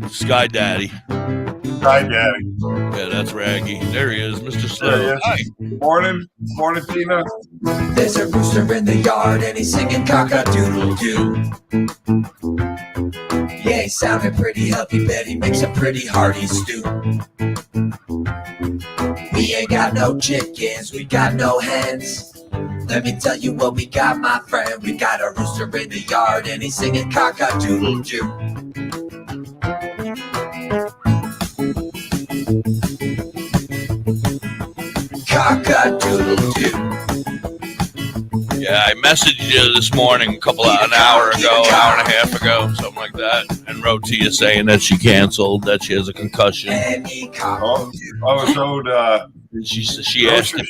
Sky Daddy. Hi, Daddy. Yeah, that's Raggy. There he is, Mr. Slow. There he is. Morning, Tina. There's a rooster in the yard and he's singing cock-a-doodle-doo. Yeah, he sounded pretty healthy, bet he makes a pretty hearty stew. We ain't got no chickens, we got no hens. Let me tell you what we got, my friend. We got a rooster in the yard and he's singing cock-a-doodle-doo. Cock-a-doodle-doo. Yeah, I messaged you this morning an hour ago, hour and a half ago, something like that, and wrote to you saying that she canceled, that she has a concussion. She asked if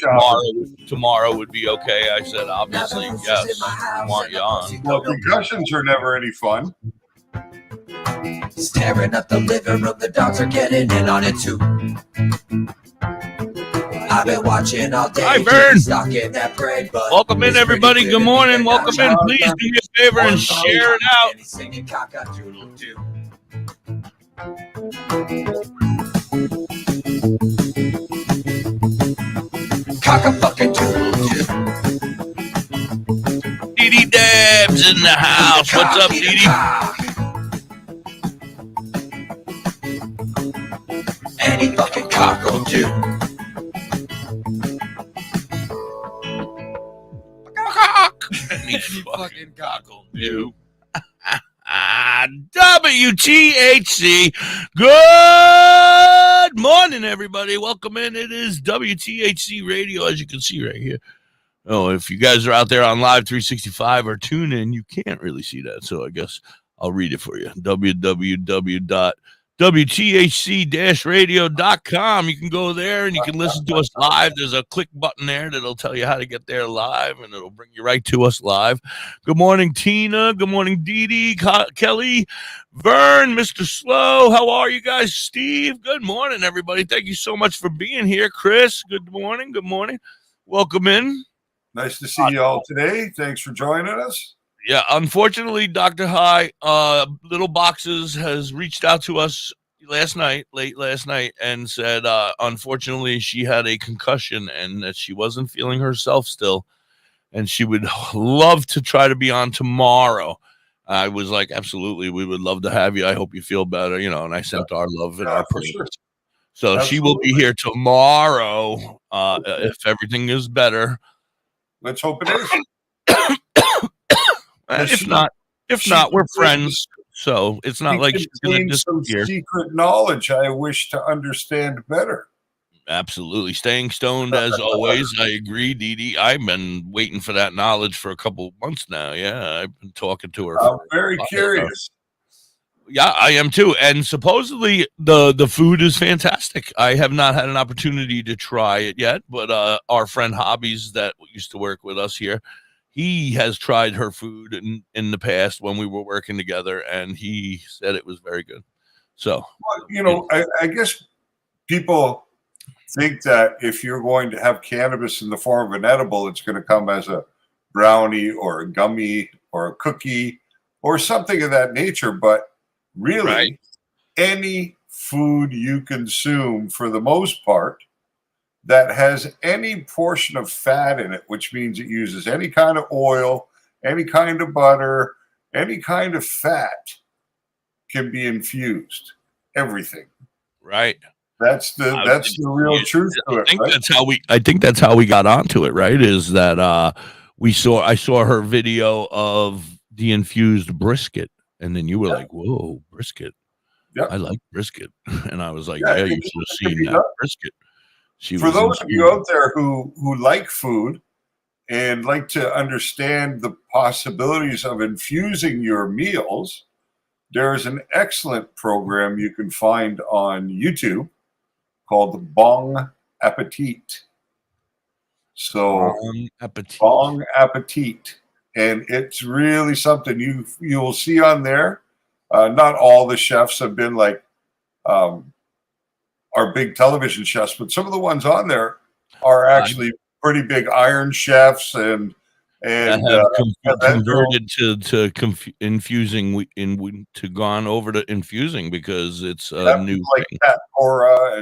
tomorrow would be okay. I said, obviously, yes. I want you on. Well, concussions are never any fun. Staring up the living room, the dogs are getting in on it too. I've been watching all day. Hi, Vern. That bread, welcome in, everybody. Good morning. Welcome in. Please do me a favor and share it out. Cock-a-fucking-doodle-doo. Dee Dabs in the house. What's up, Dee? Any fucking cock will do. Any fucking cock will do. WTHC. Good morning, everybody. Welcome in. It is WTHC Radio, as you can see right here. Oh, if you guys are out there on Live365 or Tunein, you can't really see that, so I guess I'll read it for you. www.wthc-radio.com. You can go there and you can listen to us live. There's a click button there that'll tell you how to get there live, and it'll bring you right to us live. Good morning, Tina. Good morning, Dee, Kelly, Vern, Mr. Slow. How are you guys? Steve, good morning, everybody. Thank you so much for being here. Chris, good morning. Good morning. Welcome in. Nice to see you all today. Thanks for joining us. Yeah, unfortunately, Dr. High, Little Boxes has reached out to us late last night, and said, unfortunately, she had a concussion and that she wasn't feeling herself still, and she would love to try to be on tomorrow. I was like, absolutely, we would love to have you. I hope you feel better, and I sent our love and our prayers. Sure. So absolutely. She will be here tomorrow if everything is better. Let's hope it is. If not, we're friends. So it's not like she's going to disappear. Some secret knowledge I wish to understand better. Absolutely. Staying stoned as always. I agree, Dee. I've been waiting for that knowledge for a couple of months now. Yeah, I've been talking to her. I'm very curious. Yeah, I am too. And supposedly the food is fantastic. I have not had an opportunity to try it yet, but our friend Hobbies that used to work with us here, he has tried her food in the past when we were working together, and he said it was very good. So, well, I guess people think that if you're going to have cannabis in the form of an edible, it's going to come as a brownie or a gummy or a cookie or something of that nature. But really, right. Any food you consume, for the most part, that has any portion of fat in it, which means it uses any kind of oil, any kind of butter, any kind of fat, can be infused. Everything. Right. That's the real truth to it. I think that's how we got onto it, right? Is that I saw her video of the infused brisket, and then you were like, whoa, brisket. Yep. I like brisket. And I was like, yeah you should have seen that brisket. For those of you out there who like food and like to understand the possibilities of infusing your meals, there is an excellent program you can find on YouTube called Bon Appetit. So Bon Appetit. And it's really something you will see on there. Not all the chefs have been like our big television chefs, but some of the ones on there are actually pretty big Iron Chefs and and have and that girl, converted infusing to gone over to infusing because it's a new like thing. Pat Cora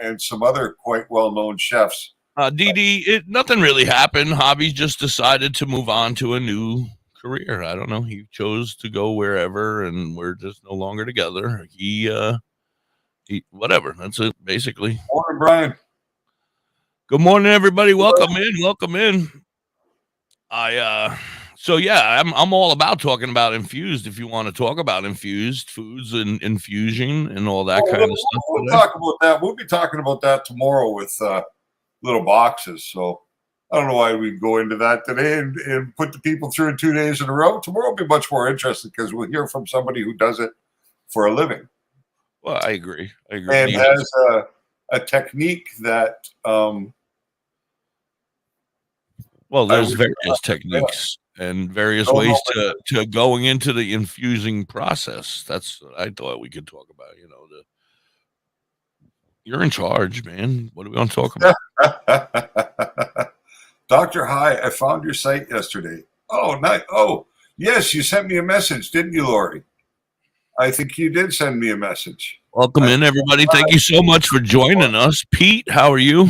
and some other quite well-known chefs. DD, nothing really happened. Hobby just decided to move on to a new career. I don't know. He chose to go wherever, and we're just no longer together. He whatever. That's it, basically. Morning, Brian. Good morning, everybody. Welcome in. Welcome in. So yeah, I'm all about talking about infused. If you want to talk about infused foods and infusion and all that kind of stuff, we'll talk about that. We'll be talking about that tomorrow with little boxes. So I don't know why we go into that today and put the people through it 2 days in a row. Tomorrow will be much more interesting because we'll hear from somebody who does it for a living. Well, I agree. And has a technique that. Well, there's various techniques and various ways to going into the infusing process. That's what I thought we could talk about. You know, you're in charge, man. What do we want to talk about? DoktorHigh, I found your site yesterday. Oh, nice. Oh, yes, you sent me a message, didn't you, Lori? I think you did send me a message. Welcome in, everybody. Thank you so much for joining us. Pete, how are you?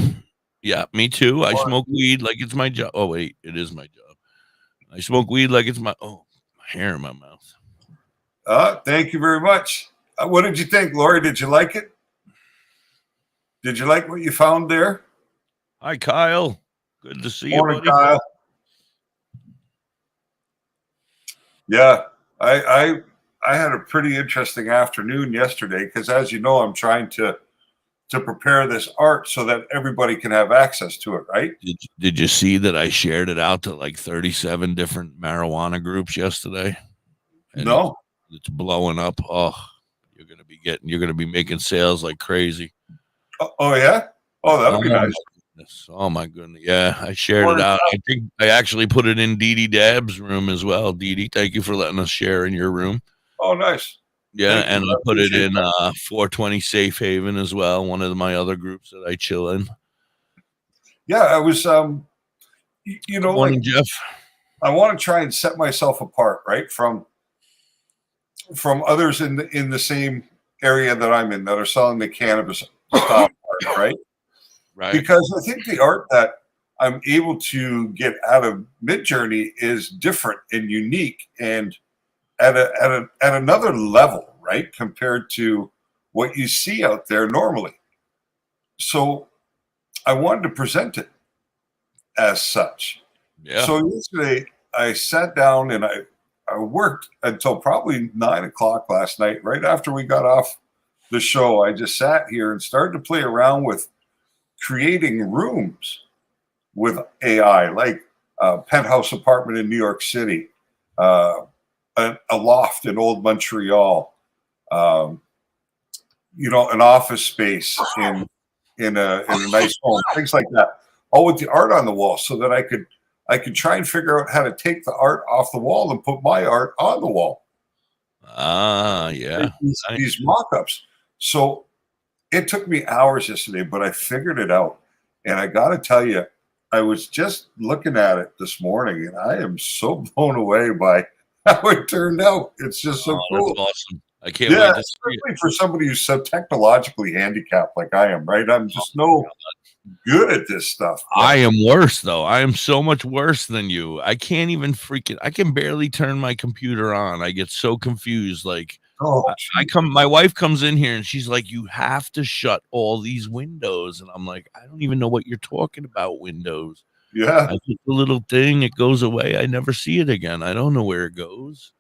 Yeah, me too. I smoke weed like it's my job. Oh, wait, it is my job. I smoke weed like it's my hair in my mouth. Thank you very much. What did you think, Lori? Did you like it? Did you like what you found there? Hi, Kyle. Good to see Morning, you, buddy. Kyle. Yeah, I had a pretty interesting afternoon yesterday because, as you know, I'm trying to prepare this art so that everybody can have access to it, right? Did you see that I shared it out to like 37 different marijuana groups yesterday? And no. It's blowing up. Oh, you're gonna be making sales like crazy. Oh yeah? Oh, that'll be nice. Oh my goodness. Yeah, I shared it out. I think I actually put it in Dee Dab's room as well. Dee, thank you for letting us share in your room. Oh, nice. Yeah, and I put it in 420 Safe Haven as well, one of my other groups that I chill in. Yeah, I was you know, morning, Jeff. I want to try and set myself apart, right, from others in the same area that I'm in that are selling the cannabis style art, right? Right. Because I think the art that I'm able to get out of Midjourney is different and unique and at another level, right, compared to what you see out there normally. So I wanted to present it as such. Yeah. So yesterday I sat down and I worked until probably 9 o'clock last night. Right after we got off the show, I just sat here and started to play around with creating rooms with AI, like a penthouse apartment in New York City, a loft in Old Montreal, you know, an office space in a nice home, things like that. All with the art on the wall, so that I could try and figure out how to take the art off the wall and put my art on the wall. Yeah. These mock-ups. So it took me hours yesterday, but I figured it out. And I got to tell you, I was just looking at it this morning, and I am so blown away by how it turned out. It's just so cool. That's awesome. I can't wait to see especially it. for somebody who's so technologically handicapped like I am, right? I'm just good at this stuff. I am worse, though. I am so much worse than you. I can't even I can barely turn my computer on. I get so confused. Like, my wife comes in here and she's like, you have to shut all these windows. And I'm like, I don't even know what you're talking about, windows. Yeah. I hit the little thing, it goes away. I never see it again. I don't know where it goes.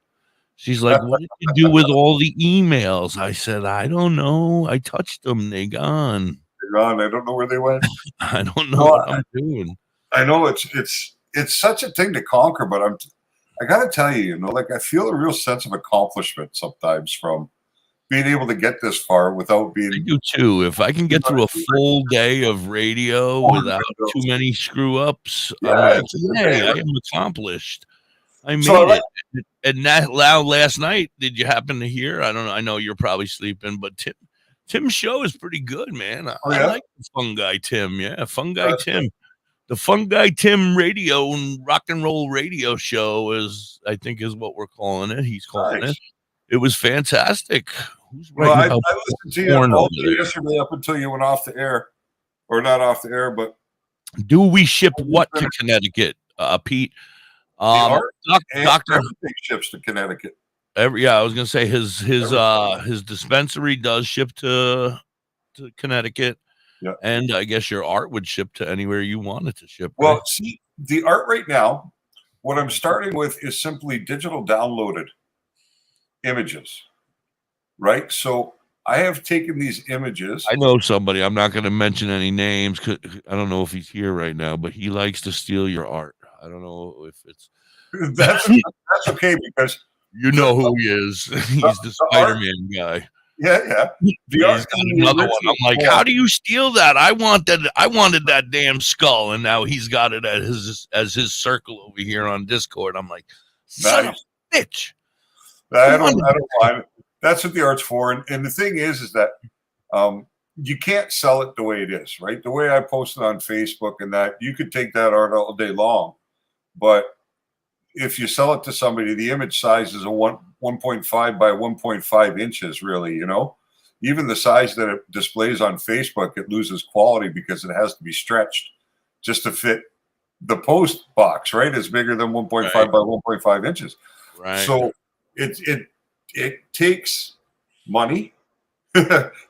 She's like, what did you do with all the emails? I said, I don't know. I touched them. They're gone. They're gone. I don't know where they went. I don't know what I'm doing. I know it's such a thing to conquer, but I got to tell you, you know, like I feel a real sense of accomplishment sometimes from being able to get this far without being. I do too. If I can get through a full day of radio without too many screw ups, I am accomplished. I made it. And now last night, did you happen to hear? I don't know. I know you're probably sleeping, but Tim's show is pretty good, man. I like Fun Guy Tim. Yeah, Fun Guy Tim. The Fun Guy Tim radio and rock and roll radio show is what we're calling it. He's calling it. It was fantastic. Who's Well, right I listened to you all day yesterday up until you went off the air, or not off the air, but do we ship what to Connecticut, Pete? Doctor everything ships to Connecticut. I was gonna say his dispensary does ship to Connecticut. Yeah. And I guess your art would ship to anywhere you want it to ship. Well, right? see, the art right now, what I'm starting with is simply digital downloaded images, right? So I have taken these images. I know somebody. I'm not going to mention any names. I don't know if he's here right now, but he likes to steal your art. I don't know if it's that's okay, because you know who he is. He's the Spider-Man guy. Yeah. He's got another one. I'm like, how do you steal that? I wanted that damn skull, and now he's got it as his circle over here on Discord. I'm like, son of a bitch. I don't mind. That's what the art's for. And the thing is that you can't sell it the way it is, right? The way I posted on Facebook and that, you could take that art all day long, but if you sell it to somebody, the image size is a 1.5 by 1.5 inches, really, even the size that it displays on Facebook, it loses quality because it has to be stretched just to fit the post box, right? It's bigger than 1.5 by 1.5 inches. Right. So it takes money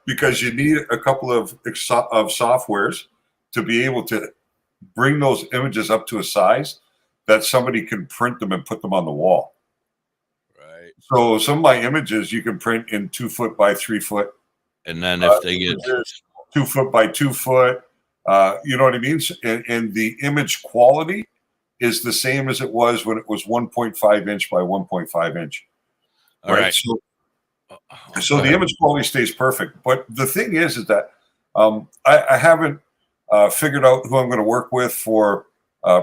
because you need a couple of softwares to be able to bring those images up to a size that somebody can print them and put them on the wall. Right. So some of my images you can print in 2 foot by 3 foot. And then if they get 2 foot by 2 foot, you know what I mean? And the image quality is the same as it was when it was 1.5 inch by 1.5 inch. All right. So the image quality stays perfect. But the thing is that I haven't figured out who I'm going to work with for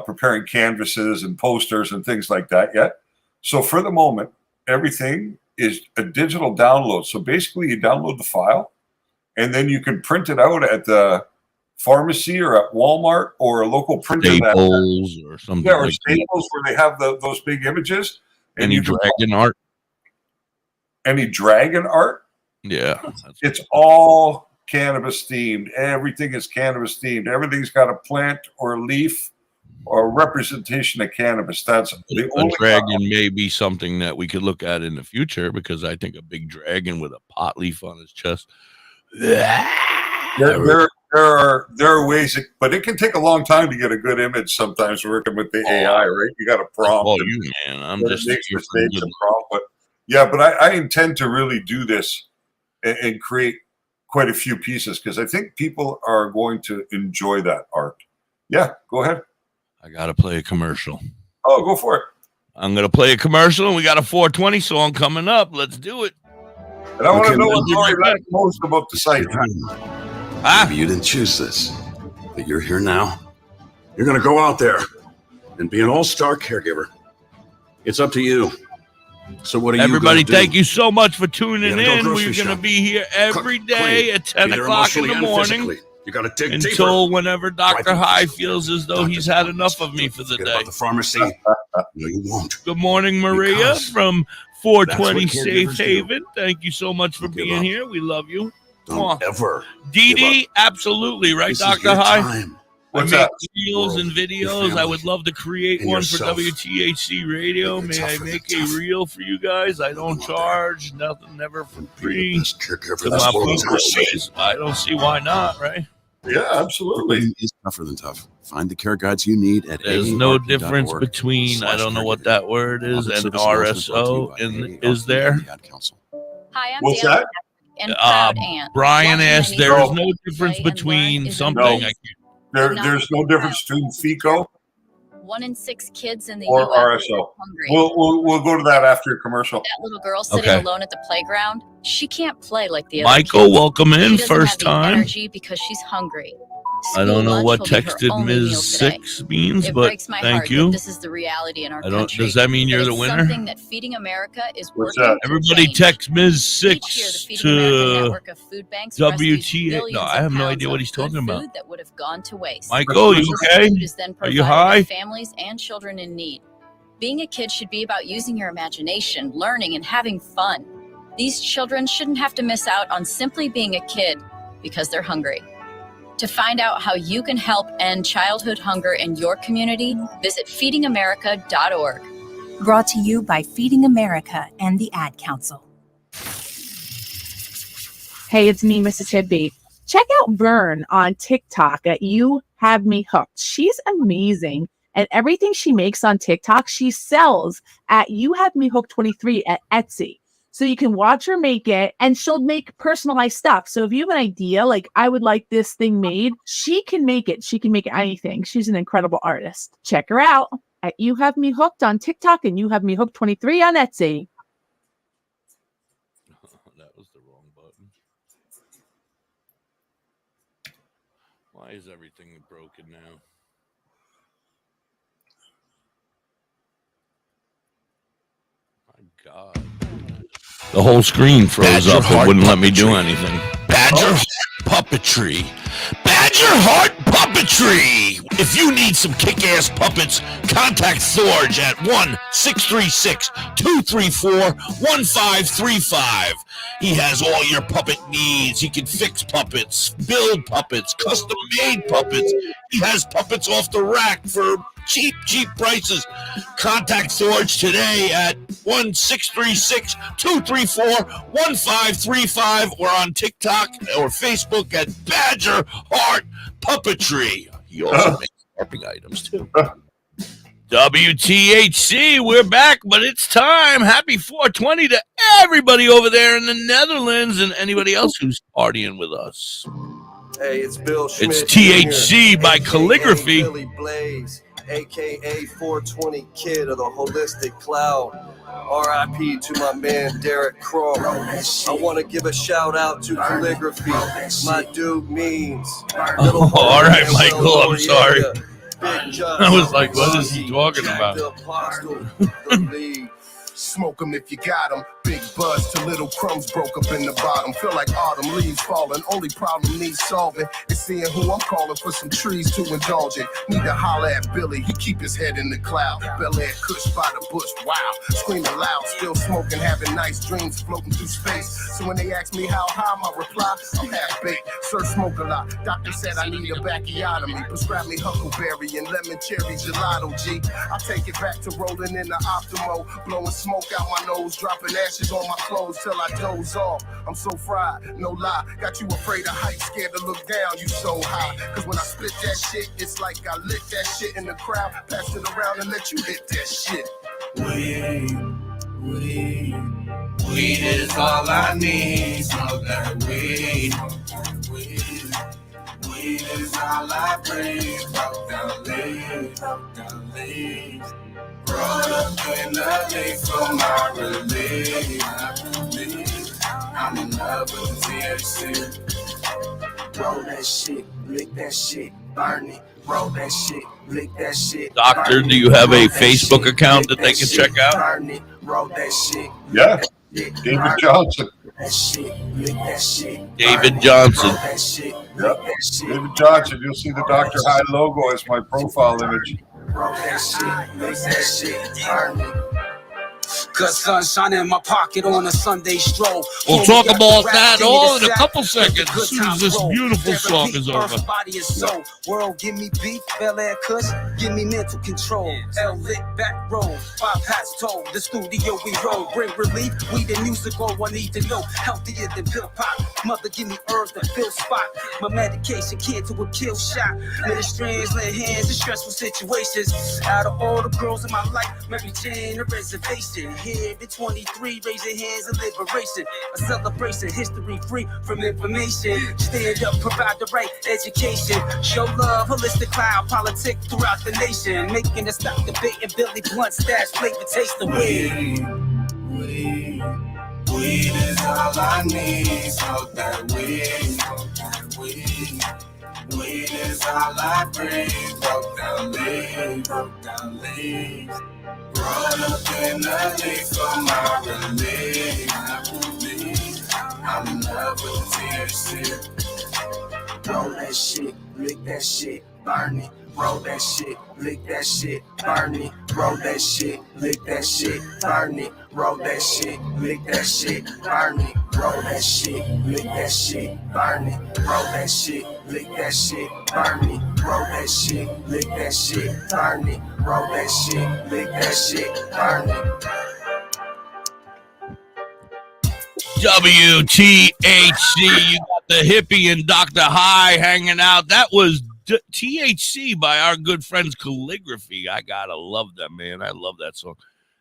preparing canvases and posters and things like that yet. So for the moment, everything is a digital download. So basically you download the file and then you can print it out at the pharmacy or at Walmart or a local printer. Staples or something. Yeah, or Staples where they have those big images. And Any dragon art? Any dragon art? Yeah. It's all cannabis themed. Everything is cannabis themed. Everything's got a plant or a leaf or a representation of cannabis. That's the only dragon may be something that we could look at in the future, because I think a big dragon with a pot leaf on his chest. There are ways, but it can take a long time to get a good image sometimes working with the AI, right? You got to prompt. Oh, you man. I'm just mistakes and prompt, but yeah, but I intend to really do this and create quite a few pieces because I think people are going to enjoy that art. Yeah, go ahead. I got to play a commercial. Oh, go for it. I'm going to play a commercial, and we got a 420 song coming up. Let's do it. And I want to know what you like most about the site. Maybe you didn't choose this, but you're here now. You're going to go out there and be an all-star caregiver. It's up to you. So what are Everybody, you thank you so much for tuning in. We're going to be here every Cook, day at 10 o'clock in the morning. You got to dig until deeper. Whenever Dr. High feels as though he's had enough of me for the day. About the pharmacy. No, you won't. Good morning, Maria from 420 Safe Haven. Thank you so much for being here. We love you. Don't ever. Dee, absolutely, right, Dr. High? What's I make up? reels and videos. I would love to create one for WTHC Radio. May I make a reel for you guys? I don't charge nothing, never for free. I don't see why not, right? Yeah, absolutely. It's tougher than tough. Find the care guides you need at There's no difference between, I don't know what that word is, and RSO. Is there? Hi, I'm What's Dan that? and Proud Aunt. Brian asked, there is no difference between something. There's no difference between FICO 1 in 6 kids in the or US RSO. are hungry. We'll go to that after a commercial. That little girl sitting alone at the playground, she can't play like the other Michael, kids. welcome in. She doesn't First have the time. energy because she's hungry. I don't know Lunch what will be her texted only meal Ms. today. 6 means, It but breaks my thank heart you. that this is the reality in our country. Does that mean but you're the it's winner? Something that Feeding America is What's working that? to Everybody change. text Ms. Each year, the 6 Feeding America to network of food banks rescues WTA. billions No, I of have no pounds idea what of he's good talking about. food that would have gone to waste. Michael, you This okay? food is then Are you provided high? to families and children in need. Being a kid should be about using your imagination, learning, and having fun. These children shouldn't have to miss out on simply being a kid because they're hungry. To find out how you can help end childhood hunger in your community, visit feedingamerica.org. Brought to you by Feeding America and the Ad Council. Hey, it's me, Mississippi. Check out Vern on TikTok at You Have Me Hooked. She's amazing. And everything she makes on TikTok, she sells at You Have Me Hooked 23 at Etsy. So you can watch her make it, and she'll make personalized stuff. So if you have an idea, like I would like this thing made, she can make it. She can make anything. She's an incredible artist. Check her out at You Have Me Hooked on TikTok and You Have Me Hooked 23 on Etsy. That was the wrong button. Why is everything broken now? My God. The whole screen froze Badger up. It heart wouldn't let me do puppetry. anything. Badger Heart Puppetry. Badger Heart Puppetry. If you need some kick-ass puppets, contact Thorge at 1-636-234-1535. He has all your puppet needs. He can fix puppets, build puppets, custom-made puppets. He has puppets off the rack for cheap prices. Contact Thorge today at 1-636-234-1535 or on TikTok or Facebook at Badger Heart Puppetry. He also makes harping items too. WTHC, we're back, but it's time. Happy 420 to everybody over there in the Netherlands and anybody else who's partying with us. Hey, it's Bill Schmidt. It's THC by AKA Calligraphy. Billy Blaze, aka 420 Kid of the Holistic Cloud. R.I.P. to my man Derek Crum. I want to give a shout out to Calligraphy. My dude means. Oh, all right, Michael, I'm sorry. I was like, what is he talking about? Smoke 'em if you got 'em. Big buzz to little crumbs broke up in the bottom. Feel like autumn leaves falling. Only problem needs solving is seeing who I'm calling for some trees to indulge in. Need to holler at Billy. He keep his head in the cloud. Bel Air Kush by the bush. Wow. Screaming loud. Still smoking. Having nice dreams floating through space. So when they ask me how high, my reply, I'm half baked. Sir, smoke a lot. Doctor said I need a backiotomy. Prescribe me huckleberry and lemon cherry gelato, G. I take it back to rolling in the Optimo. Blowing smoke out my nose. Dropping ashes on my clothes till I doze off. I'm so fried, no lie. Got you afraid of heights, scared to look down, you so high. Cause when I spit that shit, it's like I lit that shit in the crowd. Pass it around and let you hit that shit. Weed is all I need. Smoke that weed. Weed is all I breathe. Smoke that leaf. Roll up in the leaf for my relief. I'm in love with the THC. Roll that shit, lick that shit, burn it. Roll that shit, lick that shit. Doctor, do you have a Facebook account that they can check out? Burn it, roll that shit. Yeah, David Johnson. That shit, lick that shit. David Johnson. Roll that shit, Yep. lick that shit. David Johnson. You'll see the Dr. High logo as my profile image. Roll that shit, lick that shit, burn it. Cause sunshine in my pocket on a Sunday stroll. We'll talk about that all in a couple seconds as soon as this beautiful song is over. Body and soul. World, give me beef, Bel Air Kush, give me mental control. L lit back road, 5 hats told. The studio we roll, bring relief. We the music, all I need to know. Healthier than pill pop. Mother, give me herbs that fill spot. My medication, kid to a kill shot. Many strands, lay hands in stressful situations. Out of all the girls in my life, Mary Jane, a reservation. Here at 23, raise your hands in liberation. A celebration, history free from information. Stand up, provide the right education. Show love, holistic cloud, politics throughout the nation. Making us stop debating Billy Blunt, stash, flavor, taste the weed. Weed is all I need. Smoke that weed. Weed is is all I breathe. Broke down leaves, broke down leaves. Roll up in the leaf for my relief. I'm in love with the THC. Roll that shit, lick that shit, burn it. Roll that shit, lick that shit, burn it. Roll that shit, lick that shit, burn it. Roll that shit, lick that shit, burn it. Roll that shit, lick that shit, burn it. Roll that shit, lick that shit, burn it. Roll that shit, lick that shit, burn it. Roll that shit, lick that shit, burn it. WTHC, you got the hippie and Dr. High hanging out. That was THC by our good friends Calligraphy. I gotta love them, man. I love that song.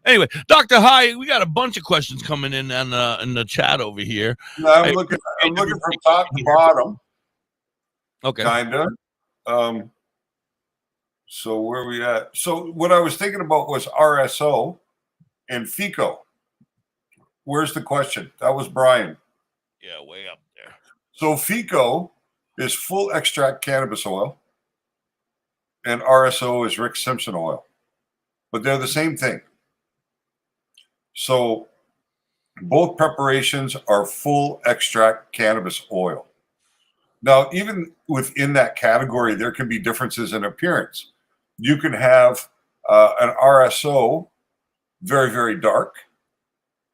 Anyway, Dr. High, we got a bunch of questions coming in the chat over here. I'm looking from top to bottom. Okay. Kinda. So where are we at? So what I was thinking about was RSO and FICO. Where's the question? That was Brian. Yeah, way up there. So FICO is full extract cannabis oil, and RSO is Rick Simpson oil, but they're the same thing. So both preparations are full extract cannabis oil. Now, even within that category, there can be differences in appearance. You can have an RSO very, very dark.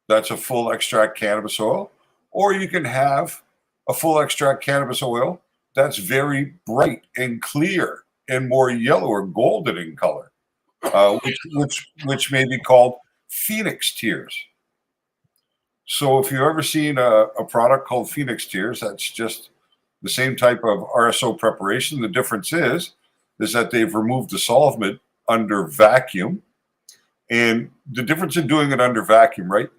That's a full extract cannabis oil. Or you can have a full extract cannabis oil that's very bright and clear and more yellow or golden in color, which may be called Phoenix Tears. So if you've ever seen a product called Phoenix Tears, that's just the same type of RSO preparation. The difference is that they've removed the solvent under vacuum. And the difference in doing it under vacuum, right?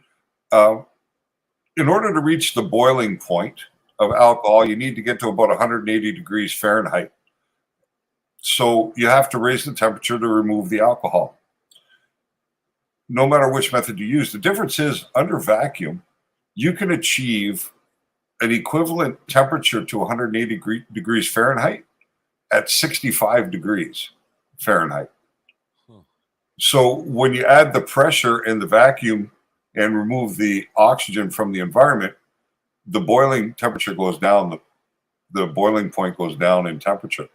In order to reach the boiling point of alcohol, you need to get to about 180 degrees Fahrenheit. So you have to raise the temperature to remove the alcohol. No matter which method you use, the difference is under vacuum, you can achieve an equivalent temperature to 180 degrees Fahrenheit at 65 degrees Fahrenheit. So when you add the pressure and the vacuum and remove the oxygen from the environment, the boiling temperature goes down. The boiling point goes down in temperature.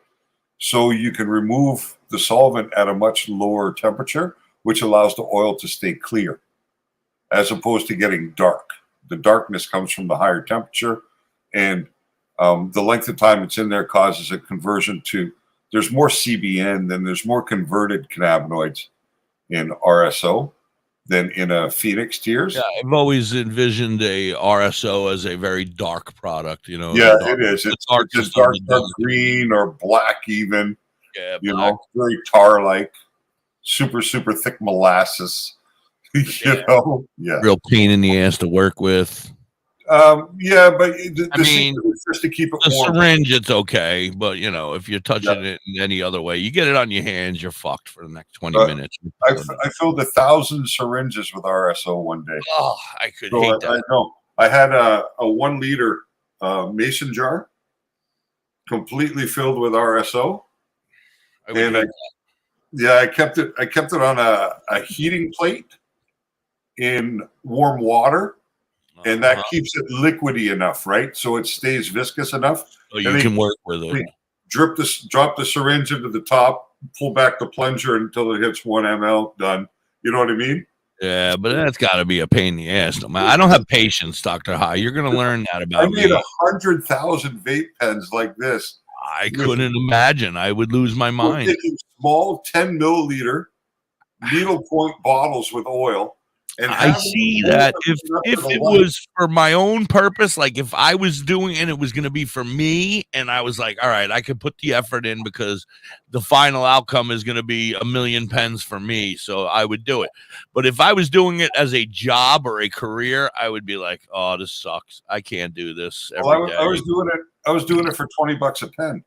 So you can remove the solvent at a much lower temperature, which allows the oil to stay clear, as opposed to getting dark. The darkness comes from the higher temperature, and the length of time it's in there causes a conversion to, there's more CBN, then there's more converted cannabinoids in RSO than in a Phoenix Tears. Yeah, I've always envisioned a RSO as a very dark product, you know. Yeah, dark, it is. It's dark, just dark green or black even. Yeah, you black. know, very tar-like, super, super thick molasses. You know? Yeah. Real pain in the ass to work with. Yeah, but the secret is just to keep it the warm. syringe, it's okay, but you know, if you're touching it in any other way, you get it on your hands, you're fucked for the next 20 minutes. I filled 1,000 syringes with RSO one day. Oh, I could hate that. I know. I had a 1 liter mason jar completely filled with RSO, and I kept it on a heating plate in warm water. And that keeps it liquidy enough, right? So it stays viscous enough. So you can work with it. Drop the syringe into the top, pull back the plunger until it hits 1 ml, done. You know what I mean? Yeah, but that's got to be a pain in the ass. I don't have patience, Dr. High. You're going to learn that about me. I made 100,000 vape pens like this. I couldn't imagine. I would lose my mind. Small 10 milliliter needle point bottles with oil. And I see that if it was for my own purpose, like if I was doing it, it was going to be for me. And I was like, all right, I could put the effort in because the final outcome is going to be 1 million pens for me. So I would do it. But if I was doing it as a job or a career, I would be like, oh, this sucks. I can't do this every day. I was doing it for $20 a pen.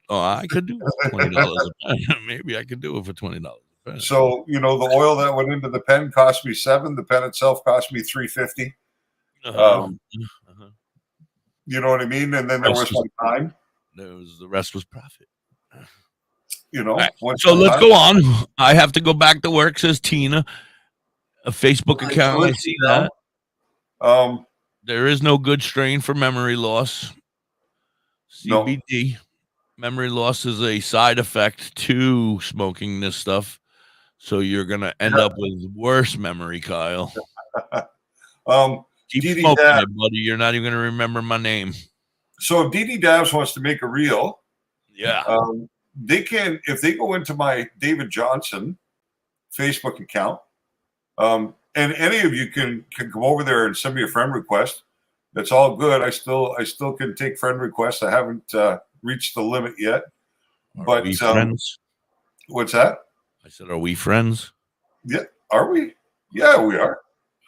Oh, I could do it for $20 a pen. Maybe I could do it for $20. So, you know, the oil that went into the pen cost me $7. The pen itself cost me $3.50. You know what I mean? And then there was some time. The rest was profit. You know. Right. Once So let's upon go on. I have to go back to work, says Tina. A Facebook Okay, account. so I let's see see now. that. There is no good strain for memory loss. No. CBD. Memory loss is a side effect to smoking this stuff. So you're going to end up with worse memory, Kyle. Keep Dee smoking Dab. it, buddy. You're not even going to remember my name. So if Dee Dabs wants to make a reel, Yeah. they can, if they go into my David Johnson Facebook account, and any of you can come over there and send me a friend request. That's all good. I still can take friend requests. I haven't reached the limit yet. Are we friends? What's that? I said, are we friends? Yeah. Are we? Yeah, we are.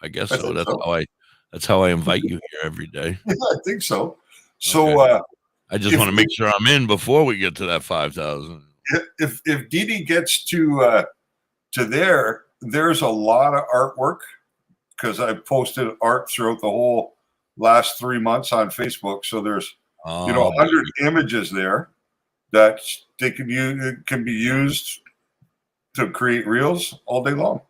I guess so. That's how I invite you here every day. Yeah, I think so. So I just want to make sure I'm in before we get to that 5,000. If Dee Dee gets to there's a lot of artwork because I posted art throughout the whole last 3 months on Facebook. So there's 100 images there that they can use. It can be used to create reels all day long.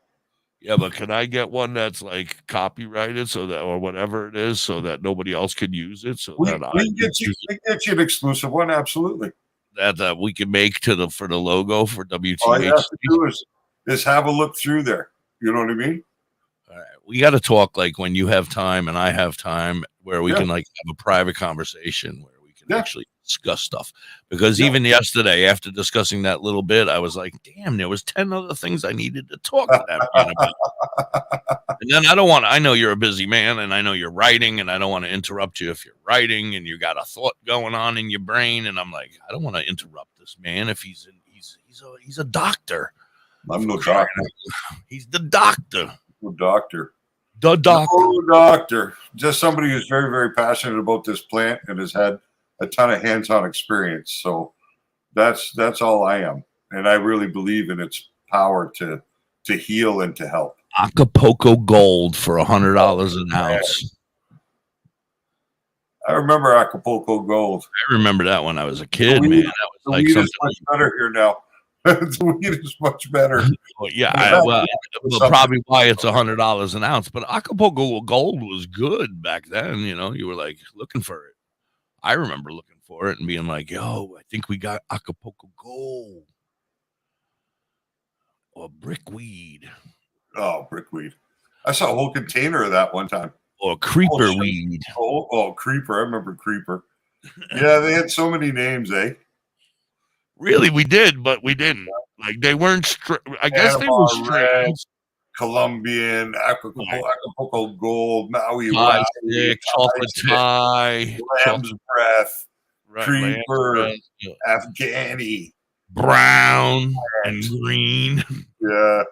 Yeah, but can I get one that's like copyrighted so that, or whatever it is, so that nobody else could use it? So We that can get you an exclusive one. Absolutely. that we can make for the logo for WTHC. All you have to do is have a look through there. You know what I mean? All right. We got to talk like when you have time and I have time, where we can like have a private conversation where we can actually discuss stuff. Because even yesterday, after discussing that little bit, I was like, damn, there was 10 other things I needed to talk to that man about. And then I know you're a busy man and I know you're writing and I don't want to interrupt you if you're writing and you got a thought going on in your brain. And I'm like, I don't want to interrupt this man if he's a doctor. I'm no doctor. He's the doctor. No doctor. The doctor. No doctor. Just somebody who's very, very passionate about this plant and has had a ton of hands-on experience. So that's all I am. And I really believe in its power to heal and to help. Acapulco Gold for $100 an ounce. I remember Acapulco Gold. I remember that when I was a kid, man. That was like weed something is much better here now. The weed is much better. Well, yeah, probably why it's $100 an ounce. But Acapulco Gold was good back then. You know, you were like looking for it. I remember looking for it and being like, "Yo, I think we got Acapulco Gold or brickweed." Oh, brickweed! I saw a whole container of that one time. Or creeper weed. Oh, creeper! I remember creeper. Yeah, they had so many names, eh? Really, we did, but we didn't. Like they weren't. I guess they were strange. Colombian, Acapulco Gold, Maui Pie stick, chocolate tie, lamb's breath, right, creeper, Afghani, brown and green. Yeah.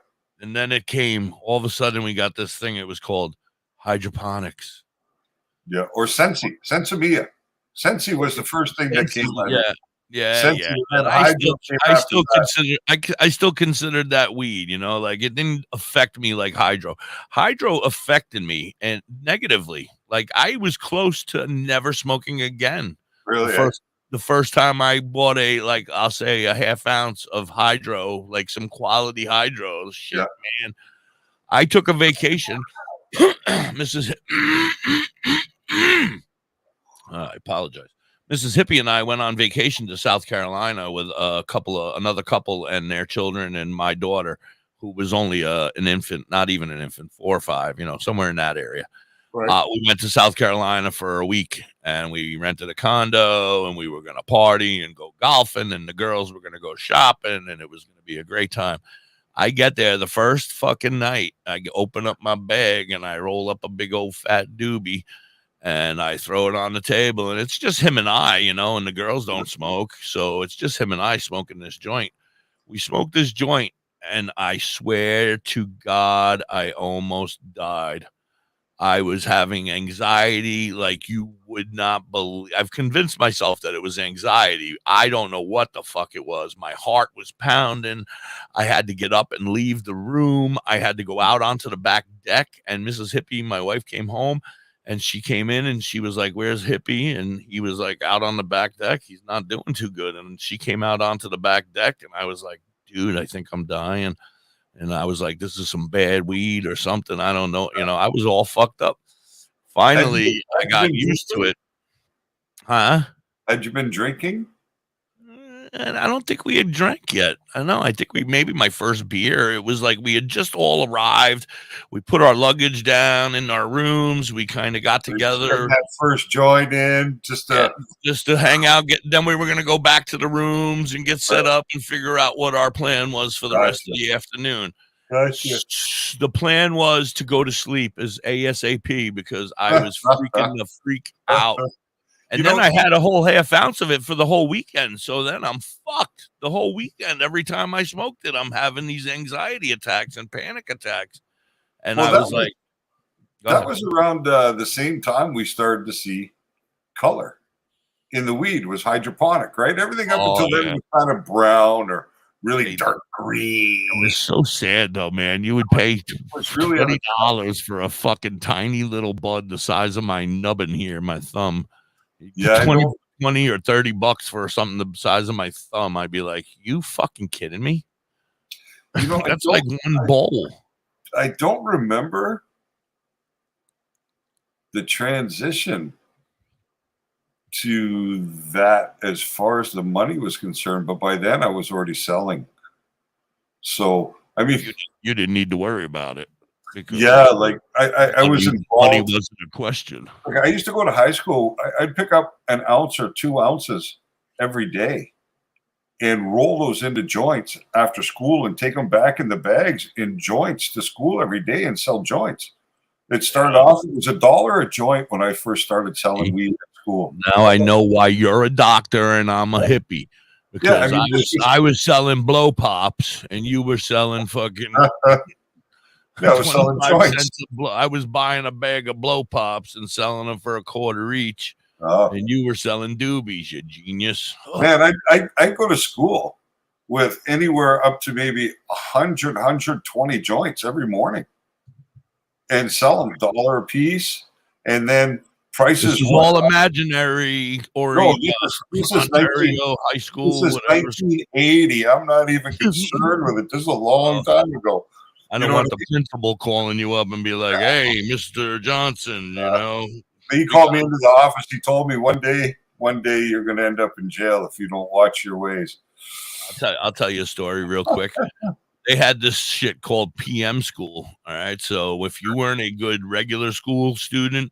And then it came. All of a sudden, we got this thing. It was called hydroponics. Yeah, or Sensi, Sensimilla. Sensi was the first thing that came out. Yeah. And I still considered that weed, you know, like it didn't affect me like hydro. Hydro affected me and negatively. Like I was close to never smoking again. Really? The first time I bought I'll say a half ounce of hydro, like some quality hydro. Shit, man. I took a vacation. I apologize. Mrs. Hippie and I went on vacation to South Carolina with another couple and their children and my daughter, who was only an infant, not even an infant, 4 or 5, you know, somewhere in that area. Right. We went to South Carolina for a week and we rented a condo and we were going to party and go golfing and the girls were going to go shopping and it was going to be a great time. I get there the first fucking night. I open up my bag and I roll up a big old fat doobie. And I throw it on the table, and it's just him and I, you know, and the girls don't smoke. So it's just him and I smoking this joint. We smoked this joint, and I swear to God, I almost died. I was having anxiety like you would not believe. I've convinced myself that it was anxiety. I don't know what the fuck it was. My heart was pounding. I had to get up and leave the room. I had to go out onto the back deck, and Mrs. Hippie, my wife, came home. And she came in and she was like, "Where's Hippie?" And he was like, "Out on the back deck. He's not doing too good." And she came out onto the back deck, and I was like, "Dude, I think I'm dying." And I was like, "This is some bad weed or something. I don't know." I was all fucked up. Finally, I got used to it. Huh? Had you been drinking? And I don't think we had drank yet. I think maybe my first beer. It was like we had just all arrived. We put our luggage down in our rooms. We kind of got together. That first joint in just to hang out. Then we were going to go back to the rooms and get set up and figure out what our plan was for the rest of the afternoon. Gotcha. The plan was to go to sleep as ASAP because I was freaking the freak out. And then I had a whole half ounce of it for the whole weekend. So then I'm fucked the whole weekend. Every time I smoked it, I'm having these anxiety attacks and panic attacks. And I was like, that was around the same time we started to see color in the weed. Was hydroponic, right? Everything up until then was kind of brown or really dark green. It was so sad though, man. You would pay $20 for a fucking tiny little bud the size of my nubbin here, my thumb. Yeah, 20 or $30 for something the size of my thumb. I'd be like, "You fucking kidding me?" That's like one bowl. I don't remember the transition to that as far as the money was concerned, but by then I was already selling. So I mean, you didn't need to worry about it. Like I was involved. Money wasn't a question. I used to go to high school. I'd pick up an ounce or 2 ounces every day and roll those into joints after school and take them back in the bags in joints to school every day and sell joints. It started off, it was $1 a joint when I first started selling weed at school. Now I know why you're a doctor and I'm a hippie. Because I was selling blow pops and you were selling fucking... I was selling joints. I was buying a bag of blow pops and selling them for $0.25 each. Oh. And you were selling doobies, you genius. Man, I go to school with anywhere up to maybe 100, 120 joints every morning and sell them $1 a piece. And then prices. This is all imaginary or this is Ontario high school. This is 1980. I'm not even concerned with it. This is a long time ago. I don't want the principal calling you up and be like, "Hey, Mr. Johnson, He called me into the office. He told me one day you're going to end up in jail if you don't watch your ways. I'll tell you a story real quick. They had this shit called PM school. All right. So if you weren't a good regular school student,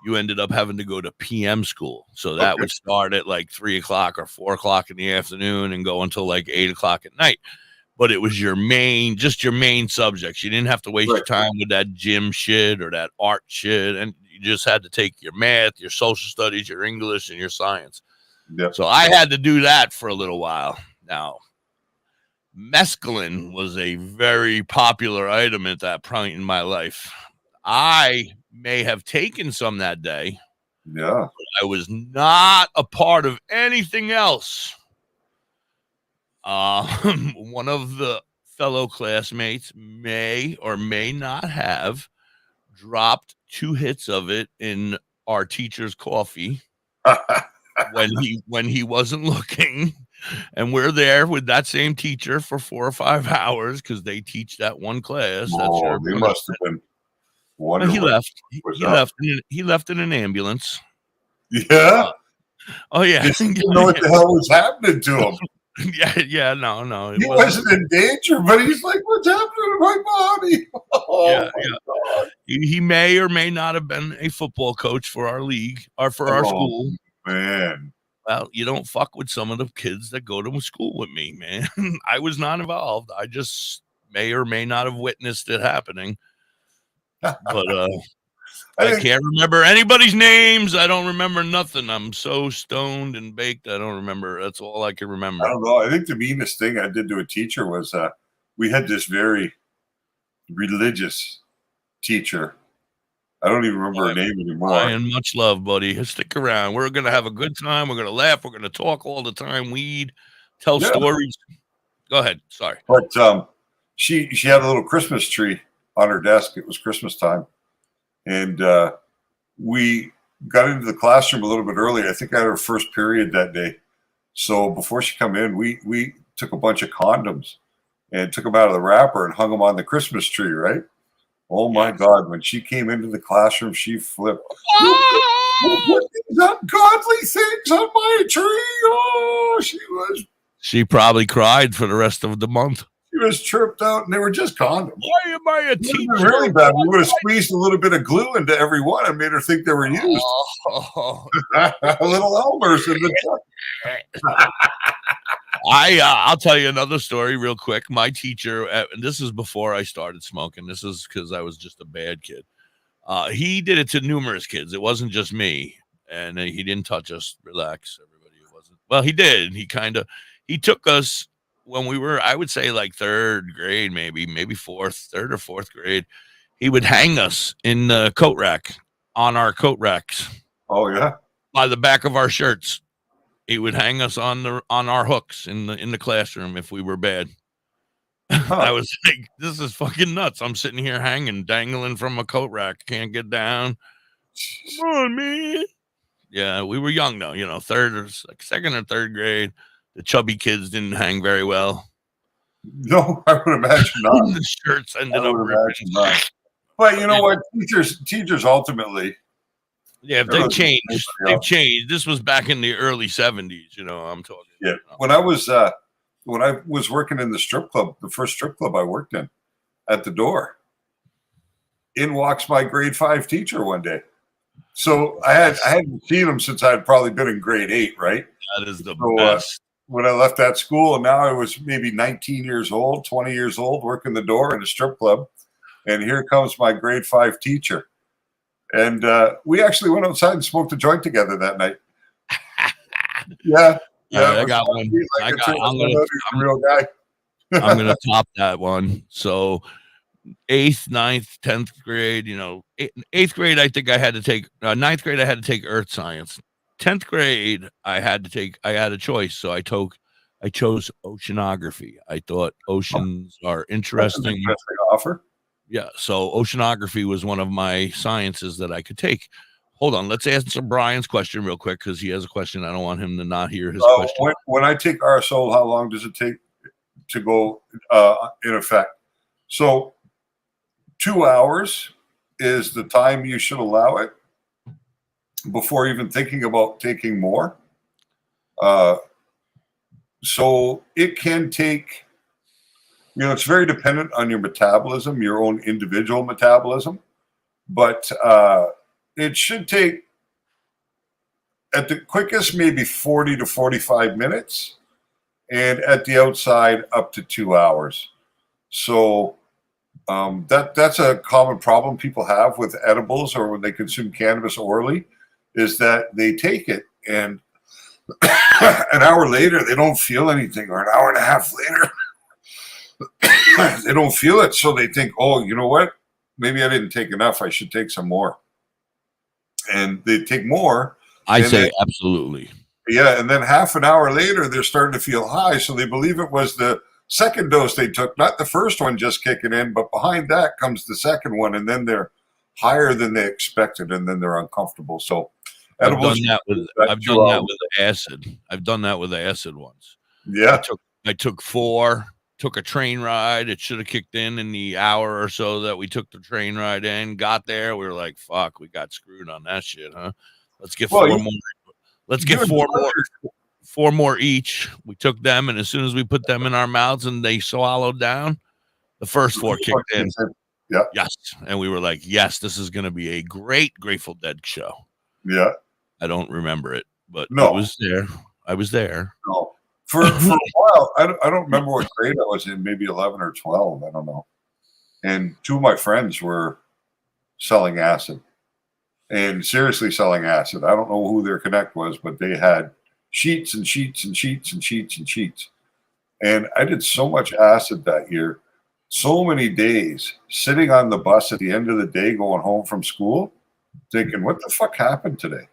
you ended up having to go to PM school. So that would start at like 3 o'clock or 4 o'clock in the afternoon and go until like 8 o'clock at night. But it was your main subjects. You didn't have to waste your time with that gym shit or that art shit. And you just had to take your math, your social studies, your English, and your science. Yep. So I had to do that for a little while. Now, mescaline was a very popular item at that point in my life. I may have taken some that day. Yeah. But I was not a part of anything else. One of the fellow classmates may or may not have dropped 2 hits of it in our teacher's coffee when he wasn't looking, and we're there with that same teacher for 4 or 5 hours because they teach that one class. They must have been wonderful. He left. He left in an ambulance. Yeah. Oh yeah. He didn't know what the hell was happening to him. No. He wasn't in danger, but he's like, "What's happening to my body?" My God. He may or may not have been a football coach for our league or for our school. Man. Well, you don't fuck with some of the kids that go to school with me, man. I was not involved. I just may or may not have witnessed it happening. But I can't remember anybody's names. I don't remember nothing. I'm so stoned and baked. I don't remember. That's all I can remember. I don't know. I think the meanest thing I did to a teacher was we had this very religious teacher. I don't even remember her name anymore. Ryan, much love, buddy. Stick around. We're going to have a good time. We're going to laugh. We're going to talk all the time. Weed, tell stories. Go ahead. Sorry. But she had a little Christmas tree on her desk. It was Christmas time. And we got into the classroom a little bit early. I think I had our first period that day. So before she come in, we took a bunch of condoms and took them out of the wrapper and hung them on the Christmas tree, right? Oh my God, when she came into the classroom, she flipped. What these ungodly things on my tree? Oh, She probably cried for the rest of the month. She was tripped out, and they were just condoms. Why am I a teacher? Really bad. We would have squeezed a little bit of glue into every one and made her think they were used. Oh. A little Elmer's in the truck. I'll tell you another story real quick. My teacher, and this is before I started smoking. This is because I was just a bad kid. He did it to numerous kids. It wasn't just me, and he didn't touch us. Relax, everybody. It wasn't. Well, he did. He took us when we were, I would say, like third grade, maybe third or fourth grade. He would hang us in the coat rack on our coat racks. Oh yeah, by the back of our shirts. He would hang us on our hooks in the classroom if we were bad. I was like, this is fucking nuts. I'm sitting here dangling from a coat rack. Can't get down. Come on, man. Yeah, we were young though, second or third grade. The chubby kids didn't hang very well. No, I would imagine not. The shirts ended up ripping. But you know what? Teachers ultimately. Yeah, they've changed. They've changed. This was back in the early 70s, I'm talking. Yeah. When I was working in the strip club, the first strip club I worked in, at the door, in walks my grade 5 teacher one day. So I hadn't seen him since I'd probably been in grade 8, right? That is the best. When I left that school, and now I was maybe 19 years old, 20 years old, working the door in a strip club. And here comes my grade 5 teacher. And we actually went outside and smoked a joint together that night. Yeah. I got one. I'm going to top that one. So 8th, 9th, 10th grade, 8th grade, I think I had to take, 9th grade, I had to take earth science. 10th grade, I had a choice. So I chose oceanography. I thought oceans are interesting. That's an interesting offer. Yeah, so oceanography was one of my sciences that I could take. Hold on, let's answer Brian's question real quick because he has a question. I don't want him to not hear his question. When I take RSO, how long does it take to go in effect? So 2 hours is the time you should allow it before even thinking about taking more. So it can take... it's very dependent on your metabolism, your own individual metabolism, but it should take, at the quickest, maybe 40 to 45 minutes, and at the outside, up to 2 hours. So that's a common problem people have with edibles or when they consume cannabis orally, is that they take it and an hour later, they don't feel anything, or an hour and a half later, they don't feel it, so they think, oh, you know what? Maybe I didn't take enough. I should take some more. And they take more. I say absolutely. Yeah, and then half an hour later, they're starting to feel high, so they believe it was the second dose they took, not the first one just kicking in, but behind that comes the second one, and then they're higher than they expected, and then they're uncomfortable. So I've done that with acid. I've done that with acid once. Yeah. I took 4. Took a train ride. It should have kicked in the hour or so that we took the train ride in. Got there, we were like, "Fuck, we got screwed on that shit, huh?" Let's get 4 more. Let's get 4 more. 4 more each. We took them, and as soon as we put them in our mouths and they swallowed down, the first 4 kicked in. Yeah. Yes, and we were like, "Yes, this is going to be a great Grateful Dead show." Yeah. I don't remember it, but no, I was there. I was there. No. For a while, I don't remember what grade I was in, maybe 11 or 12, I don't know. And 2 of my friends were selling acid, and seriously selling acid. I don't know who their connect was, but they had sheets and sheets and sheets and sheets and sheets. And I did so much acid that year, so many days, sitting on the bus at the end of the day going home from school, thinking, what the fuck happened today?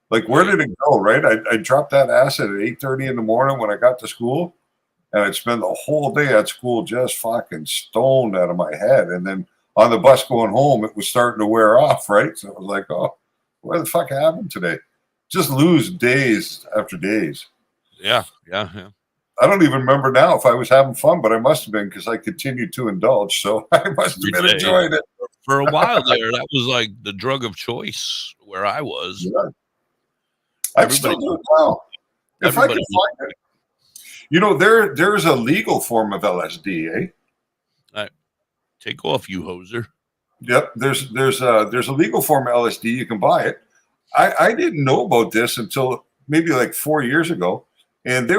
Like, where did it go, right? I dropped that acid at 8:30 in the morning when I got to school, and I'd spend the whole day at school just fucking stoned out of my head. And then on the bus going home, it was starting to wear off, right? So it was like, oh, What the fuck happened today? Just lose days after days. Yeah. I don't even remember now if I was having fun, but I must have been because I continued to indulge. So I must have been enjoying it. For a while there, that was like the drug of choice where I was. Yeah. I'm still doing well. If I can find it. You know, there's a legal form of LSD, eh? Take off, you hoser. Yep, there's a legal form of LSD. You can buy it. I didn't know about this until maybe like 4 years ago, and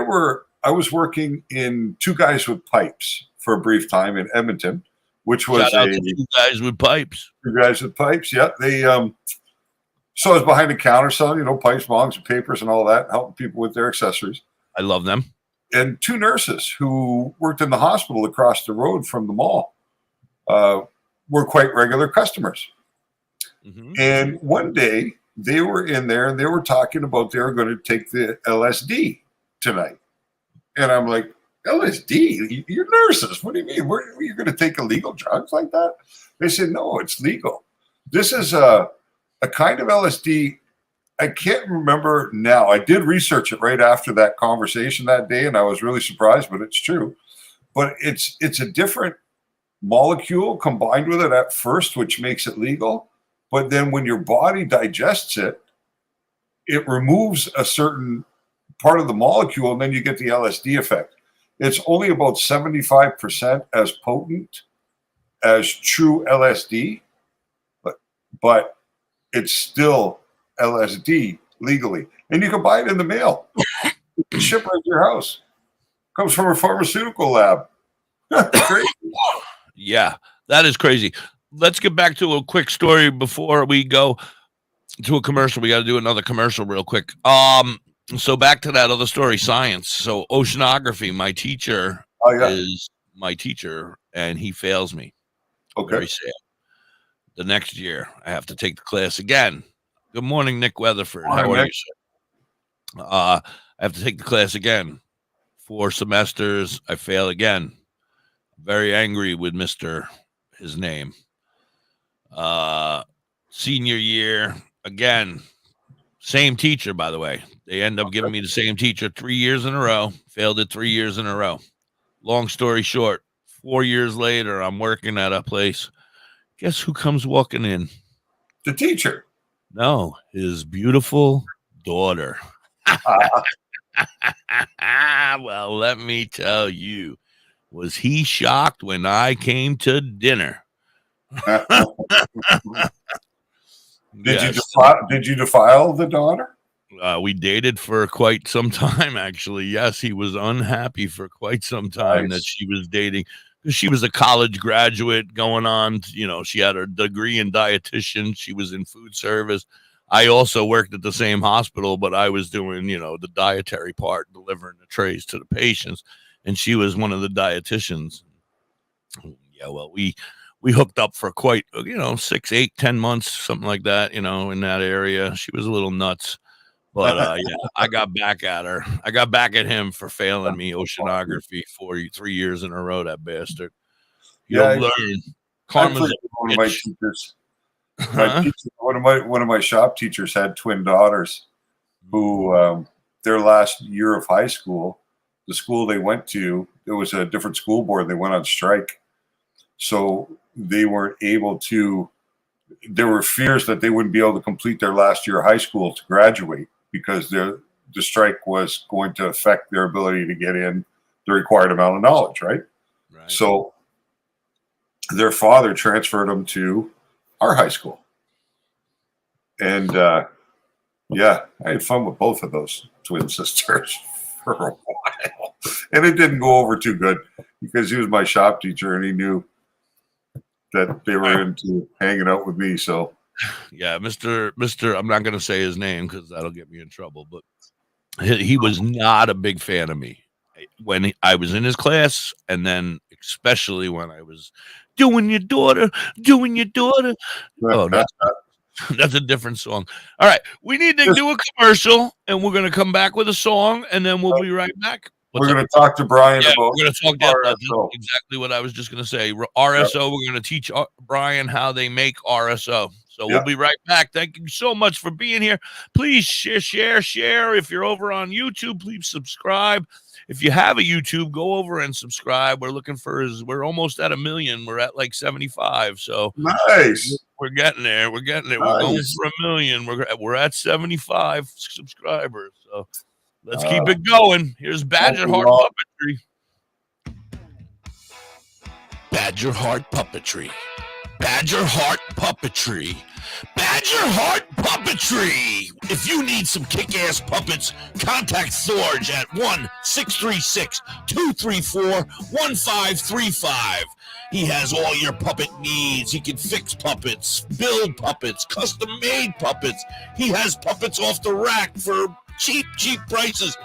I was working in Two Guys with Pipes for a brief time in Edmonton, which was Shout out to Two Guys with Pipes. Two Guys with Pipes. Yeah, they so I was behind the counter selling, pipes, bongs, and papers, and all that, helping people with their accessories. I love them. And two nurses who worked in the hospital across the road from the mall were quite regular customers. Mm-hmm. And one day they were in there and they were talking about they were going to take the LSD tonight. And I'm like, LSD? You're nurses. What do you mean? Were you going to take illegal drugs like that? They said, no, it's legal. This is a kind of LSD. I can't remember now. I did research it right after that conversation that day, and I was really surprised, but it's true. But it's a different molecule combined with it at first, which makes it legal. But then when your body digests it, it removes a certain part of the molecule, and then you get the LSD effect. It's only about 75% as potent as true LSD, but it's still LSD legally. And you can buy it in the mail. You can ship it to your house. Comes from a pharmaceutical lab. Crazy. Yeah, that is crazy. Let's get back to a quick story before we go to a commercial. We got to do another commercial real quick. So back to that other story, science. So oceanography, my teacher is my teacher, and he fails me. Okay. Very sad. The next year, I have to take the class again. Good morning, Nick Weatherford. How are you, sir? I have to take the class again. 4 semesters. I fail again. Very angry with his name. Senior year, again, same teacher, by the way. They end up giving me the same teacher 3 years in a row. Failed it 3 years in a row. Long story short, 4 years later, I'm working at a place. Guess who comes walking in? The teacher. No, his beautiful daughter. Well, let me tell you, was he shocked when I came to dinner? Did you defile the daughter? We dated for quite some time, actually. Yes, he was unhappy for quite some time that she was dating. She was a college graduate going on, she had her degree in dietitian. She was in food service. I also worked at the same hospital, but I was doing, the dietary part, delivering the trays to the patients. And she was one of the dietitians. Yeah, well, we hooked up for quite, 6, 8, 10 months, something like that, in that area. She was a little nuts. But I got back at her. I got back at him for failing me oceanography 3 years in a row, that bastard. You'll learn. Karma's one of my teachers. One of my shop teachers had twin daughters who their last year of high school, the school they went to, it was a different school board. They went on strike. So they weren't able to, there were fears that they wouldn't be able to complete their last year of high school to graduate because the strike was going to affect their ability to get in the required amount of knowledge, right? So their father transferred them to our high school. And I had fun with both of those twin sisters for a while. And it didn't go over too good because he was my shop teacher and he knew that they were into hanging out with me. So yeah, Mr. I'm not going to say his name because that'll get me in trouble, but he was not a big fan of me when I was in his class, and then especially when I was doing your daughter. Oh, that's a different song. All right, we need to do a commercial, and we're going to come back with a song, and then we'll be right back. We're going to talk to Brian about we're going to talk RSO. Exactly what I was just going to say. RSO, we're going to teach Brian how they make RSO. So we'll be right back. Thank you so much for being here. Please share. If you're over on YouTube, please subscribe. If you have a YouTube, go over and subscribe. We're almost at 1 million. We're at like 75. So nice. We're getting there. Nice. We're going for 1 million. We're at 75 subscribers. So let's keep it going. Here's Badger Heart Puppetry. Badger Heart Puppetry. Badger Heart Puppetry. Badger Heart Puppetry. If you need some kick-ass puppets, contact Thorge at 1-636-234-1535. He has all your puppet needs. He can fix puppets, build puppets, custom-made puppets. He has puppets off the rack for cheap prices.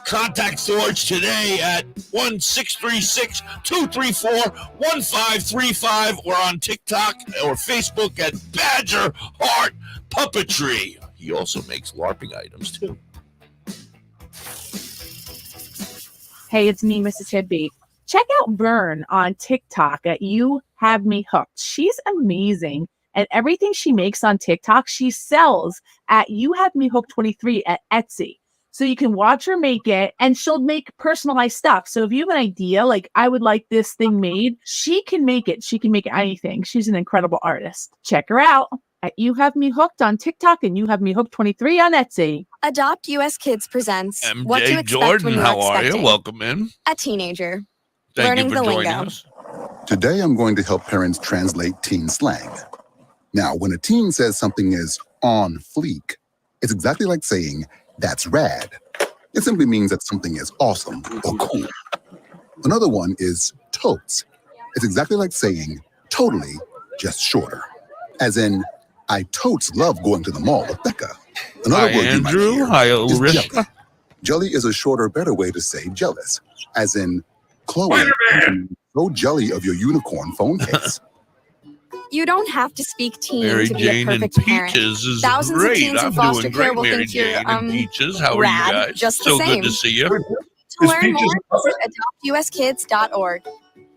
Contact Thorge today at 1-636-234-1535 or on TikTok or Facebook at Badger Heart Puppetry. He also makes LARPing items too. Hey, it's me, Mrs. Hibby. Check out Vern on TikTok at You Have Me Hooked. She's amazing. And everything she makes on TikTok, she sells at You Have Me Hooked 23 at Etsy. So you can watch her make it, and she'll make personalized stuff. So if you have an idea, like I would like this thing made, she can make it. She can make anything. She's an incredible artist. Check her out at You Have Me Hooked on TikTok and You Have Me Hooked 23 on Etsy. Adopt US Kids presents MJ What to Expect Jordan, When You're how are you? Expecting. Welcome in. A teenager. Thank Learning you for the joining lingo. us. Today, I'm going to help parents translate teen slang. Now, when a teen says something is on fleek, it's exactly like saying, that's rad. It simply means that something is awesome or cool. Another one is totes. It's exactly like saying, totally, just shorter. As in, I totes love going to the mall with Becca. Another Hi, word you might Andrew. hear Hi, is Larissa. jelly. Jelly is a shorter, better way to say jealous. As in, Chloe, I'm so jelly of your unicorn phone case. You don't have to speak teen Mary to be Jane a and perfect parent. Peaches is Thousands of great. teens in I'm foster doing care great, will Mary think you're Jane and Peaches. How are rad, you guys? just the So same. good to see you. To learn more, visit adoptuskids.org.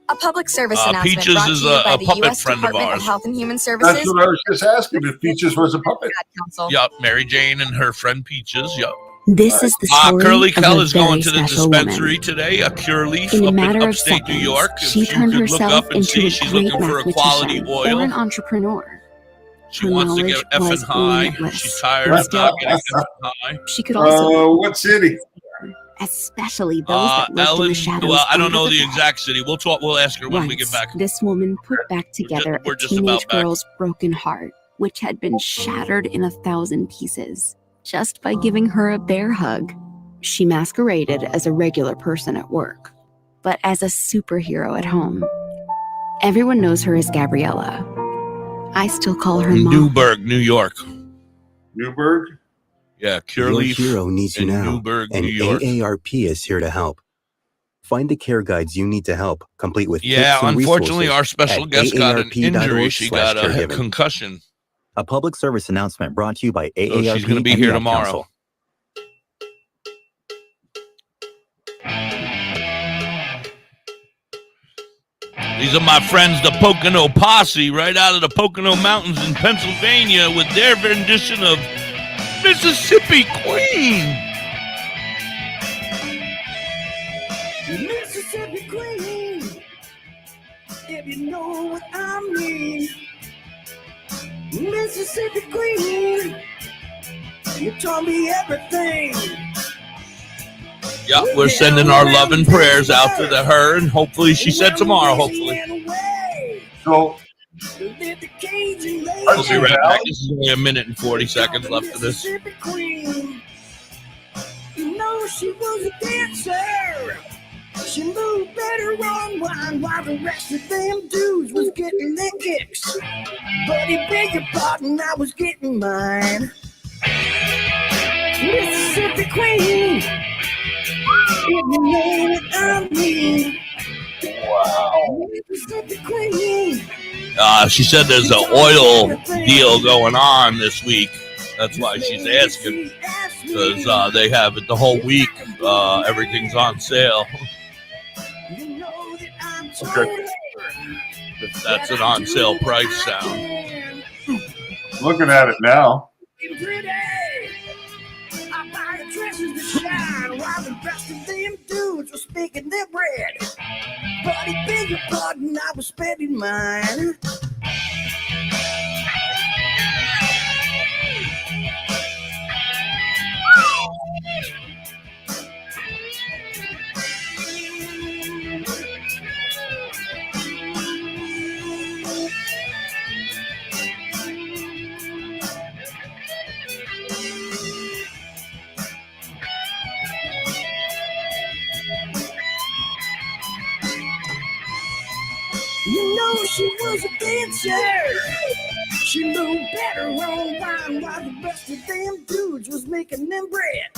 A public service announcement Peaches brought is to you a by the puppet U.S. friend of Department ours. of Health and Human Services. That's what I was just asking, if Peaches was a puppet. Council. Yup, Mary Jane and her friend Peaches. Yup. This is the story Curly of Kell a is going very to the special dispensary woman. today. A Cure Leaf In a up matter in of upstate New seconds, York. she If you turned could look herself up and into see, a she's great looking for a quality mathematician or oil. an entrepreneur. She Her wants to knowledge get was effing high. limitless. She's tired of not getting effing high. She could also What city? especially those that lived in Ellen, the shadows. well, I don't under know the the bed. exact city. We'll ask her when we get Once, back. this woman put back together we're a just teenage about back. girl's broken heart, which had been shattered in 1,000 pieces, just by giving her a bear hug. She masqueraded as a regular person at work, but as a superhero at home. Everyone knows her as Gabriella. I still call her Mom. Newburgh, New York. Newburgh? Yeah, Cure Your Leaf hero needs you in now, Newburgh, and New York. AARP is here to help. Find the care guides you need to help, complete with Yeah, tips and unfortunately, resources our special at guest got an injury. She got a AARP.org/caregiving. concussion. A public service announcement brought to you by So AARP she's going to be and here the Ad tomorrow. Council. These are my friends, the Pocono Posse, right out of the Pocono Mountains in Pennsylvania, with their rendition of Mississippi Queen. Mississippi Queen, if you know what I mean. Mississippi Queen, you taught me everything. Yeah, we're sending our love and prayers out to her, and hopefully, she said tomorrow, hopefully. So, We'll be right back. This is only 1 minute and 40 seconds left of this. Mississippi Queen, you know she was a dancer. She moved better on wine while the rest of them dudes was getting their kicks. Buddy, beg your pardon, I was getting mine. Mississippi Queen, if you know what I mean. Wow. Mississippi Queen. She said there's an oil deal going on this week. That's why she's asking, because they have it the whole week. Everything's on sale. Okay. That's an on sale price sound. Looking at it now. Pretty. I buy dresses to shine while the rest of them dudes were speaking their bread. Buddy, beg your pardon, I was spending mine. You know she was a dancer. She moved better on wine while the rest of them dudes was making them bread.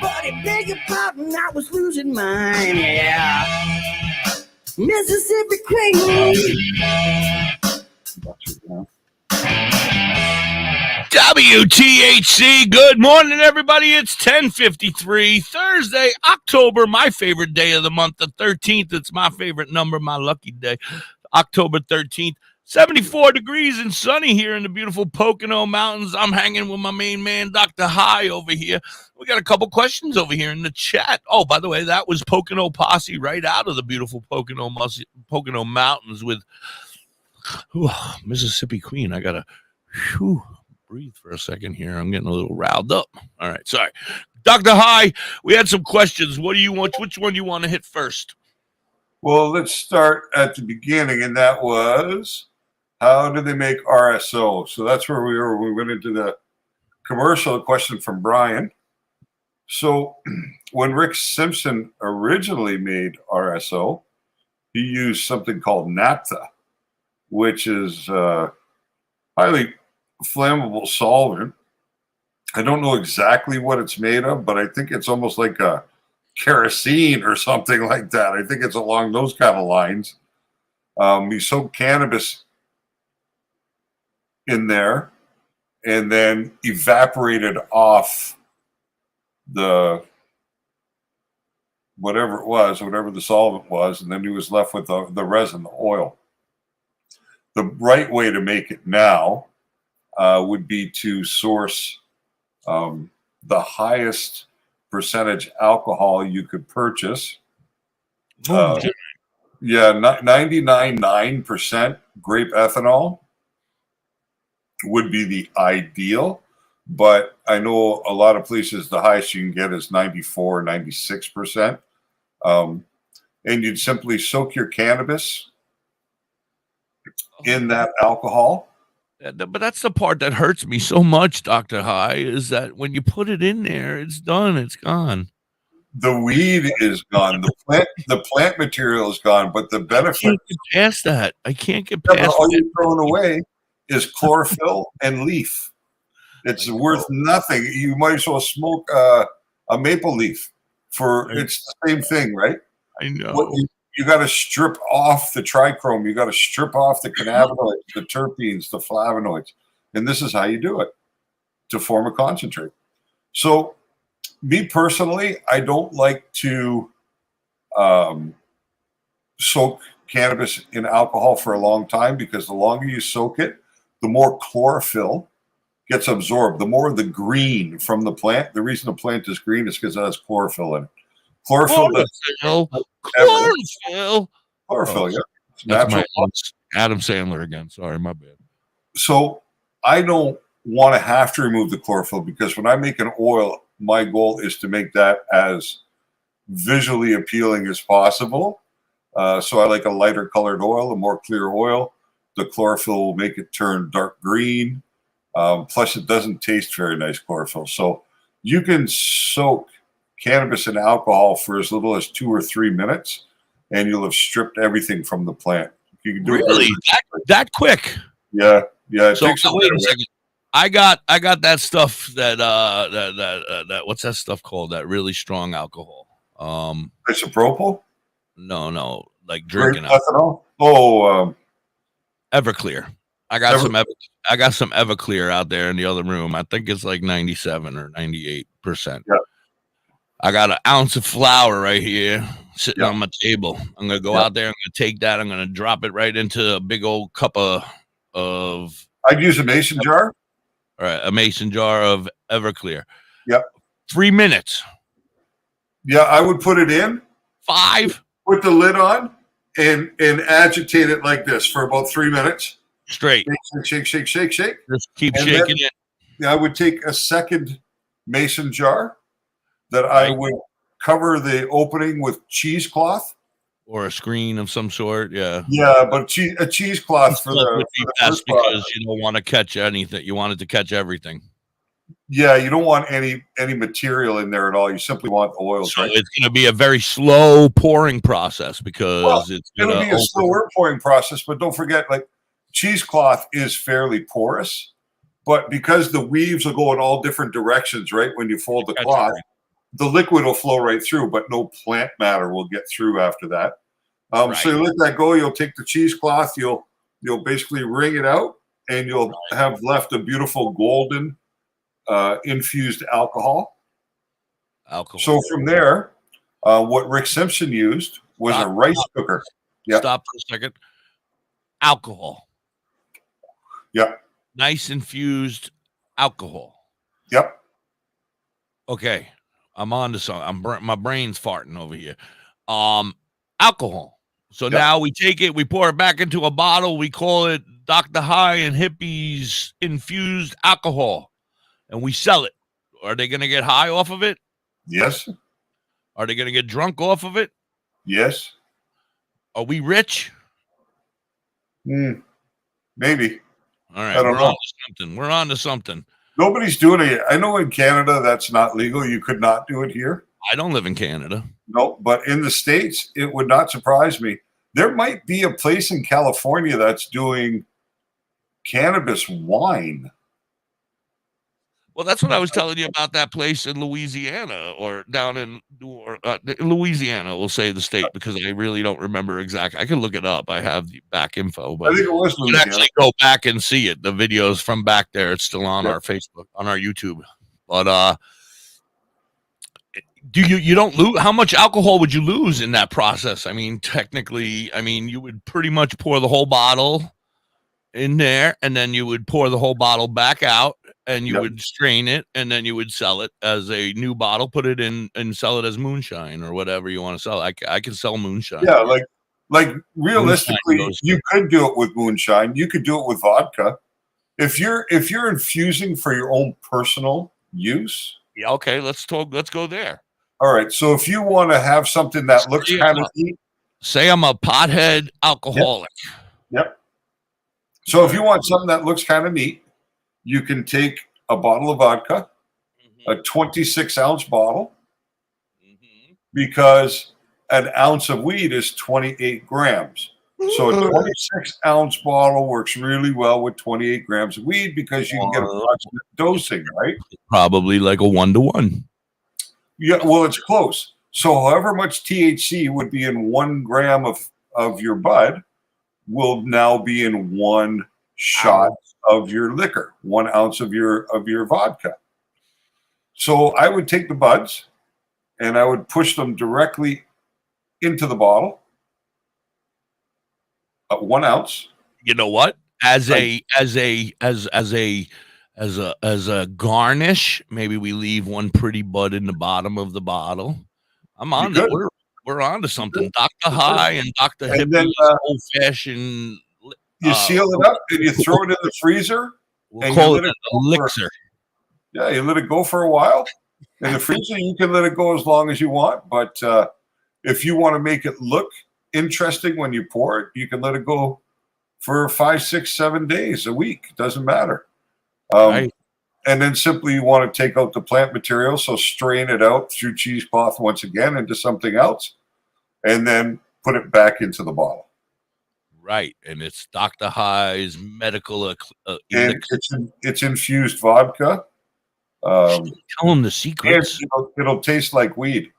Buddy, beg your pardon, I was losing mine, yeah. Mississippi Queen. WTHC, good morning, everybody. It's 10:53, Thursday, October, my favorite day of the month, the 13th. It's my favorite number, my lucky day, October 13th. 74 degrees and sunny here in the beautiful Pocono Mountains. I'm hanging with my main man, Dr. High, over here. We got a couple questions over here in the chat. Oh, by the way, that was Pocono Posse right out of the beautiful Pocono Mountains with Mississippi Queen. I got to breathe for a second here. I'm getting a little riled up. All right, sorry. Dr. High, we had some questions. What do you want? Which one do you want to hit first? Well, let's start at the beginning, and that was, how do they make RSO? So that's where we were. We went into the commercial. A question from Brian. So when Rick Simpson originally made RSO, he used something called naphtha, which is highly flammable solvent. I don't know exactly what it's made of, but I think it's almost like a kerosene or something like that. I think it's along those kind of lines. You soak cannabis in there and then evaporated off the whatever it was, whatever the solvent was, and then he was left with the resin, the oil. The right way to make it now would be to source the highest percentage alcohol you could purchase. Yeah, 99.9% grape ethanol would be the ideal, but I know a lot of places the highest you can get is 94, 96%. And you'd simply soak your cannabis in that alcohol. But that's the part that hurts me so much, Dr. High, is that when you put it in there, it's done, it's gone. The weed is gone. The plant material is gone, but the benefit. I can't get past that. I can't get past all you're throwing away is chlorophyll and leaf. It's worth nothing. You might as well smoke a maple leaf it's the same thing, right? I know. You got to strip off the trichrome. You got to strip off the cannabinoids, the terpenes, the flavonoids. And this is how you do it to form a concentrate. So me personally, I don't like to soak cannabis in alcohol for a long time, because the longer you soak it, the more chlorophyll gets absorbed, the more the green from the plant. The reason the plant is green is because it has chlorophyll in it. Chlorophyll, yeah. That's my Adam Sandler again. Sorry, my bad. So I don't want to have to remove the chlorophyll, because when I make an oil, my goal is to make that as visually appealing as possible. So I like a lighter colored oil, a more clear oil. The chlorophyll will make it turn dark green. Plus, it doesn't taste very nice, chlorophyll. So you can soak cannabis in alcohol for as little as 2 or 3 minutes, and you'll have stripped everything from the plant. You can do really that quick? Yeah. It so takes wait a second. I got that stuff that what's that stuff called? That really strong alcohol. Isopropyl? No, like drinking alcohol. Oh, Everclear. I got some Everclear out there in the other room. I think it's like 97 or 98%. Yeah. I got an ounce of flour right here sitting on my table. I'm gonna go out there. I'm gonna take that. I'm gonna drop it right into a big old cup of I'd use a mason jar. All right, a mason jar of Everclear. Yep. 3 minutes. Yeah, I would put it in. 5. Put the lid on and agitate it like this for about 3 minutes. Straight. Shake, shake, shake, shake. Just keep And shaking it. I would take a second mason jar that I would cover the opening with cheesecloth. Or a screen of some sort, yeah. Yeah, but a cheesecloth for the, would be best because you don't want to catch anything. You want it to catch everything. Yeah, you don't want any material in there at all. You simply want the oils. So right? it's going to be a very slow pouring process because it'll be a slower pouring process. But don't forget, like cheesecloth is fairly porous, but because the weaves will go in all different directions, right? When you fold the cloth, the liquid will flow right through, but no plant matter will get through after that. So you let that go. You'll take the cheesecloth. You'll basically wring it out, and you'll have left a beautiful golden infused alcohol. So from there, what Rick Simpson used was a rice cooker. Yep. Stop for a second. Alcohol. Yep. Nice infused alcohol. Yep. Okay. I'm on to something. My brain's farting over here. Alcohol. So now we take it, we pour it back into a bottle. We call it Da.High and Hippie's infused alcohol, and we sell it. Are they going to get high off of it? Yes. Are they going to get drunk off of it? Yes. Are we rich? Maybe. All right. We're on to something. We're on to something. Nobody's doing it. I know in Canada that's not legal. You could not do it here. I don't live in Canada. No, but in the States, it would not surprise me. There might be a place in California that's doing cannabis wine. Well, that's what I was telling you about that place in Louisiana or down in Louisiana, we'll say the state, because I really don't remember exactly. I can look it up. I have the back info, but I think it was you can actually go back and see it. The videos from back there. It's still on our Facebook, on our YouTube. But you don't lose? How much alcohol would you lose in that process? I mean, technically, you would pretty much pour the whole bottle in there, and then you would pour the whole bottle back out, and you would strain it, and then you would sell it as a new bottle, put it in, and sell it as moonshine or whatever you want to sell. I can sell moonshine. Yeah, like realistically, you could do it with moonshine. You could do it with vodka. If you're infusing for your own personal use. Yeah. Okay. Let's go there. All right. So if you want to have something that looks kind of neat, say I'm a pothead alcoholic. Yep. So if you want something that looks kind of neat, you can take a bottle of vodka, a 26-ounce bottle, because an ounce of weed is 28 grams. So a 26-ounce bottle works really well with 28 grams of weed because you can get approximate dosing, right? Probably like a 1-to-1. Yeah, well, it's close. So however much THC would be in 1 gram of your bud will now be in 1 shot of your liquor, 1 ounce of your vodka. So I would take the buds and I would push them directly into the bottle. 1 ounce. You know what? As a garnish, maybe we leave one pretty bud in the bottom of the bottle. I'm on to we're on to something. Da.High and Hippie old fashioned. You seal it up and you throw it in the freezer. We'll call it an elixir. Yeah, you let it go for a while. In the freezer, you can let it go as long as you want. But if you want to make it look interesting when you pour it, you can let it go for 5, 6, 7 days, a week. It doesn't matter. And then simply you want to take out the plant material. So strain it out through cheesecloth once again into something else, and then put it back into the bottle. Right, and it's Da.High's medical. And it's infused vodka. Tell them the secrets. It'll taste like weed.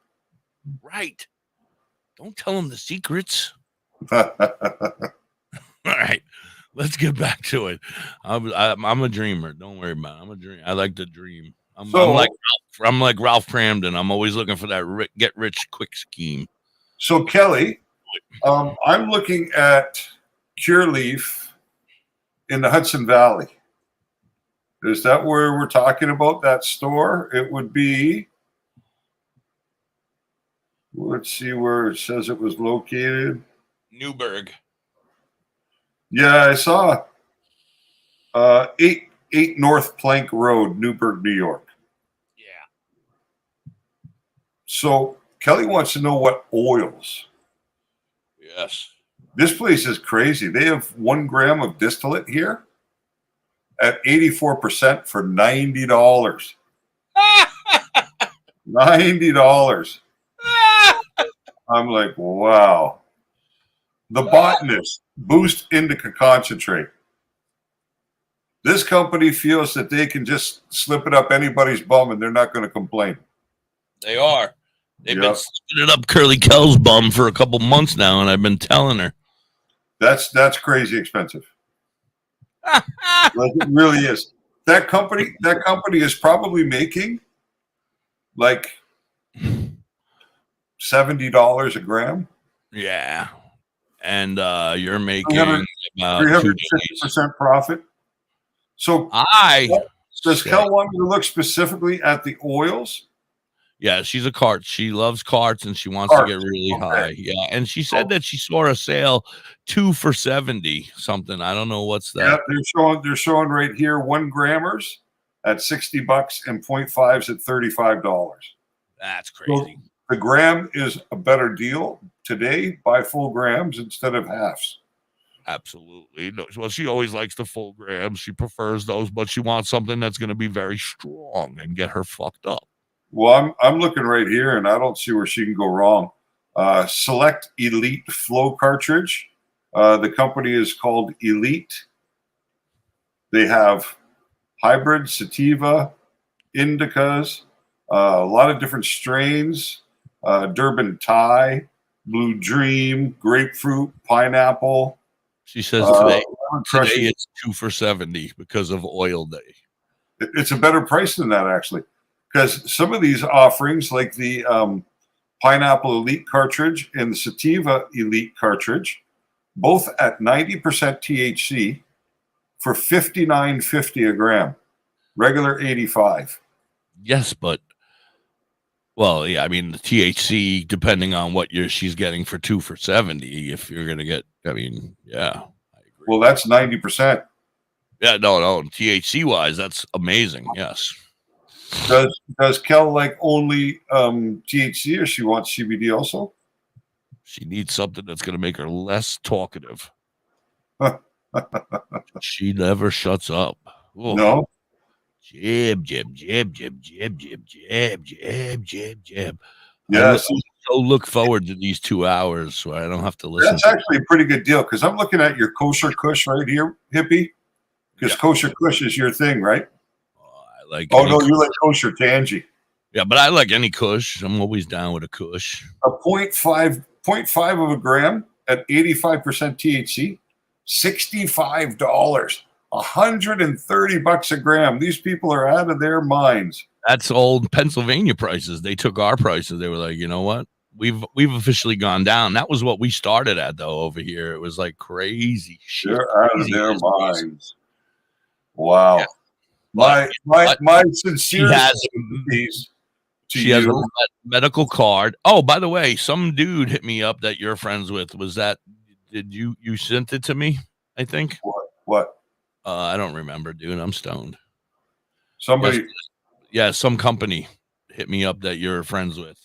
Right. Don't tell them the secrets. All right, let's get back to it. I'm a dreamer. Don't worry about it. I'm a dream. I like to dream. I'm like Ralph Cramden. I'm always looking for that get rich quick scheme. So Kelly, I'm looking at Cureleaf in the Hudson Valley. Is that where we're talking about, that store? It would be, let's see where it says it was located. Newburgh. Yeah, I saw 8 North Plank Road, Newburgh, New York. Yeah. So Kelly wants to know what oils. Yes. This place is crazy. They have 1 gram of distillate here at 84% for $90. $90. I'm like, wow. The Botanist Boost Indica Concentrate. This company feels that they can just slip it up anybody's bum and they're not going to complain. They are. They've been slipping it up Curly Kel's bum for a couple months now, and I've been telling her. That's crazy expensive. Like, it really is. That company is probably making like $70 a gram. Yeah. And you're making 350% profit. So does Kel want me to look specifically at the oils? Yeah, she's a cart. She loves carts and she wants to get really high. Yeah. And she said that she saw a sale 2 for $70 something. I don't know what's that. Yeah, they're showing right here 1 grammers at $60 and 0.5s at $35. That's crazy. So the gram is a better deal today. Buy full grams instead of halves. Absolutely. No, well, she always likes the full grams. She prefers those, but she wants something that's going to be very strong and get her fucked up. Well, I'm looking right here, and I don't see where she can go wrong. Select Elite Flow Cartridge. The company is called Elite. They have hybrid, sativa, indicas, a lot of different strains, Durban Thai, Blue Dream, grapefruit, pineapple. She says today it's 2 for $70 because of oil day. It's a better price than that, actually. Because some of these offerings, like the Pineapple Elite cartridge and the Sativa Elite cartridge, both at 90% THC for $59.50 a gram, regular $85. Yes, but well, yeah, I mean the THC, depending on what she's getting for 2 for $70. If you're gonna get, I mean, yeah. Well, that's 90%. Yeah, no, THC wise, that's amazing. Yes. Does Kel like only THC, or she wants CBD also? She needs something that's going to make her less talkative. She never shuts up. Ooh. No. Jib, jib, jib, jib, jib, jib, jib, jib, jib, jib. Yeah. So look forward to these 2 hours so I don't have to listen. That's actually a pretty good deal, because I'm looking at your kosher kush right here, hippie. Because kosher kush is your thing, right? No, you like kosher tangy. Yeah, but I like any kush. I'm always down with a kush. A 0.5 of a gram at 85% THC, $65, $130 a gram. These people are out of their minds. That's old Pennsylvania prices. They took our prices. They were like, you know what? We've officially gone down. That was what we started at, though. Over here, it was like crazy shit. They're out of their minds. Wow. Yeah. My sincere sympathies to you. She has a medical card. Oh, by the way, some dude hit me up that you're friends with. Was that? Did you sent it to me? I think. What? I don't remember, dude. I'm stoned. Somebody. Yeah, some company hit me up that you're friends with,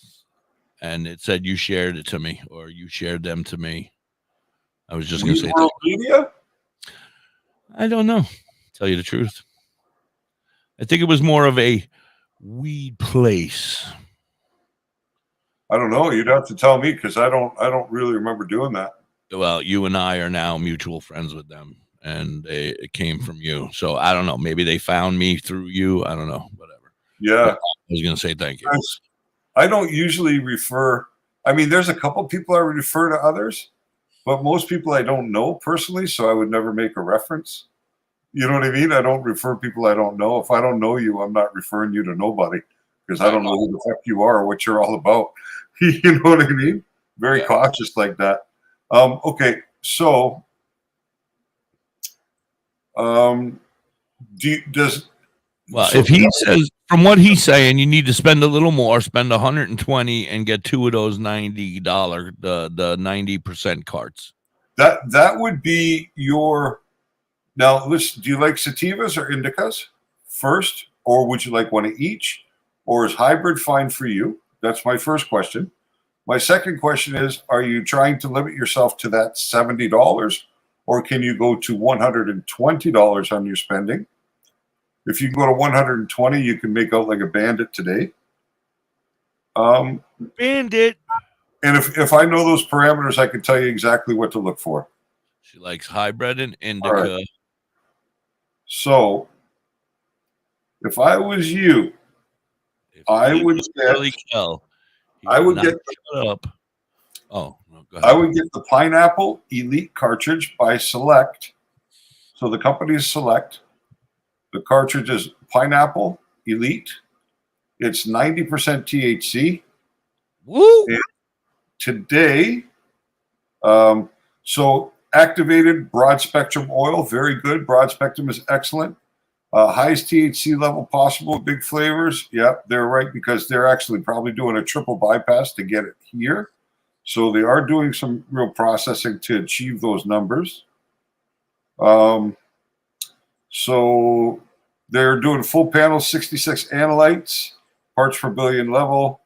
and it said you shared it to me, or you shared them to me. I was just gonna say. Media? I don't know. Tell you the truth. I think it was more of a weed place. I don't know. You'd have to tell me, because I don't really remember doing that. Well, you and I are now mutual friends with them, and it came from you. So I don't know. Maybe they found me through you. I don't know. Whatever. Yeah. But I was gonna say thank you. I don't usually refer. I mean, there's a couple people I would refer to others, but most people I don't know personally, so I would never make a reference. You know what I mean? I don't refer people I don't know. If I don't know you, I'm not referring you to nobody, because I don't know who the fuck you are or what you're all about. You know what I mean? Very cautious like that. Okay, so If he says, from what he's saying, you need to spend a little more, spend $120 and get 2 of those $90, the 90% carts. That would be your. Now, listen, do you like sativas or indicas first, or would you like one of each, or is hybrid fine for you? That's my first question. My second question is, are you trying to limit yourself to that $70, or can you go to $120 on your spending? If you can go to 120, you can make out like a bandit today. Bandit. And if I know those parameters, I can tell you exactly what to look for. She likes hybrid and indica. Right. So, if I was you, I would get up. Oh, no, go ahead. I would get the Pineapple Elite cartridge by Select. So the company is Select. The cartridge is Pineapple Elite. It's 90% THC. Woo! And today, so activated broad spectrum oil, very good. Broad spectrum is excellent. Highest THC level possible, big flavors. Yeah, they're right, because they're actually probably doing a triple bypass to get it here. So they are doing some real processing to achieve those numbers. So they're doing full panel, 66 analytes, parts per billion level.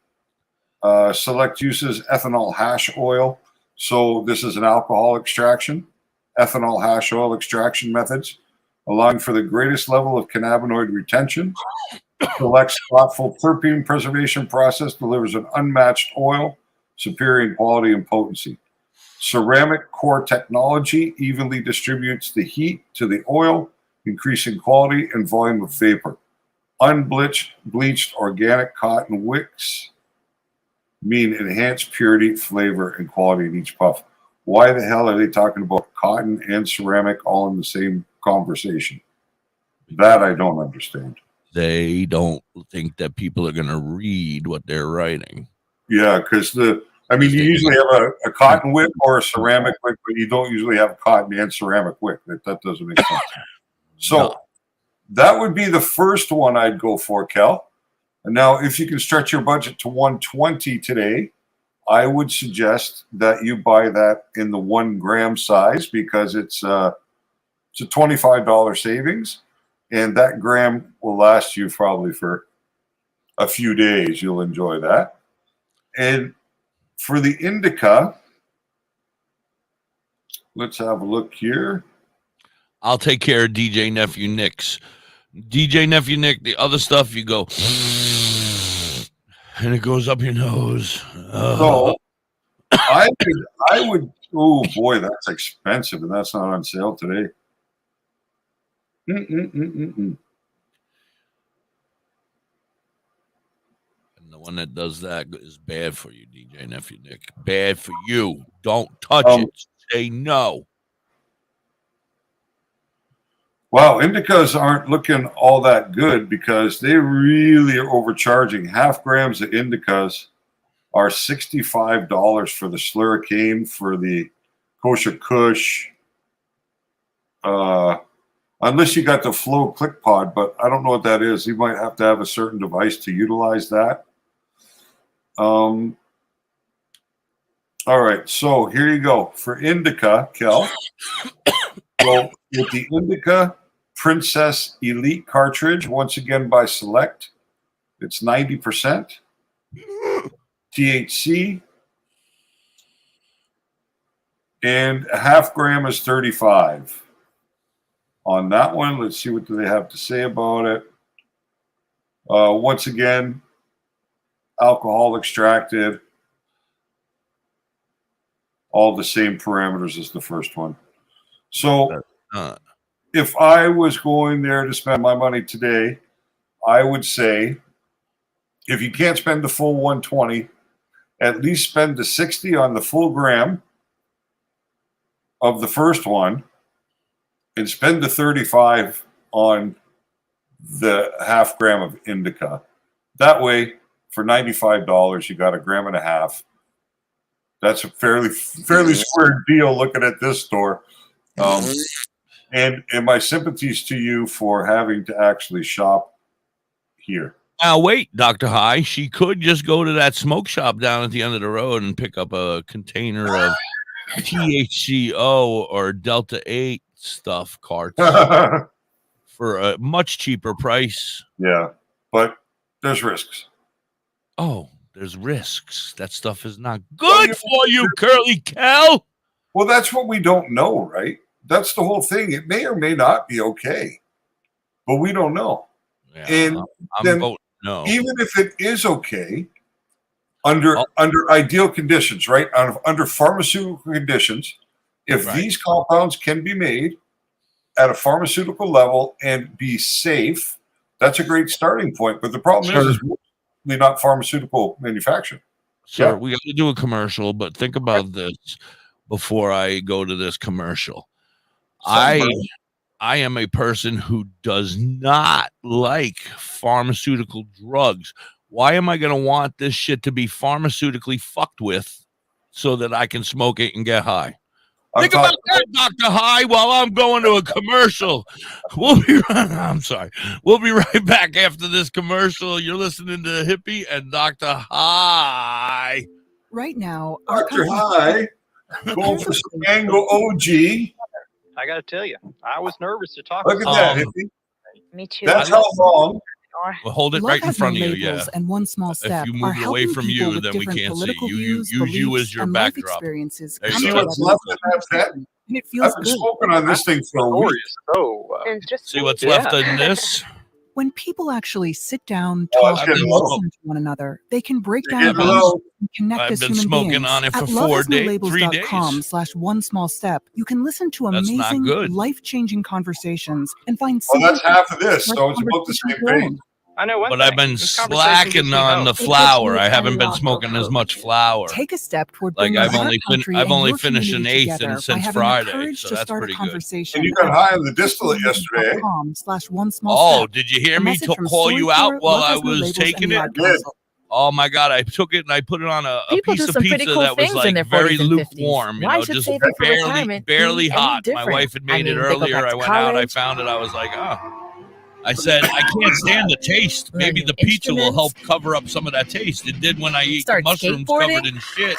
Select uses ethanol hash oil. So this is an alcohol extraction, ethanol hash oil extraction methods, allowing for the greatest level of cannabinoid retention. Select's thoughtful terpene preservation process delivers an unmatched oil, superior in quality and potency. Ceramic core technology evenly distributes the heat to the oil, increasing quality and volume of vapor. Unbleached organic cotton wicks mean enhanced purity, flavor, and quality in each puff. Why the hell are they talking about cotton and ceramic all in the same conversation? That I don't understand. They don't think that people are going to read what they're writing. Yeah, because you usually have a cotton wick or a ceramic wick, but you don't usually have cotton and ceramic wick. That doesn't make sense. So that would be the first one I'd go for, Kel. And now, if you can stretch your budget to 120 today, I would suggest that you buy that in the 1 gram size, because it's a $25 savings, and that gram will last you probably for a few days. You'll enjoy that. And for the indica, let's have a look here. I'll take care of DJ Nephew Nick's. DJ Nephew Nick, the other stuff you go, and it goes up your nose. So I would. Oh boy, that's expensive, and that's not on sale today. And the one that does that is bad for you, DJ Nephew Nick. Bad for you. Don't touch it. Say no. Wow, indicas aren't looking all that good, because they really are overcharging. Half grams of indicas are $65 for the Slurricane, for the Kosher Kush. Unless you got the Flow Click Pod, but I don't know what that is. You might have to have a certain device to utilize that. All right, so here you go. For indica, Kel, so with the Indica Princess Elite cartridge, once again by Select, it's 90% THC, and a half gram is 35. On that one, let's see what do they have to say about it. Once again, alcohol extracted, all the same parameters as the first one. So if I was going there to spend my money today, I would say, if you can't spend the full 120, at least spend the 60 on the full gram of the first one, and spend the 35 on the half gram of indica. That way, for $95, you got a gram and a half. That's a fairly square deal looking at this store. And my sympathies to you for having to actually shop here. Now, wait, Dr. High. She could just go to that smoke shop down at the end of the road and pick up a container of THCO or Delta 8 stuff carts for a much cheaper price. Yeah, but there's risks. Oh, there's risks. That stuff is not good for you, Curly Cal. Well, that's what we don't know, right? That's the whole thing. It may or may not be okay, but we don't know. Yeah, and I'm then voting no. Even if it is okay, under ideal conditions, right? Under pharmaceutical conditions, if these compounds can be made at a pharmaceutical level and be safe, that's a great starting point. But the problem is mostly not pharmaceutical manufacturing. Sir, we got to do a commercial, but think about this before I go to this commercial. I am a person who does not like pharmaceutical drugs. Why am I going to want this shit to be pharmaceutically fucked with so that I can smoke it and get high? Think about that, Dr. High, while I'm going to a commercial. We'll be right back after this commercial. You're listening to Hippie and Dr. High. Right now, Dr. High, going for some Mango OG. I got to tell you, I was nervous to talk. Look at that, Hippie. Me too. That's how long. Well, hold it right in front of you, yeah. And one small step. If you move it away from you, then we can't see. You use you as your backdrop. See what's left of that pen? And it feels I've been smoking on this thing for a week. See what's left in this? When people actually sit down, talk, and listen to one another, they can break down and connect I've as been human smoking beings. on it for At 4 days, 3 days. loveisnolabels.com/one small step, you can listen to That's not amazing, good. life-changing conversations and find. Well, that's half of this, so it's about the same thing. I know But I've been slacking on the flour. I haven't been smoking as much flour. Take a step toward Like bringing I've our only country I've and only your finished an community eighth together by since having the Friday, courage so to that's start a pretty good. conversation. And you got high on the distillate yesterday. /one small Oh, step. did you hear A me message from call you Storycorps, out while Love I Has No was Labels, taking and the it? Ad Council. Oh my God! I took it and I put it on a People piece do of some pretty pizza cool that was things in like their very 40s and 50s. lukewarm. You Why know, should just saving for retirement be barely any hot. My different? wife had made it they go earlier. back I to went out. I college. found it. I was like, I said, I can't stand the taste. Maybe Learning the pizza will help instruments. cover up some of that taste. It did when I ate Start mushrooms skateboarding. covered in shit.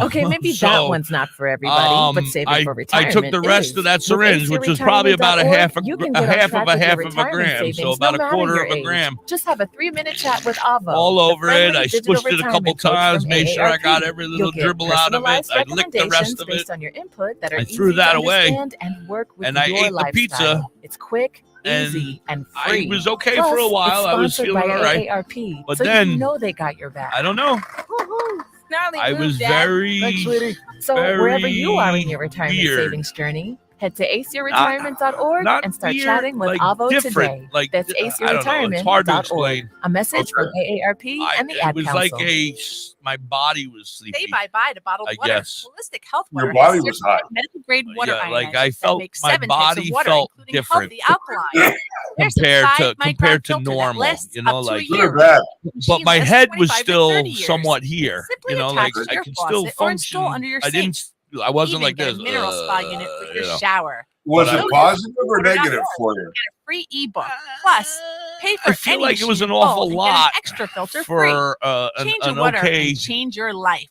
Okay, maybe So, that one's not for everybody, but saving for I retirement took the rest is. of that With syringe, which was probably about a half of you can a get on half track of a with your half of a retirement gram, savings, so about no a matter quarter your of a age. gram. Just have a 3-minute chat with Avo. All the over it. friendly I digital squished it a couple retirement coach times, from made sure I AARP. got every little You'll get dribble out of it. personalized I licked the rest of it. based on your input that are I easy threw that to away, understand and work with and I your ate the lifestyle. pizza. It's quick, And easy, and I free. was okay Plus, for a while. It's I was sponsored feeling by all right. AARP, But so then you know they got your back. I don't know. Woohoo! Gnarly I move, was Dad. very, Thanks, sweetie. So very wherever you are in your retirement weird. savings journey, head to aceyourretirement.org Not and start weird, chatting with like Avo different, today. like That's I don't know. It's hard to aceyourretirement.org. explain. A message from AARP and the It Ad was Council. like my body was sleepy. Say bye-bye to bottled I water. guess. Holistic Health Your Water body has was certified hot. medical grade water Yeah, like ionizers I that felt make my 7 types body of water, felt including different healthy alkaline. There's a compared to 5-micron filter that normal. lasts You know, up to a like year. bad. but my lasts head was 25 to still 30 years. somewhat here. Simply You know, attach like to I your could still faucet or install function. under your I didn't. sink. I wasn't Even like get this. a mineral spa unit for your you know. shower. Was But it I- positive or negative for you? Get a free ebook. Plus, pay for I feel any like it was an machine awful and get lot an extra filter free. for Change an your water okay. and change your life.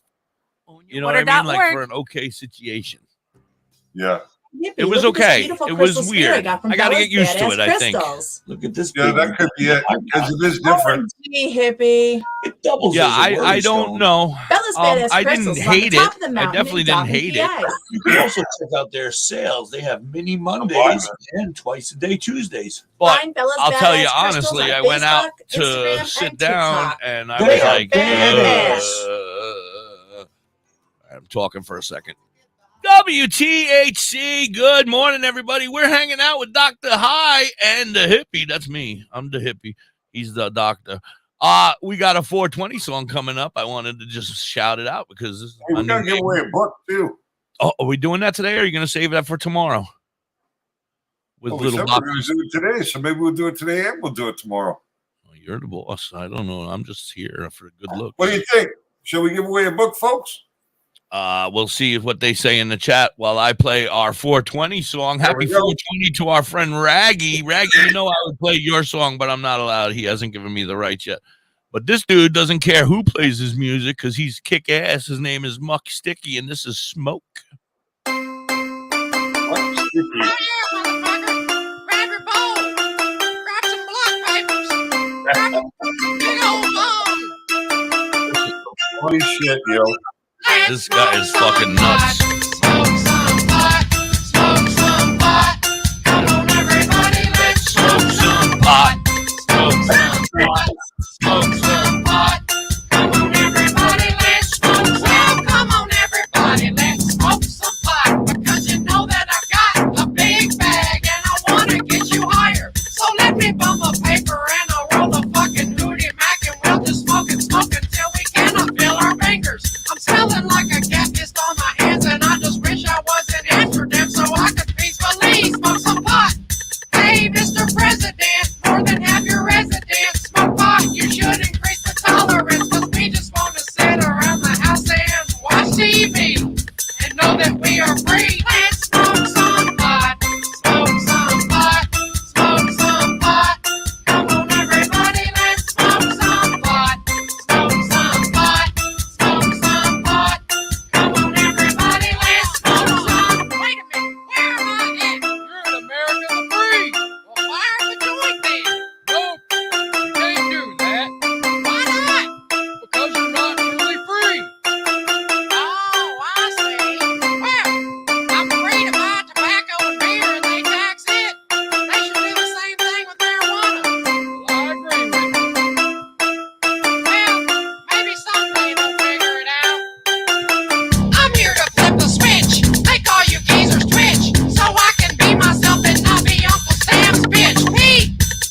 You know what I mean? Like Water.org. for an okay situation. Yeah. It was okay. It was weird. I got to get used to it, I think. Look at this. Yeah, that could be it because it is different. OMG, Hippie. It doubles. Yeah, as a I worry don't stone. know. Bella's Badass I didn't Crystals is on the hate top it. of the I mountain definitely in didn't Dobbin, hate PA. it. You can also check out their sales. They have mini Mondays and twice a day Tuesdays. But Find Bella's I'll tell you Badass Crystals honestly, on I went out Facebook, to Instagram, sit and down TikTok. and I They was are like, badass. I'm talking for a second. WTHC, good morning, everybody. We're hanging out with Dr. High and the Hippie. That's me. I'm the Hippie. He's the doctor. We got a 420 song coming up. I wanted to just shout it out because this is We're going to give away a book, too. Oh, are we doing that today, or are you going to save that for tomorrow? With Well, we little said we're going boxes. to do it today, so maybe we'll do it today and we'll do it tomorrow. You're the boss. I don't know. I'm just here for a good look. What do you think? Shall we give away a book, folks? We'll see what they say in the chat while I play our 420 song. Happy 420 to our friend Raggy. Raggy, you know I would play your song, but I'm not allowed. He hasn't given me the rights yet. But this dude doesn't care who plays his music because he's kick ass. His name is Muck Sticky, and this is Smoke. Muck Sticky. Grab your bowl. Grab some block papers. Grab a big old bone. Holy shit, yo. This guy is fucking nuts. Smoke some pot. Smoke some pot. Come on, everybody, let's smoke some pot. Smoke some pot. Smoke some pot. Come on, everybody, let's smoke some. Come on, everybody, let's smoke some pot. Because you know that I got a big bag and I want to get you higher. So let me bum a paper and I'll roll the fucking hootie mac and we'll just smoke until we cannot feel our fingers. I'm smelling like a cat pissed on my hands and I just wish I was in Amsterdam so I could peacefully smoke some pot. Hey, Mr. President, more than half your residents smoke pot. You should increase the tolerance because we just want to sit around the house and watch TV and know that we are free. Let's smoke some pot. Smoke some pot. Smoke some pot. Come on, everybody, let's smoke some pot. Smoke some pot. Smoke some pot. Come on, everybody, let's smoke some. Wait a minute, where am I at? You're in America the free. Well, fire the joint then. Nope, you can't do that. Why not? Because you're not truly free. Oh, I see. Well, I'm free to buy tobacco and beer and they tax it. They should do the same thing with marijuana. Well, I agree with you. Well, maybe someday they'll figure it out. I'm here to flip the switch, make all you geezers twitch, so I can be myself and not be Uncle Sam's bitch.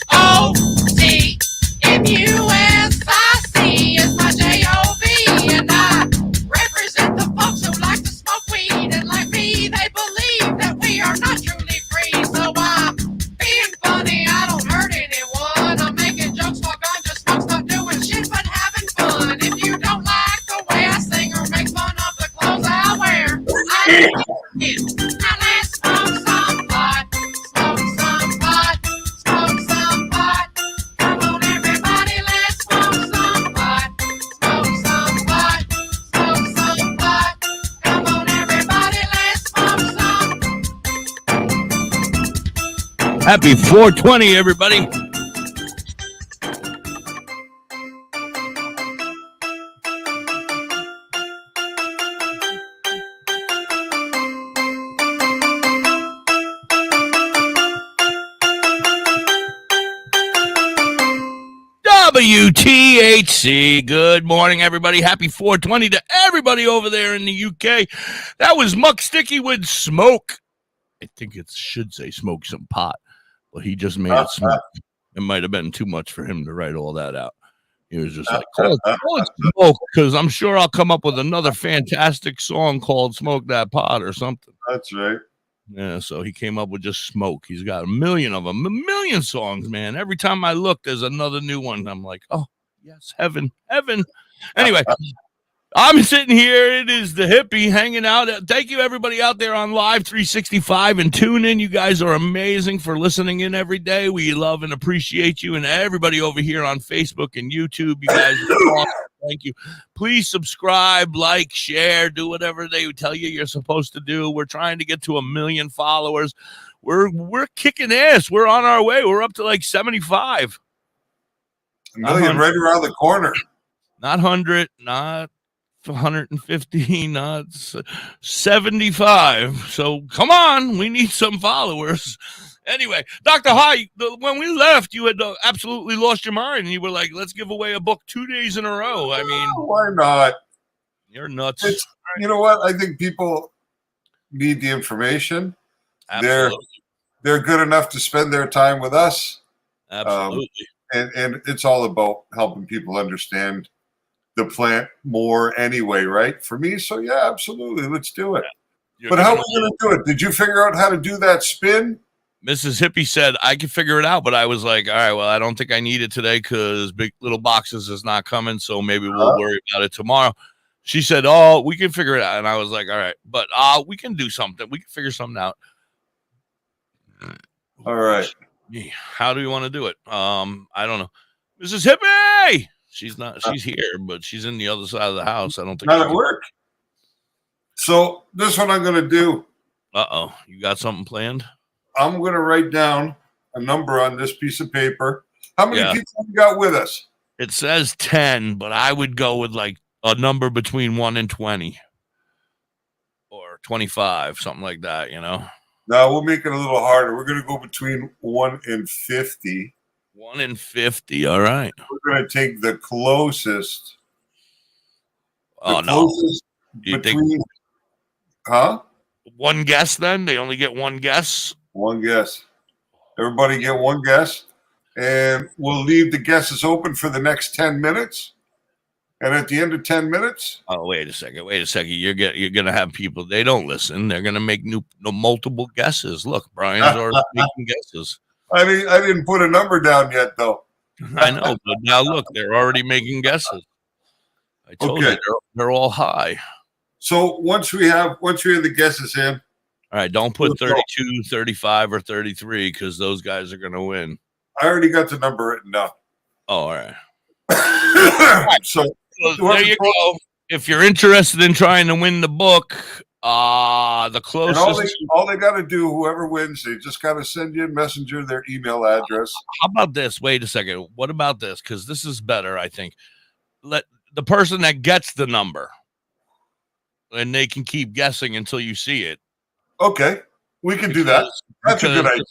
P-O-T-M-U-S-I-C is my J-O-B, and I represent the folks who like to smoke weed, and like me, they believe that we are not truly free. So I'm being funny, I don't hurt anyone. I'm making jokes while ganja smokes, not doing shit but having fun. If you don't like the way I sing or make fun of the clothes I wear, I don't care. Now let's smoke some pot. Smoke some pot. Smoke some pot. Come on, everybody, let's smoke some pot. Smoke some pot. Smoke some pot. Come on, everybody, let's smoke some. Happy 420, everybody. WTHC. Good morning, everybody. Happy 420 to everybody over there in the UK. That was Muck Sticky with Smoke. I think it should say smoke some pot, but he just made it smoke. It might have been too much for him to write all that out. He was just like, call it Smoke, because I'm sure I'll come up with another fantastic song called Smoke That Pot or something. That's right. Yeah, so he came up with just Smoke. He's got a million of them, a million songs, man. Every time I look, there's another new one. I'm like, oh, yes, heaven. Anyway, I'm sitting here. It is the hippie hanging out. Thank you, everybody out there on Live365 and Tunein. You guys are amazing for listening in every day. We love and appreciate you. And everybody over here on Facebook and YouTube, you guys are awesome. Thank you. Please subscribe, like, share, do whatever they tell you you're supposed to do. We're trying to get to 1 million followers. We're kicking ass. We're on our way. We're up to like 75. 1 million right around the corner. Not 100, not 150, not 75. So come on, we need some followers. Anyway, Dr. High, when we left, you had absolutely lost your mind. And you were like, let's give away a book 2 days in a row. I mean, why not? You're nuts. You know what? I think people need the information. Absolutely. They're good enough to spend their time with us. Absolutely. And it's all about helping people understand the plant more anyway, right? For me, so yeah, absolutely. Let's do it. But how are we going to do it? Did you figure out how to do that spin? Mrs. Hippie said, I can figure it out, but I was like, all right, well, I don't think I need it today because Big Little Boxes is not coming, so maybe we'll worry about it tomorrow. She said, "Oh, we can figure it out." And I was like, "All right, but we can do something. We can figure something out." All right. How do you want to do it? I don't know. Mrs. Hippie! She's not. She's here, but she's in the other side of the house. I don't think. Not at work. So this one I'm going to do. Uh-oh. You got something planned? I'm going to write down a number on this piece of paper. How many people have you got with us? It says 10, but I would go with like a number between 1 and 20 or 25, something like that, you know? No, we'll make it a little harder. We're going to go between 1 and 50. 1 and 50, all right. We're going to take the closest. Oh, no. You between, huh? One guess then? They only get one guess? One guess. Everybody get one guess. And we'll leave the guesses open for the next 10 minutes. And at the end of 10 minutes. Oh, wait a second. You're gonna have people. They don't listen. They're gonna make multiple guesses. Look, Brian's already making guesses. I didn't put a number down yet, though. I know, but now look, they're already making guesses. I told you they're all high. So once we have the guesses in. All right, don't put 32, 35, or 33 because those guys are gonna win. I already got the number written down. Oh, all right. So there you go. If you're interested in trying to win the book, the closest. And all they got to do, whoever wins, they just got to send you a messenger their email address. How about this? Wait a second. What about this? Because this is better, I think. Let the person that gets the number, and they can keep guessing until you see it. Okay, we can do that. That's a good idea.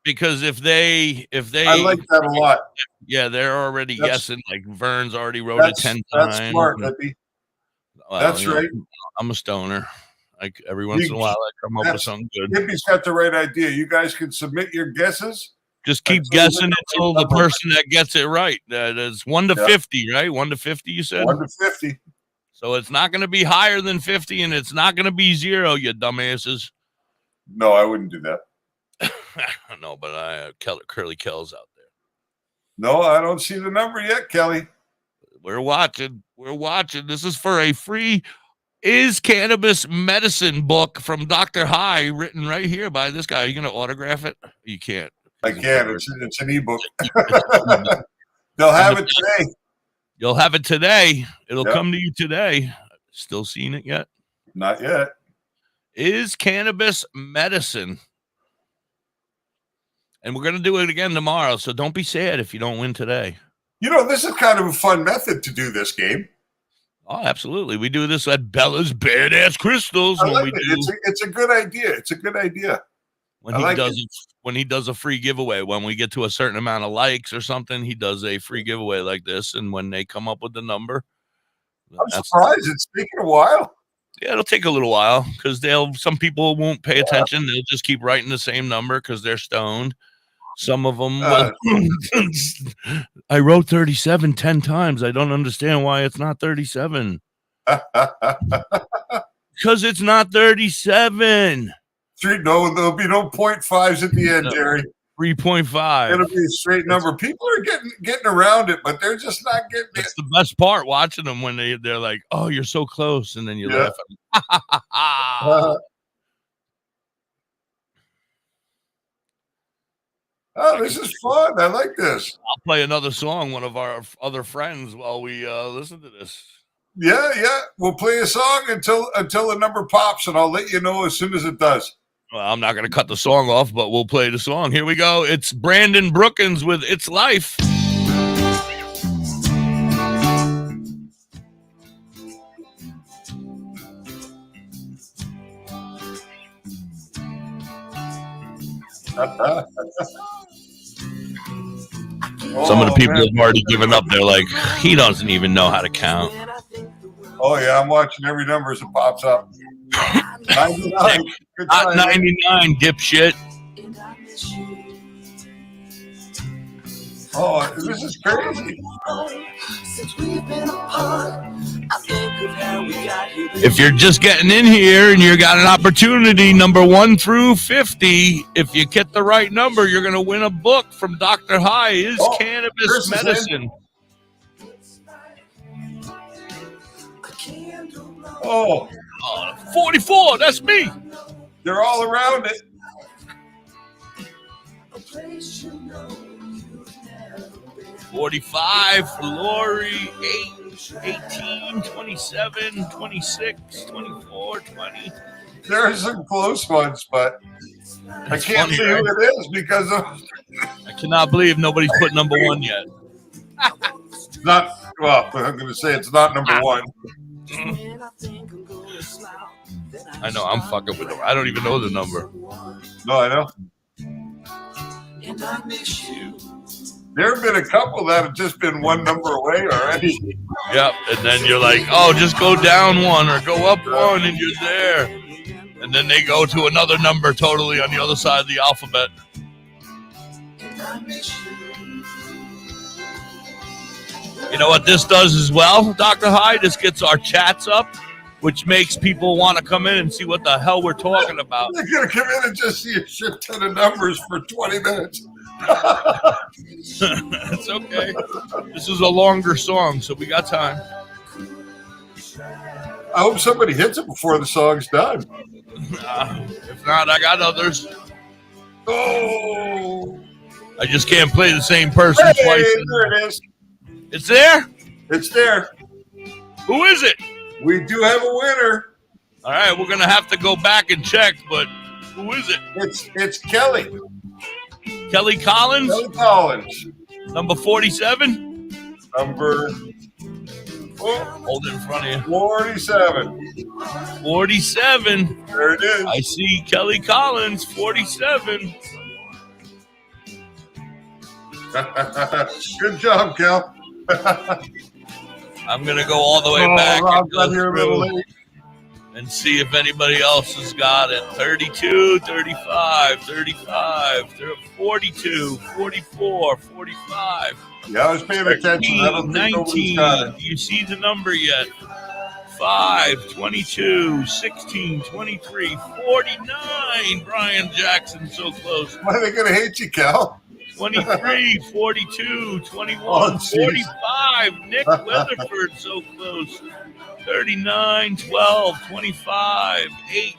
Because if they, I like that a lot. Yeah, they're already guessing. Like Vern's already wrote it 10 times. That's smart, Hippie. Well, that's right. I'm a stoner. Like every once in a while, I come up with something good. Hippie's got the right idea. You guys can submit your guesses. Just keep guessing until the person that gets it right. It's 1 to 50, right? 1 to 50, you said? 1 to 50. So it's not going to be higher than 50, and it's not going to be 0, you dumbasses. No, I wouldn't do that. No, but Curly Kell's out there. No, I don't see the number yet, Kelly. We're watching. This is for a free Is Cannabis Medicine book from DoktorHigh, written right here by this guy. Are you going to autograph it? You can't. I can't. It's an ebook. They'll have it today. You'll have it today. It'll come to you today. Still seeing it yet? Not yet. Is Cannabis Medicine. And we're going to do it again tomorrow, so don't be sad if you don't win today. You know, this is kind of a fun method to do this game. Oh, absolutely. We do this at Bella's Badass Crystals. I like it. It's a good idea. It's a good idea. When he does a free giveaway, when we get to a certain amount of likes or something, he does a free giveaway like this. And when they come up with the number. I'm surprised it's taking a while. Yeah, it'll take a little while because some people won't pay attention. They'll just keep writing the same number because they're stoned. Some of them, I wrote 37 10 times. I don't understand why it's not 37. Because it's not 37. No, there'll be no 0.5s at the end, Jerry. 3.5. It'll be a straight number. People are getting around it, but they're just not getting it. It's the best part watching them when they're like, "Oh, you're so close," and then you laugh at them. Oh, this is fun. I like this. I'll play another song, one of our other friends, while we listen to this. Yeah. We'll play a song until the number pops, and I'll let you know as soon as it does. Well, I'm not going to cut the song off, but we'll play the song. Here we go. It's Brandon Brookins with It's Life. Some of the people have already given up. They're like, he doesn't even know how to count. Oh, yeah, I'm watching every number as it pops up. 99. Not 99, dipshit. Oh, this is crazy. If you're just getting in here and you got an opportunity, number 1 through 50, if you get the right number, you're going to win a book from DoktorHigh. Is Cannabis Medicine. Oh, 44. That's me. They're all around it. 45 for Lori, 18, 27, 26, 24, 20. There are some close ones, but I can't see who it is because of. I cannot believe nobody's put number one yet. Not well. I'm going to say it's not number one. I know. I'm fucking with them. I don't even know the number. No, I know. There have been a couple that have just been one number away already. Yep. And then you're like, oh, just go down one or go up one, and you're there. And then they go to another number totally on the other side of the alphabet. You know what this does as well, Dr. Hyde? This gets our chats up, which makes people want to come in and see what the hell we're talking about. They're going to come in and just see a shit ton of numbers for 20 minutes. It's okay. This is a longer song, so we got time. I hope somebody hits it before the song's done. If not, I got others. Oh! I just can't play the same person twice. There it is. It's there? It's there. Who is it? We do have a winner. All right, we're going to have to go back and check, but who is it? It's Kelly. Kelly Collins? Kelly Collins. Number 47? Number... hold it in front of you. 47. 47. There it is. I see Kelly Collins, 47. Good job, Kel. I'm going to go all the way back Rob's got here a little late. And see if anybody else has got it. 32, 35, 35, 42, 44, 45. Yeah, I was paying attention. 13, 19. Do you see the number yet? 5, 22, 16, 23, 49. Brian Jackson, so close. Why are they going to hate you, Cal? 23, 42, 21, Oh, 45. Nick Weatherford, so close. 39, 12, 25, 8,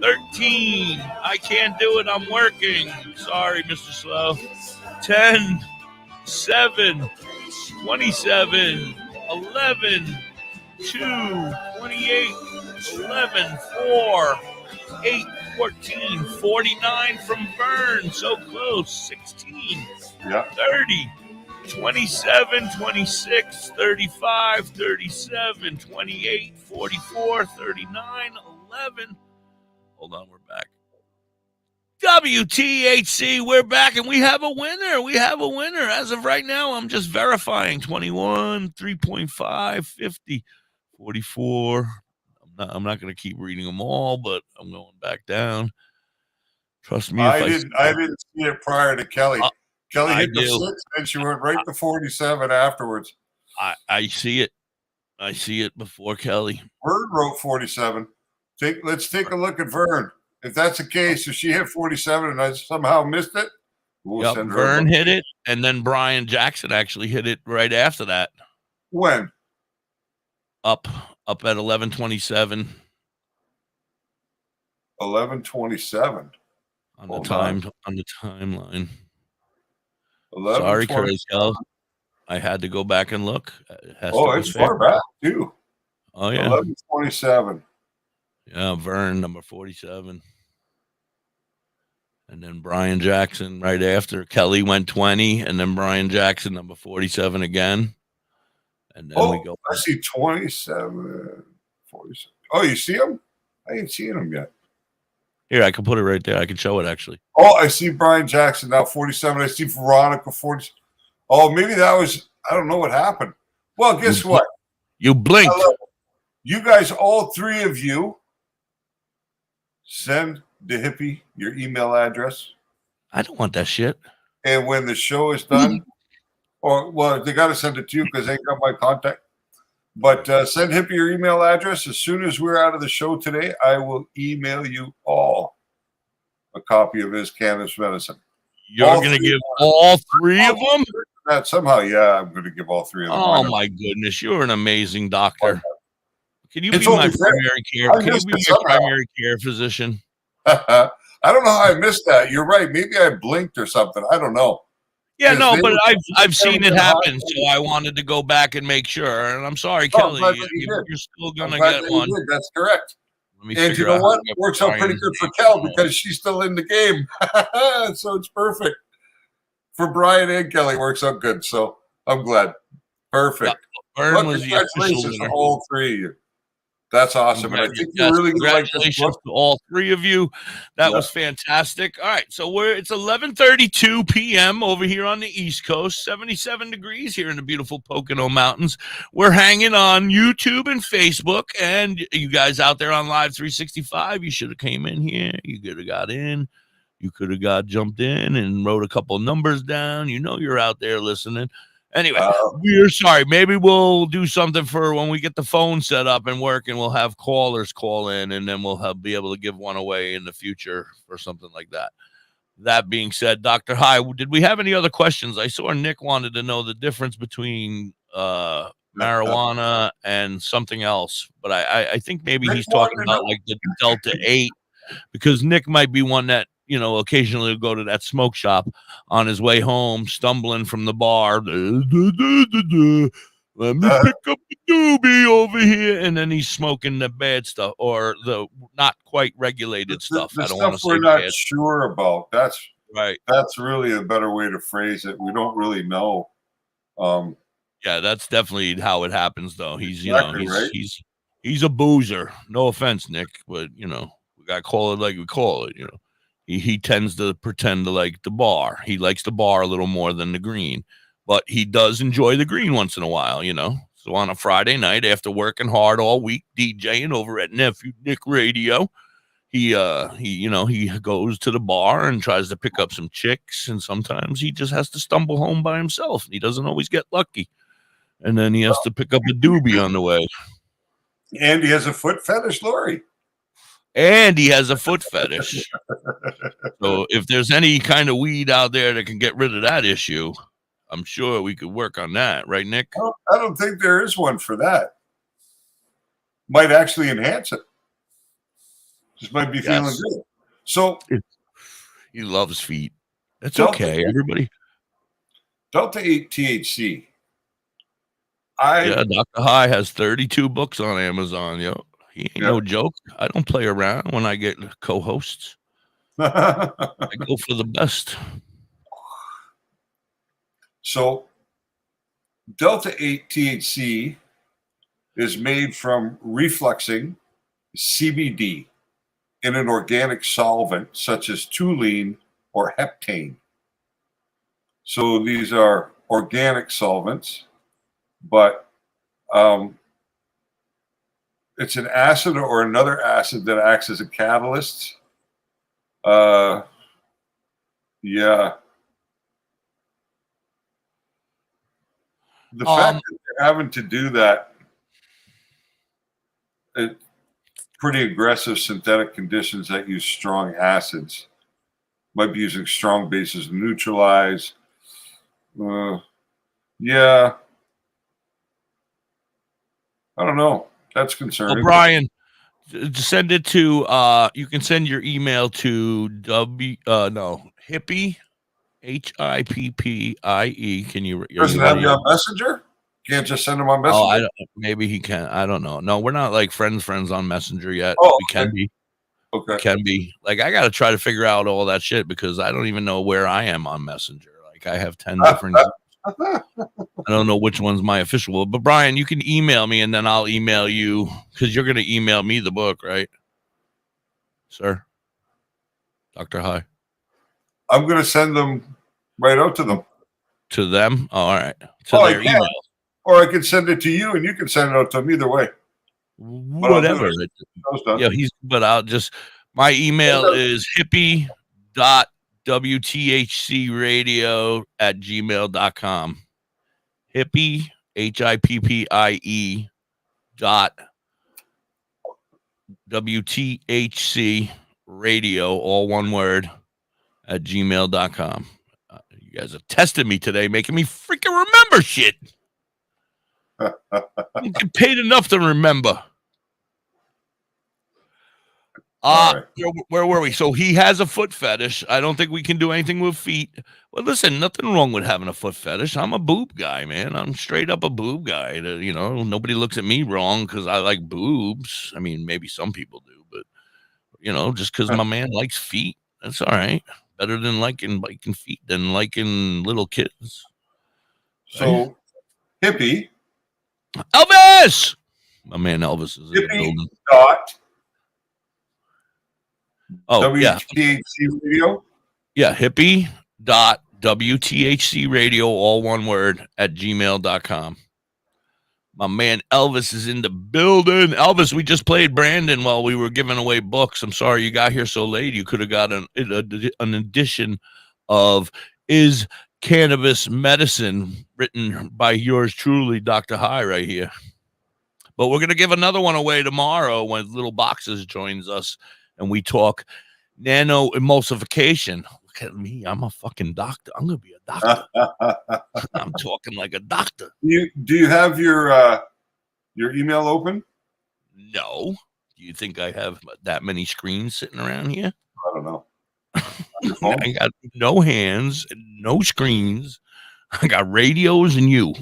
13. I can't do it. I'm working. Sorry, Mr. Slow. 10, 7, 27, 11, 2, 28, 11, 4, 8, 14, 49 from Vern. So close. 16, yeah. 30. 27, 26, 35, 37, 28, 44, 39, 11. Hold on, we're back. WTHC, we're back, and we have a winner. We have a winner. As of right now, I'm just verifying. 21, 3.5, 50, 44. I'm not going to keep reading them all, but I'm going back down. Trust me. I didn't see it prior to Kelly. Kelly hit the 6, and she went right to 47 afterwards. I see it. I see it before Kelly. Vern wrote 47. Let's take a look at Vern. If that's the case, if she hit 47 and I somehow missed it, we'll send her. Vern hit it, and then Brian Jackson actually hit it right after that. When? Up at 11:27. 11:27 on the timeline. Sorry, 11:27. Curtis. I had to go back and look. It's far back too. Oh yeah, 11:27. Yeah, Vern number 47, and then Brian Jackson right after. Kelly went 20, and then Brian Jackson number 47 again, and then we go. I see 27, 47. Oh, you see him? I ain't seen him yet. Here, I can put it right there. I can show it actually. Oh, I see Brian Jackson now 47. I see Veronica 40. Oh, maybe that was. I don't know what happened. Well, guess what? You blinked. You guys, all three of you, send Da.Hippie your email address. I don't want that shit. And when the show is done, they got to send it to you because they ain't got my contact. But send Hippie your email address. As soon as we're out of the show today, I will email you all a copy of his cannabis medicine. You're going to give all three of them? That somehow, yeah, I'm going to give all three of them. Oh, my goodness. You're an amazing doctor. Can you It's be my only fair. primary care? I Can you missed be it my somehow. primary care physician? I don't know how I missed that. You're right. Maybe I blinked or something. I don't know. Yeah, 'Cause no, they but were- I've seen it they were hot. happen, so I wanted to go back and make sure. And I'm sorry, Oh, I'm Kelly, glad that you did. you're still I'm gonna glad get that you one. did. That's correct. Let me And you figure know out how what? to get Works out pretty Brian's good for name Kel on. because she's still in the game. So it's perfect. For Brian and Kelly, works out good. So I'm glad. Perfect. Vern Well, was the official congratulations to winner. all three of you. That's awesome. And I think you're really going to like this Congratulations book. to all three of you. That Yeah. was fantastic. All right, so it's 11:32 p.m. over here on the East Coast, 77 degrees here in the beautiful Pocono Mountains. We're hanging on YouTube and Facebook, and you guys out there on Live 365, you should have came in here. You could have got in. You could have jumped in and wrote a couple numbers down. You know you're out there listening. Anyway, we're sorry. Maybe we'll do something for when we get the phone set up and work, and we'll have callers call in, and then we'll be able to give one away in the future or something like that. That being said, Dr. High, did we have any other questions? I saw Nick wanted to know the difference between marijuana and something else, but I think maybe he's talking about like the Delta 8, because Nick might be one that, occasionally will go to that smoke shop on his way home, stumbling from the bar. Let me pick up the doobie over here. And then he's smoking the bad stuff or the not quite regulated stuff. The I don't want to stuff say we're not bad. sure about. That's right. That's really a better way to phrase it. We don't really know. Yeah, that's definitely how it happens, though. He's, Exactly right. he's a boozer. No offense, Nick, but we gotta call it like we call it. He tends to pretend to like the bar. He likes the bar a little more than the green, but he does enjoy the green once in a while. So on a Friday night after working hard all week DJing over at Nephew Nick Radio, he goes to the bar and tries to pick up some chicks, and sometimes he just has to stumble home by himself. He doesn't always get lucky, and then he has to pick up a doobie on the way. And he has a foot fetish, Lori. And he has a foot fetish. So if there's any kind of weed out there that can get rid of that issue, I'm sure we could work on that, right, Nick? Well, I don't think there is one for that. Might actually enhance it. Just might be feeling good. So he loves feet. That's Delta okay, everybody. Delta 8 THC. Dr. High has 32 books on Amazon, yo. He ain't no joke. I don't play around when I get co-hosts. I go for the best. So Delta 8 THC is made from refluxing CBD in an organic solvent such as toluene or heptane. So these are organic solvents, but it's an acid or another acid that acts as a catalyst. The fact that they're having to do that, pretty aggressive synthetic conditions that use strong acids, might be using strong bases to neutralize. I don't know. That's concerning. Well, Brian, send it to you can send your email to Hippie HIPPIE. Can you Doesn't have you on Messenger? Can't just send them on Messenger. Maybe he can. I don't know. No, we're not like friends on Messenger yet. Oh, we can be. Okay. We can be. Like, I got to try to figure out all that shit because I don't even know where I am on Messenger. Like, I have 10 different. I don't know which one's my official. But Brian, you can email me and then I'll email you because you're going to email me the book, right, sir? Dr. High. I'm going to send them right out to them. To them? Oh, all right. To their email. Or I could send it to you and you can send it out to them either way. Whatever. Yeah, but I'll just, my email is hippie.wthcradio@gmail.com. Hippie, HIPPIE .WTHC radio, all one word, @gmail.com. You guys have tested me today, making me freaking remember shit. You get paid enough to remember. All right. Where were we? So he has a foot fetish. I don't think we can do anything with feet. Well, listen, nothing wrong with having a foot fetish. I'm a boob guy, man. I'm straight up a boob guy. Nobody looks at me wrong because I like boobs. I mean, maybe some people do, but just because my man likes feet, that's all right. Better than liking feet than liking little kids. So, Hippie. Elvis! My man Elvis is in the building. WTHC Radio? Yeah, hippie.WTHC radio, all one word, at gmail.com. My man Elvis is in the building. Elvis, we just played Brandon while we were giving away books. I'm sorry you got here so late. You could have got an edition of Is Cannabis Medicine, written by yours truly, Dr. High, right here. But we're going to give another one away tomorrow when Little Boxes joins us and we talk nano emulsification. Look at me. I'm a fucking doctor. I'm going to be a doctor. I'm talking like a doctor. Do you have your email open? No. Do you think I have that many screens sitting around here? I don't know. I got no hands, no screens. I got radios and you.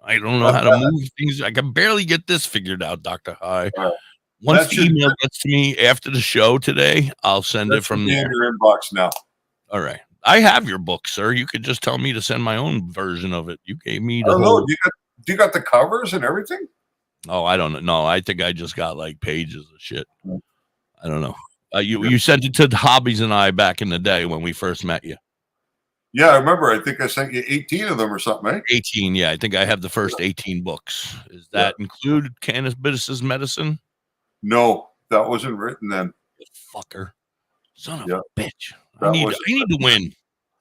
I don't know how to move things. I can barely get this figured out, Dr. High. Once the email gets to me after the show today, I'll send it from there. In your inbox now. All right. I have your book, sir. You could just tell me to send my own version of it. You gave me the whole... Do you got the covers and everything? Oh, I don't know. No, I think I just got like pages of shit. I don't know. You sent it to Hobbies and I back in the day when we first met you. Yeah, I remember. I think I sent you 18 of them or something, eh? 18, yeah. I think I have the first 18 books. Does that include Cannabis Medicine? No, that wasn't written then. You fucker. Son of a bitch. I need to win.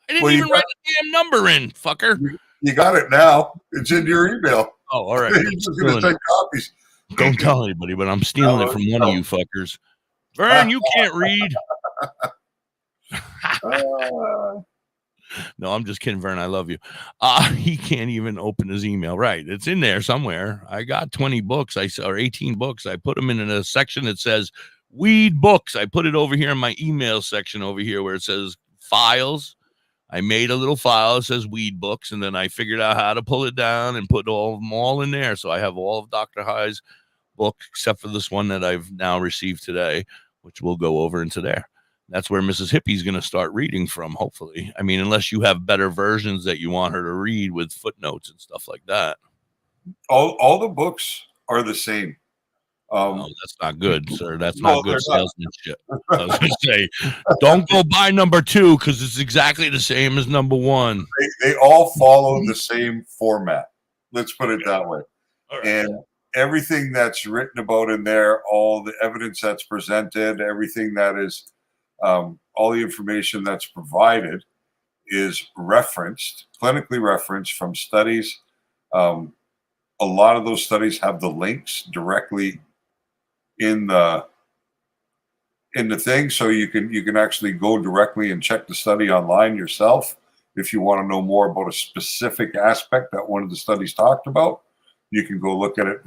I didn't even write the damn number in, fucker. You got it now. It's in your email. Oh, all right. You're just going to take copies. Don't tell anybody, but I'm stealing it from one of you fuckers. Vern, you can't read. No, I'm just kidding, Vern. I love you. He can't even open his email. Right. It's in there somewhere. I got 20 books. Or 18 books. I put them in a section that says weed books. I put it over here in my email section over here where it says files. I made a little file that says weed books, and then I figured out how to pull it down and put all of them all in there. So I have all of Dr. High's books, except for this one that I've now received today, which we'll go over into there. That's where Mrs. Hippie's going to start reading from, hopefully. I mean, unless you have better versions that you want her to read with footnotes and stuff like that. All the books are the same. No, that's not good, sir. That's not good salesmanship. I was going to say, don't go buy number 2 because it's exactly the same as number 1. They all follow the same format. Let's put it that way. Right. And everything that's written about in there, all the evidence that's presented, everything that is, all the information that's provided is referenced, clinically referenced from studies. A lot of those studies have the links directly in the thing, so you can actually go directly and check the study online yourself if you want to know more about a specific aspect that one of the studies talked about. You can go look at it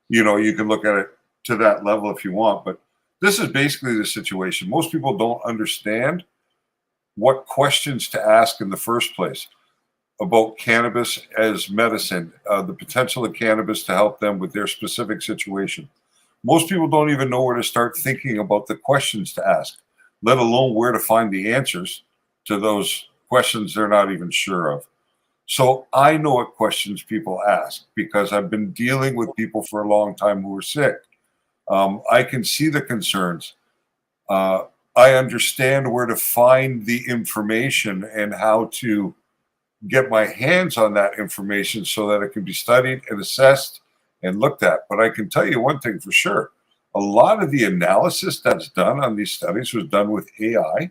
you can look at it to that level if you want. But this is basically the situation. Most people don't understand what questions to ask in the first place about cannabis as medicine, the potential of cannabis to help them with their specific situation. Most people don't even know where to start thinking about the questions to ask, let alone where to find the answers to those questions they're not even sure of. So I know what questions people ask because I've been dealing with people for a long time who are sick. I can see the concerns. I understand where to find the information and how to get my hands on that information so that it can be studied and assessed and looked at. But I can tell you one thing for sure. A lot of the analysis that's done on these studies was done with AI.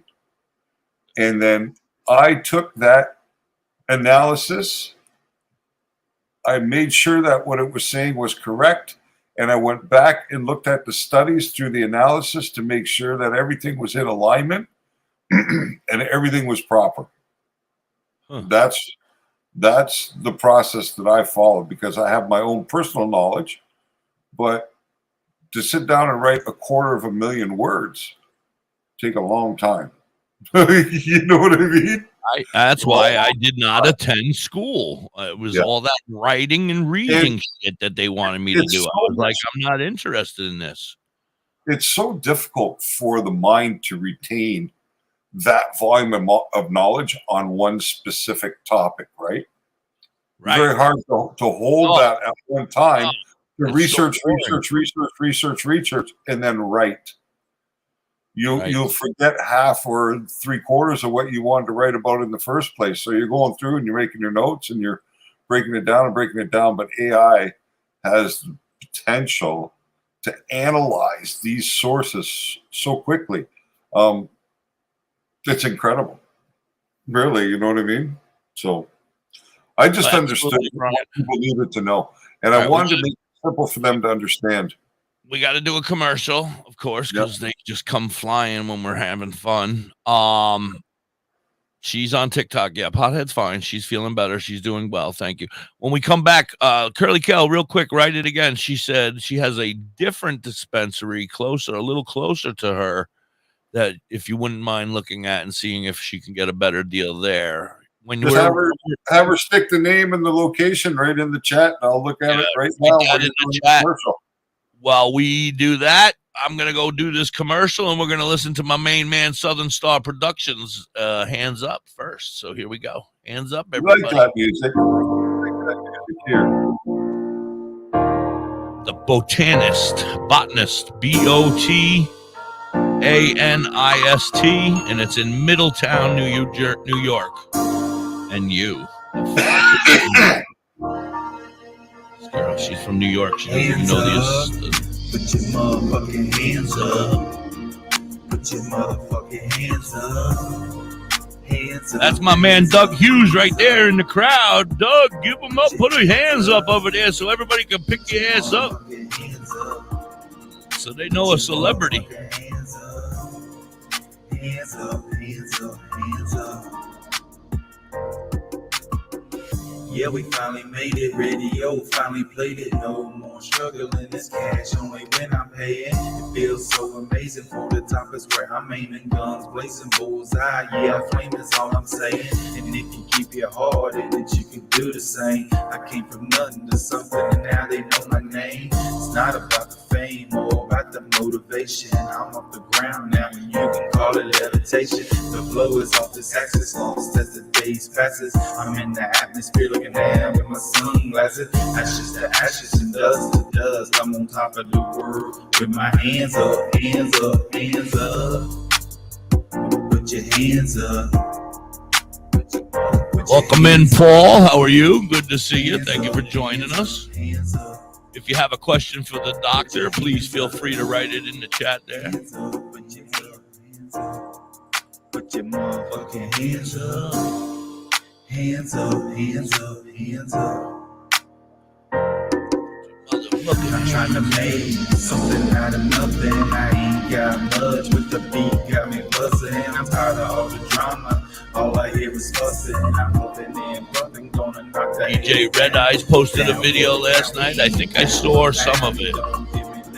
And then I took that analysis, I made sure that what it was saying was correct, and I went back and looked at the studies through the analysis to make sure that everything was in alignment and everything was proper. That's the process that I follow because I have my own personal knowledge, but to sit down and write 250,000 words take a long time. You know what I mean? That's why I did not attend school. It was all that writing and reading shit that they wanted me to do. I was like, I'm not interested in this. It's so difficult for the mind to retain that volume of knowledge on one specific topic, right? Right. Very hard to hold that at one time, to research, and then write. You'll forget half or 3/4 of what you wanted to write about in the first place. So you're going through and you're making your notes and you're breaking it down. But AI has the potential to analyze these sources so quickly. It's incredible. Really, you know what I mean? So I just understood what people needed to know. And I wanted to make it simple for them to understand. We got to do a commercial, of course, because they just come flying when we're having fun. She's on TikTok. Yeah, Pothead's fine. She's feeling better. She's doing well. Thank you. When we come back, Curly Kel, real quick, write it again. She said she has a different dispensary a little closer to her, that if you wouldn't mind looking at and seeing if she can get a better deal there. When just have her stick the name and the location right in the chat, and I'll look at it right now. In the chat. While we do that, I'm going to go do this commercial, and we're going to listen to my main man, Southern Star Productions, Hands Up first. So here we go. Hands up, everybody. Like that music. Here. The botanist, BOTANIST, and it's in Middletown, New York. And you. Girl, she's from New York. She doesn't even know these. Put your motherfucking hands up. Put your motherfucking hands up. Hands up. That's my man Doug Hughes right there in the crowd. Doug, give him up. Put your hands up over there so everybody can pick your ass up. So they know a celebrity. Hands up. Hands up. Hands up. Hands up. Yeah, we finally made it. Radio finally played it. No more struggling. This cash only when I'm paying. It feels so amazing. For the top is where I'm aiming. Guns blazing, bullseye. Yeah, flame is all I'm saying. And if you keep your heart in it, you can do the same. I came from nothing to something, and now they know my name. It's not about the fame or about the motivation. I'm off the ground now, and you can call it levitation. The flow is off this axis, lost as the days passes. I'm in the atmosphere looking down with my sunglasses. Ashes to ashes and dust to dust. I'm on top of the world with my hands up, hands up, hands up. Put your hands up. Welcome in, Paul. How are you? Good to see you. Thank you for joining us. If you have a question for the doctor, please feel free to write it in the chat there. Put your motherfucking hands up. Hands up, hands up, hands up. I'm trying to make something out of nothing. I ain't got much, but the beat got me buzzing. I'm tired of all the drama. All I hear is fussing. I'm hoping and bumping, gonna knock that. DJ Red Eyes posted a video last night. I think I saw some of it.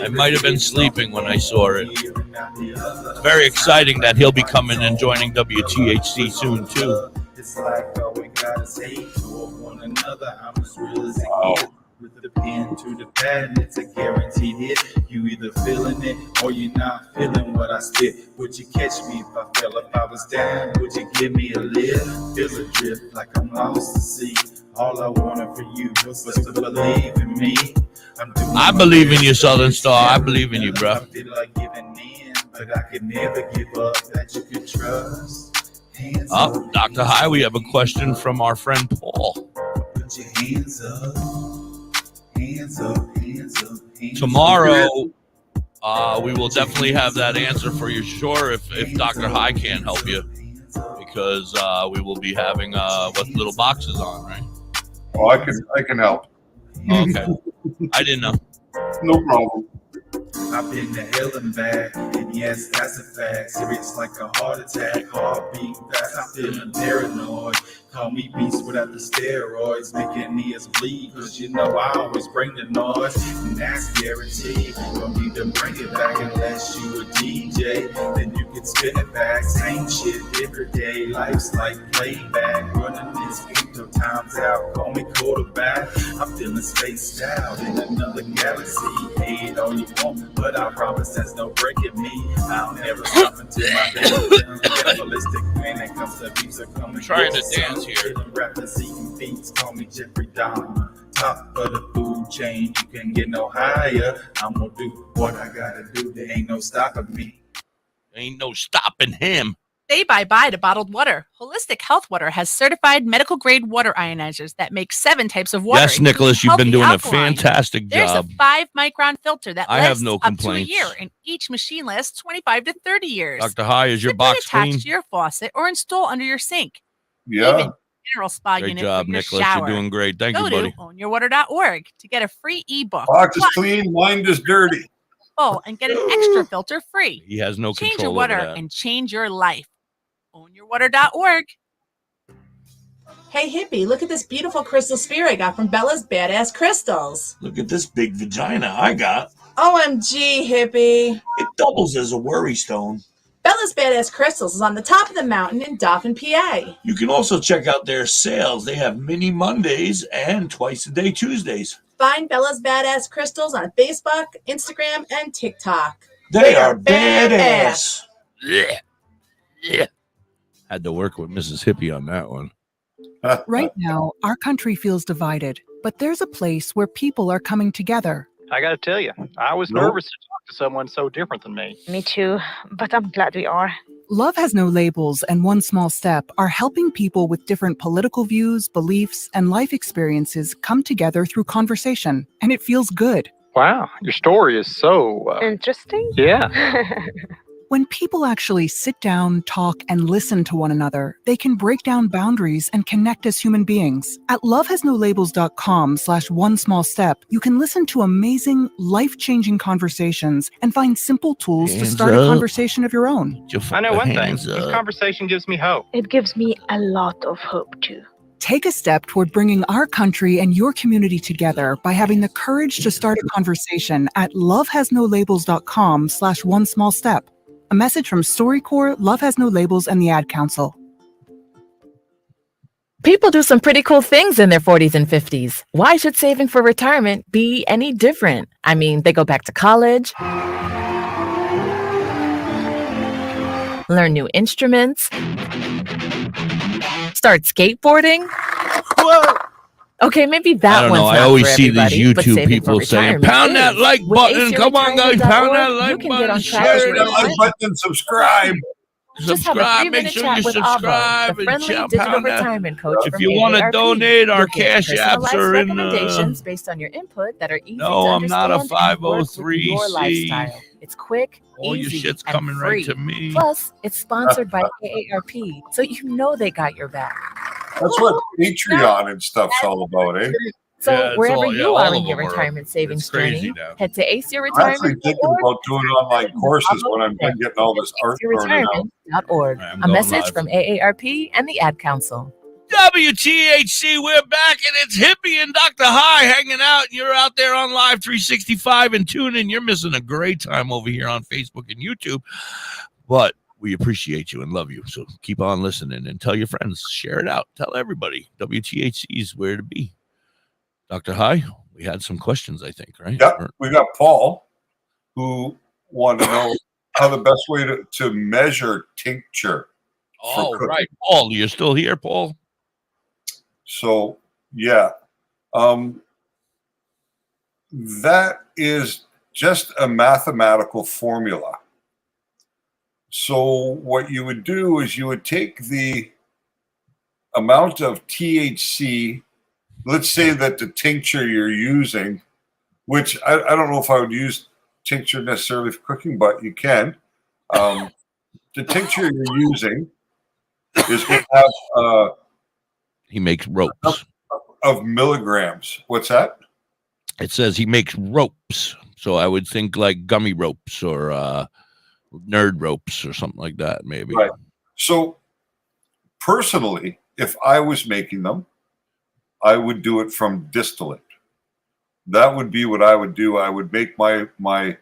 I might have been sleeping when I saw it. It's very exciting that he'll be coming and joining WTHC soon too. It's like all we gotta say toward one another. I'm as real as it gets. With the pen to the pad, it's a guaranteed hit. You either feeling it or you're not feeling what I spit. Would you catch me if I fell, if I was down? Would you give me a lift? Feel a drift like I'm lost to sea. All I wanted for you was to believe in me. I believe in you, Southern Star. I believe in you, bro. I feel like giving in, but I could never give up. That you could trust. Oh, Dr. High, we have a question from our friend Paul. Put your hands up. Hands up, hands up, hands Tomorrow, we will definitely have that answer for you, sure, if Dr. High can't help you, because we will be having what little boxes on, right? Oh, I can help. Okay. I didn't know. No problem. I've been to hell and back, and yes, that's a fact. Serious like a heart attack, heartbeat fast. I'm feeling paranoid. Call me beast without the steroids, making me as bleed. Cause you know I always bring the noise, and that's guaranteed. Don't need to bring it back unless you a DJ. Then you can spin it back. Same shit every day. Life's like playback. Running this game till time's out. Call me quarterback. I'm feeling spaced out in another galaxy. Hate all you want, but I promise there's no breaking me. I'll never stop until my day is done. Ballistic when it comes to beats are coming. Trying to dance here. Rappers eating beats, call me Jeffrey Dahmer. Top of the food chain, you can get no higher. I'm gonna do what I gotta do. There ain't no stopping me. Ain't no stopping him. Say bye-bye to bottled water. Holistic Health Water has certified medical-grade water ionizers that make 7 types of water. Yes, Nicholas, you've been doing healthy a fantastic There's job. a 5-micron filter that I have lasts no up to a complaints. year, and each machine lasts 25 to 30 years. Dr. High, is your Simply box attach clean? to your faucet or install under your sink. Yeah. Even mineral spa Great unit job, for your Nicholas. shower. You're doing great. Thank Go you, buddy. to ownyourwater.org to get a free ebook. Box is Plus, clean, mind is dirty. full and get an extra filter free. He has no Change your control water over that. and change your life. Ownyourwater.org. Hey, hippie, look at this beautiful crystal sphere I got from Bella's Badass Crystals. Look at this big vagina I got. OMG, hippie. It doubles as a worry stone. Bella's Badass Crystals is on the top of the mountain in Dauphin, PA. You can also check out their sales. They have mini Mondays and twice-a-day Tuesdays. Find Bella's Badass Crystals on Facebook, Instagram, and TikTok. They are badass. Yeah. Yeah. Had to work with Mrs. Hippie on that one. Right now, our country feels divided, but there's a place where people are coming together. I got to tell you, I was nervous to talk to someone so different than me. Me too, but I'm glad we are. Love Has No Labels and One Small Step are helping people with different political views, beliefs, and life experiences come together through conversation, and it feels good. Wow, your story is so... Interesting? Yeah. When people actually sit down, talk, and listen to one another, they can break down boundaries and connect as human beings. At lovehasnolabels.com/one small step, you can listen to amazing, life-changing conversations and find simple tools to start a conversation of your own. I know one thing. This conversation gives me hope. It gives me a lot of hope too. Take a step toward bringing our country and your community together by having the courage to start a conversation at lovehasnolabels.com/one small step. A message from StoryCorps, Love Has No Labels, and the Ad Council. People do some pretty cool things in their 40s and 50s. Why should saving for retirement be any different? I mean, they go back to college, learn new instruments, start skateboarding. Whoa. Okay, maybe I that don't one's know. not I always for see these everybody, but YouTube saving for people saying, retirement pound that is. like With button. Come on, guys. Pound that like you can get on button. track Share with that retirement. like button and subscribe. Just have a Subscribe. Make 3-minute sure chat you with Avo, subscribe the and friendly pound digital that. retirement coach If from you want to AARP. donate, our You'll get cash apps personalized are in recommendations based on your input that are easy No, to I'm not a understand and work with 503C. your lifestyle. It's quick, All your easy, shit's and coming free. right to me. Plus, it's sponsored by AARP, so you know they got your back. That's what Patreon and stuff's all about, eh? So wherever you are in of your them are. retirement savings It's crazy journey, now. head to I'm actually ACRetirement.org. thinking about doing online courses when I'm done getting all this art thrown out. ACRetirement.org. I'm A going message live. from AARP and the Ad Council. WTHC, we're back, and it's Hippie and Dr. High hanging out. You're out there on Live365 and Tunein. You're missing a great time over here on Facebook and YouTube, but we appreciate you and love you. So keep on listening and tell your friends. Share it out. Tell everybody. WTHC is where to be. Dr. High, we had some questions, I think, right? Yep. We got Paul, who wanted to know how the best way to measure tincture. Oh, right. Paul, you're still here, Paul? So, yeah. That is just a mathematical formula. So what you would do is you would take the amount of THC, let's say that the tincture you're using, which I don't know if I would use tincture necessarily for cooking, but you can. The tincture you're using is going to have he makes ropes of milligrams. What's that? It says he makes ropes. So I would think like gummy ropes or nerd ropes or something like that, maybe. Right. So personally, if I was making them, I would do it from distillate. That would be what I would do. I would make my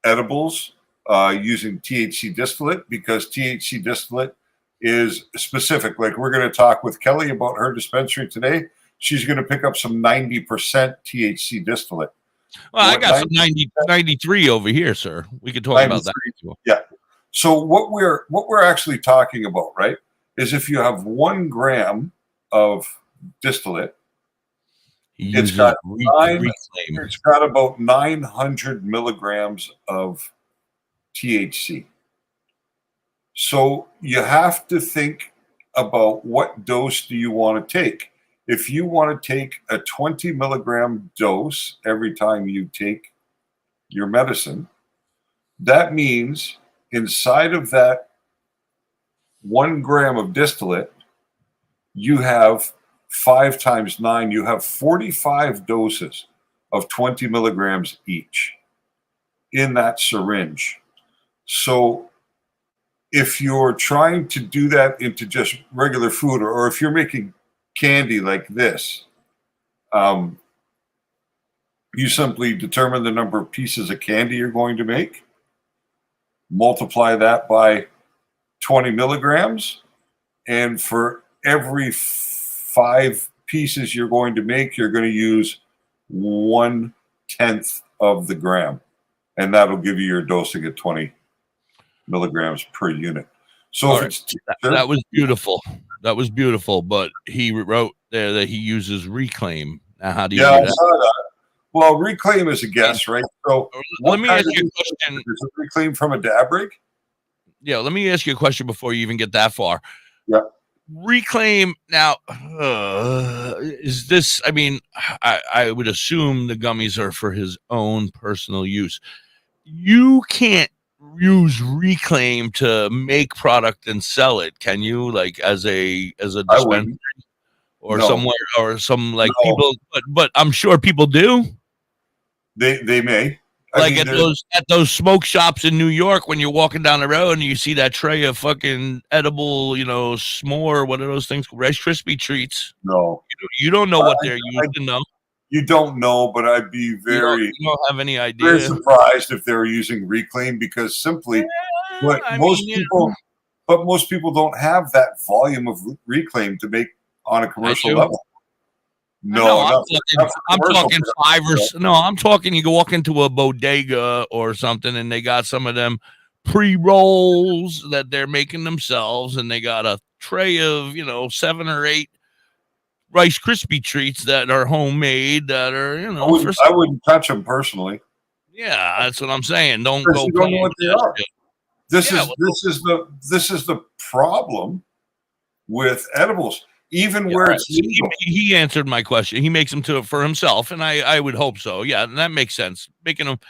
edibles using THC distillate, because THC distillate is specific. Like, we're going to talk with Kelly about her dispensary today. She's going to pick up some 90% THC distillate. Well, I got some 93 over here, sir. We could talk about that. Yeah. So what we're actually talking about, right, is if you have 1 gram of distillate, it's got about 900 milligrams of THC. So you have to think about what dose do you want to take. If you want to take a 20 milligram dose every time you take your medicine, that means inside of that 1 gram of distillate, you have 5 times 9, you have 45 doses of 20 milligrams each in that syringe. So if you're trying to do that into just regular food, or if you're making candy like this, you simply determine the number of pieces of candy you're going to make, multiply that by 20 milligrams, and for every 5 pieces you're going to make, you're going to use 1/10 of the gram, and that'll give you your dosing at 20 milligrams per unit. So that was beautiful. That was beautiful. But he wrote there that he uses Reclaim. Now, how do you do I that? saw that. Well, Reclaim is a guess, right? So let me ask you a question. Is it Reclaim from a dab rig? Yeah, let me ask you a question before you even get that far. Yeah. Reclaim now, is this, I mean, I would assume the gummies are for his own personal use. You can't use Reclaim to make product and sell it, can you? Like as a dispensary or somewhere, or some like people, but I'm sure people do. They may. Like at those smoke shops in New York, when you're walking down the road and you see that tray of fucking edible, s'more, what are those things? Rice Krispie treats. No, you don't know what they're using, though. You don't know, but I'd be you don't have any idea. Very surprised if they were using Reclaim, because simply, most people don't have that volume of Reclaim to make on a commercial level. No, I'm talking 5 or no. I'm talking you go walk into a bodega or something, and they got some of them pre-rolls that they're making themselves, and they got a tray of 7 or 8 Rice Krispie treats that are homemade, that are I wouldn't touch them personally. Yeah, that's what I'm saying. Don't go. You don't know what they are. This is the problem with edibles. Even where it's legal. He answered my question. He makes them for himself, and I would hope so. Yeah, and that makes sense. Making them,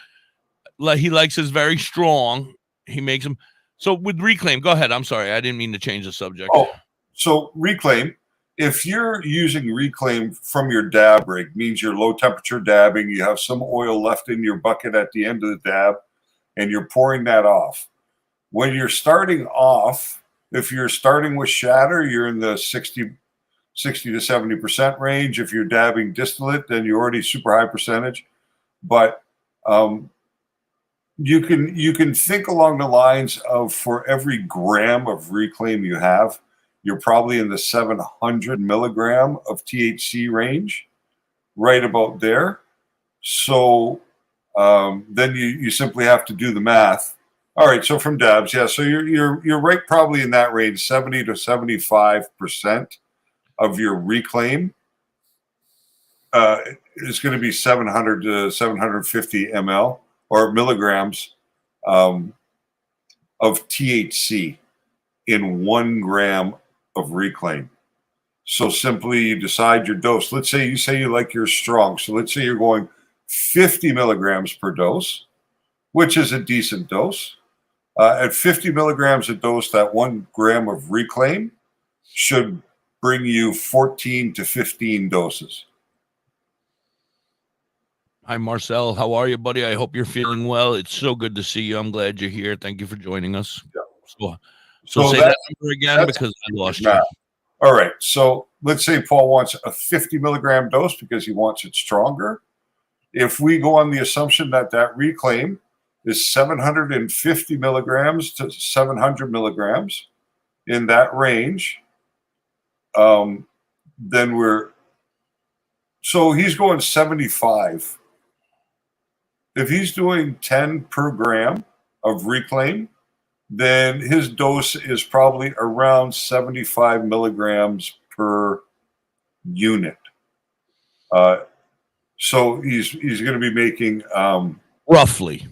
he likes his very strong. He makes them. So with Reclaim, go ahead. I'm sorry, I didn't mean to change the subject. Oh, so Reclaim. If you're using Reclaim from your dab rig, means you're low temperature dabbing. You have some oil left in your bucket at the end of the dab, and you're pouring that off. When you're starting off, if you're starting with shatter, you're in the 60 to 70% range. If you're dabbing distillate, then you're already super high percentage. But you can think along the lines of, for every gram of Reclaim you have, you're probably in the 700 milligram of THC range, right about there. So then you simply have to do the math. All right, so from dabs, yeah. So you're right, probably in that range, 70 to 75% of your Reclaim is going to be 700 to 750 ml or milligrams of THC in 1 gram of Reclaim. So simply you decide your dose. Let's say you like your strong. So let's say you're going 50 milligrams per dose, which is a decent dose. At 50 milligrams a dose, that 1 gram of Reclaim should bring you 14 to 15 doses. Hi, Marcel. How are you, buddy? I hope you're feeling well. It's so good to see you. I'm glad you're here. Thank you for joining us. Yeah. So say that number again because I lost you. All right. So let's say Paul wants a 50 milligram dose because he wants it stronger. If we go on the assumption that that reclaim is 750 milligrams to 700 milligrams in that range, then so he's going 75. If he's doing 10 per gram of reclaim, then his dose is probably around 75 milligrams per unit. So he's going to be making roughly,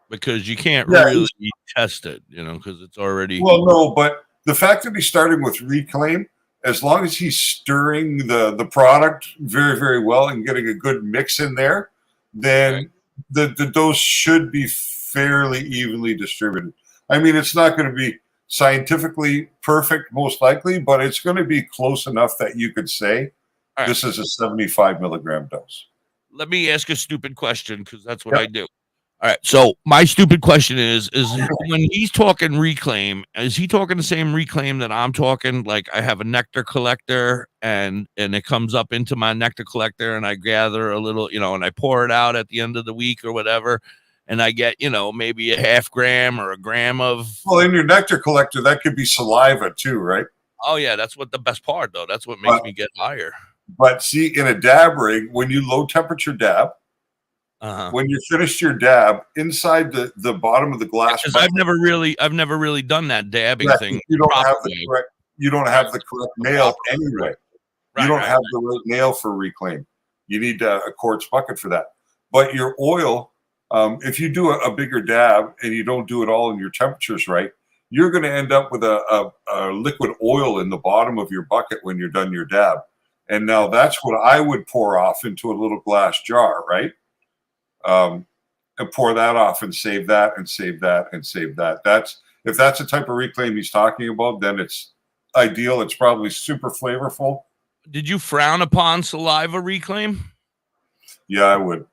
because you can't really test it, because it's already. Well, no, but the fact that he's starting with reclaim, as long as he's stirring the product very, very well and getting a good mix in there, then the dose should be fairly evenly distributed. I mean, it's not going to be scientifically perfect, most likely, but it's going to be close enough that you could say this is a 75 milligram dose. Let me ask a stupid question, because that's what I do. All right. So my stupid question is when he's talking reclaim, is he talking the same reclaim that I'm talking? Like I have a nectar collector and it comes up into my nectar collector and I gather a little, and I pour it out at the end of the week or whatever. And I get, maybe a half gram or a gram of. Well, in your nectar collector, that could be saliva too, right? Oh yeah. That's what the best part though. That's what makes me get higher. But see, in a dab rig, when you low temperature dab, when you finished your dab, inside the bottom of the glass, because I've never really done that dabbing thing. You don't have the correct nail anyway. You don't have the right nail for reclaim. You need a quartz bucket for that. But your oil, if you do a bigger dab and you don't do it all in your temperatures right, you're going to end up with a liquid oil in the bottom of your bucket when you're done your dab. And now that's what I would pour off into a little glass jar, right? And pour that off and save that and save that and save that. If that's the type of reclaim he's talking about, then it's ideal. It's probably super flavorful. Did you frown upon saliva reclaim? Yeah, I would.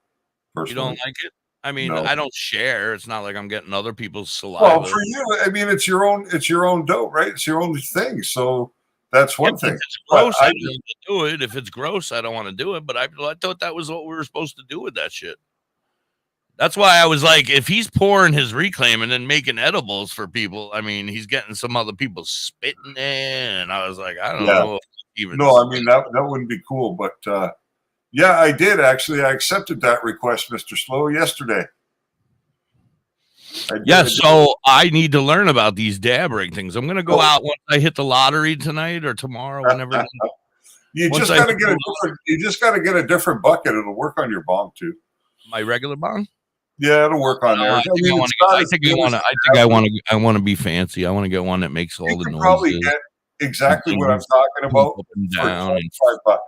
Personally. You don't like it? I mean, No. I don't share. It's not like I'm getting other people's saliva. Well, for you, I mean, it's your own dough, right? It's your own thing. So that's one thing. If it's gross, I don't want to do it. If it's gross, I don't want to do it. But I thought that was what we were supposed to do with that shit. That's why I was like, if he's pouring his reclaim and then making edibles for people, I mean, he's getting some other people spitting in. And I was like, I don't know. No, I mean, that wouldn't be cool. But yeah, I did actually. I accepted that request, Mr. Slow, yesterday. So I need to learn about these dab rig things. I'm going to go out once I hit the lottery tonight or tomorrow, whenever. You just got to get a different bucket. It'll work on your bong too. My regular bong? Yeah, it'll work on there. I want to be fancy. I want to get one that makes all the noises. Probably get exactly what I'm talking about up and down and $5.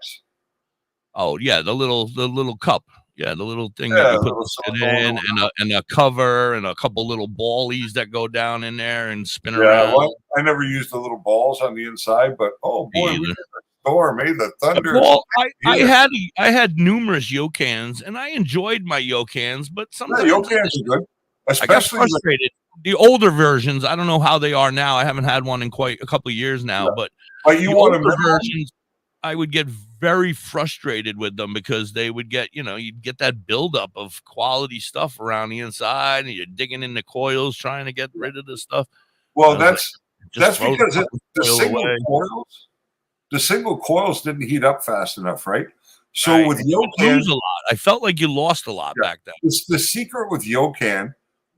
Oh yeah, the little cup. Yeah, the little thing that you put it in, and a cover, and a couple little ballies that go down in there and spin around. Well, I never used the little balls on the inside, but oh boy, we did the storm, the thunder. Well, I had numerous Yokans, and I enjoyed my Yokans, but sometimes Yokans are good. Especially I got frustrated. The older versions, I don't know how they are now. I haven't had one in quite a couple of years now, but you want older versions, I would get very frustrated with them because they would get, you'd get that buildup of quality stuff around the inside, and you're digging in the coils trying to get rid of the stuff. Well, that's because the single coils didn't heat up fast enough, right? So with Yokan, I felt like you lost a lot back then. The secret with Yokan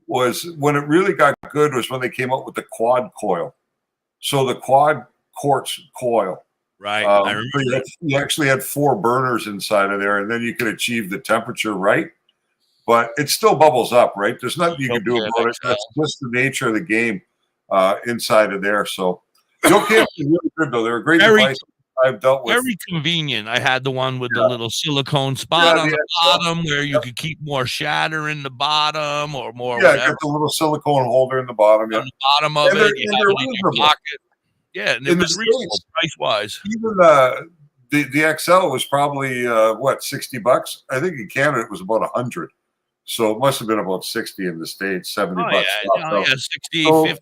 was when it really got good was when they came up with the quad coil. So the quad quartz coil. Right. I remember you actually had 4 burners inside of there, and then you could achieve the temperature right. But it still bubbles up, right? There's nothing you can do about it. That's just the nature of the game inside of there. So Yokan is really good, though. They're a great device I've dealt with. Very convenient. I had the one with the little silicone spot on the bottom where you could keep more shatter in the bottom or more. Yeah, get the little silicone holder in the bottom. On the bottom of it, you have it in your pocket. Yeah, and it was reasonable price-wise. Even the XL was probably what, $60? I think in Canada it was about 100. So it must have been about 60 in the States, $70. Yeah, 60, 50.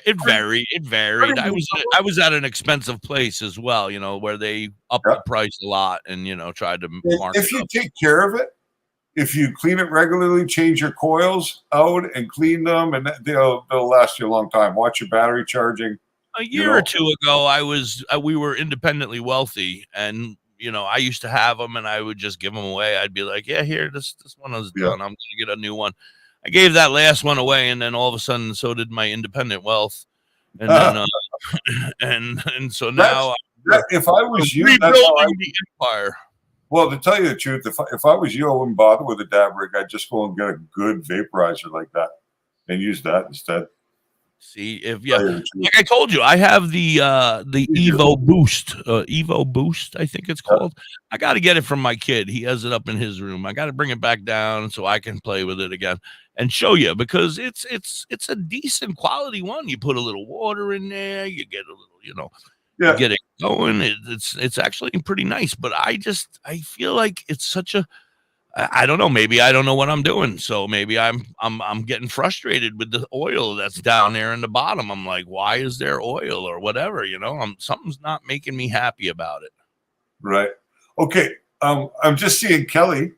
It varied. It varied. I was at an expensive place as well, you know, where they upped the price a lot and, you know, tried to mark If it you up. take care of it, if you clean it regularly, change your coils out and clean them, and they'll last you a long time. Watch your battery charging. A year or two ago, we were independently wealthy, and you know, I used to have them, and I would just give them away. I'd be like, "Yeah, here, this one is done. I'm going to get a new one." I gave that last one away, and then all of a sudden, so did my independent wealth, and then and so now, if I was you, rebuilding the empire. Well, to tell you the truth, if I was you, I wouldn't bother with a dab rig. I'd just go and get a good vaporizer like that and use that instead. See, like I told you, I have the Evo Boost, I think it's called. I got to get it from my kid. He has it up in his room. I got to bring it back down so I can play with it again and show you, because it's a decent quality one. You put a little water in there, you get a little, you know, you get it going. It's actually pretty nice, but I feel like it's such a, I don't know. Maybe I don't know what I'm doing. So maybe I'm getting frustrated with the oil that's down there in the bottom. I'm like, why is there oil or whatever? You know, something's not making me happy about it. Right. Okay. I'm just seeing Kelly.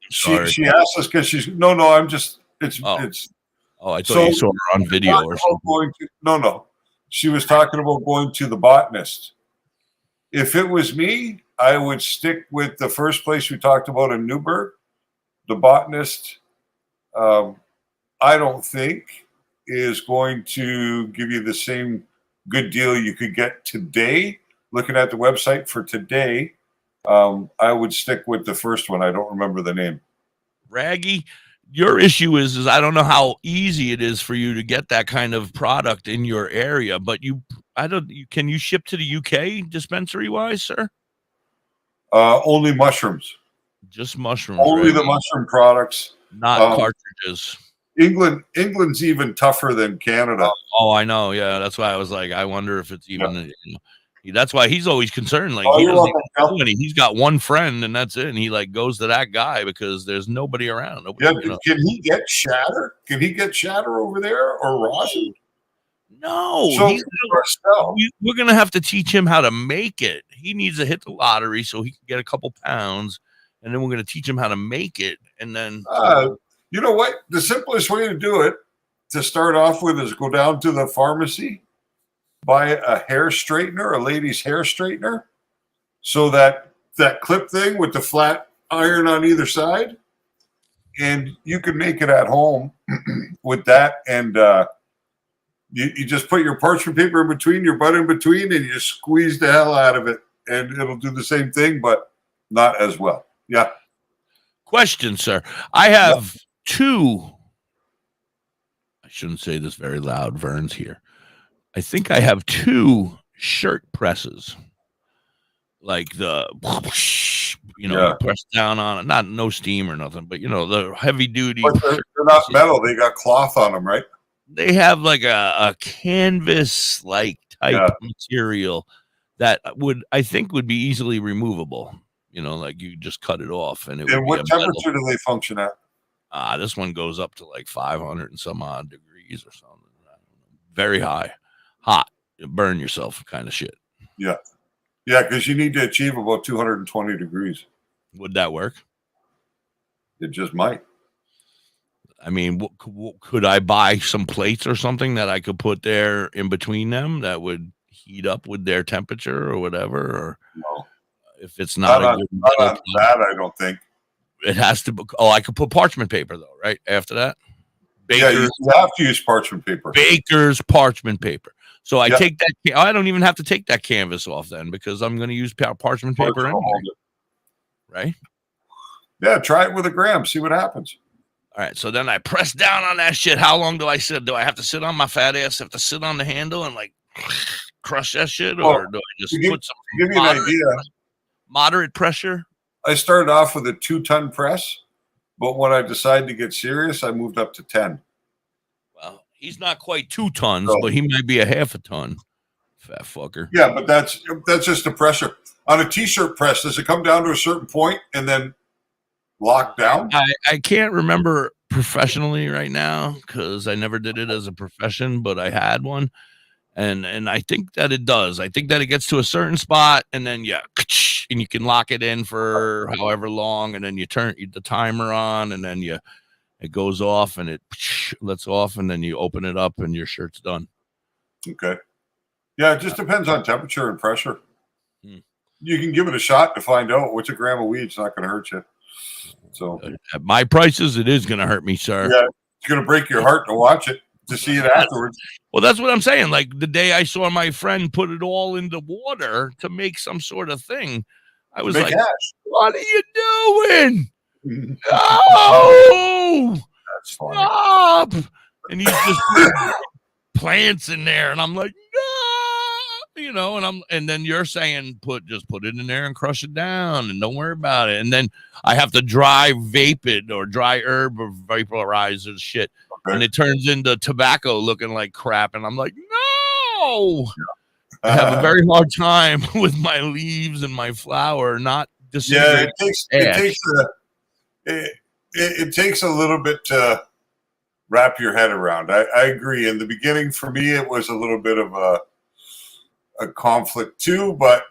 She asked us because she's I'm just it's. Oh, I thought you saw her on video or something. No. She was talking about going to the botanist. If it was me, I would stick with the first place we talked about in Newburgh. The botanist, I don't think, is going to give you the same good deal you could get today. Looking at the website for today, I would stick with the first one. I don't remember the name. Raggy, your issue is I don't know how easy it is for you to get that kind of product in your area, but can you ship to the UK dispensary wise, sir? Only mushrooms. Just mushrooms. Only right? the mushroom products. Not cartridges. England's even tougher than Canada. Oh, I know. Yeah, that's why I was like, I wonder if it's even. You know, that's why he's always concerned. Like he's got one friend, and that's it. And he like goes to that guy because there's nobody around. Nobody, Can he get shatter? Can he get shatter over there or rosin? No, we're gonna have to teach him how to make it. He needs to hit the lottery so he can get a couple pounds, and then we're gonna teach him how to make it. And then, you know what? The simplest way to do it, to start off with, is go down to the pharmacy, buy a hair straightener, a lady's hair straightener, so that clip thing with the flat iron on either side, and you can make it at home with that. And you just put your parchment paper in between, your butt in between, and you squeeze the hell out of it, and it'll do the same thing, but not as well. Yeah. Question, sir. I have two. I shouldn't say this very loud. Vern's here. I think I have two shirt presses, like the, you press down on it. No steam or nothing, but the heavy duty. But they're not metal. They got cloth on them, right? They have like a canvas like type material that I think would be easily removable. Like you just cut it off, and what temperature do they function at? This one goes up to like 500 and some odd degrees or something. Very high. Hot, burn yourself kind of shit. Yeah, because you need to achieve about 220 degrees. Would that work? It just might. I mean, could I buy some plates or something that I could put there in between them that would heat up with their temperature or whatever? Or no, if it's not on that, I don't think it has to. I could put parchment paper though, right? After that, you have to use parchment paper. Baker's parchment paper. So I take that. I don't even have to take that canvas off then because I'm going to use parchment paper anyway. Right? Yeah, try it with a gram. See what happens. All right. So then I press down on that shit. How long do I sit? Do I have to sit on my fat ass? Have to sit on the handle and like crush that shit, or do I just put some? To give you an idea, moderate pressure. I started off with a 2-ton press, but when I decided to get serious, I moved up to 10. Well, he's not quite 2 tons, but he might be a half a ton Fat fucker. Yeah, but that's just the pressure. On a T-shirt press, does it come down to a certain point and then lock down? I can't remember professionally right now because I never did it as a profession, but I had one. And I think that it does. I think that it gets to a certain spot and then and you can lock it in for however long, and then you turn the timer on, and then it goes off and it lets off, and then you open it up and your shirt's done. Okay. Yeah, it just depends on temperature and pressure. You can give it a shot to find out. What's a gram of weed? It's not going to hurt you. So at my prices, it is going to hurt me, sir. Yeah, it's going to break your heart to watch it, to see it afterwards. Well, that's what I'm saying. Like the day I saw my friend put it all into water to make some sort of thing, I was like, "What are you doing? No, that's funny. Stop!" And he's just putting plants in there, and I'm like, "No," and then you're saying, just put it in there and crush it down, and don't worry about it. And then I have to dry vape it or dry herb or vaporize or shit. And it turns into tobacco looking like crap. And I'm like, no. I have a very hard time with my leaves and my flower not disintegrating. It takes a little bit to wrap your head around. I agree. In the beginning, for me, it was a little bit of a conflict too, but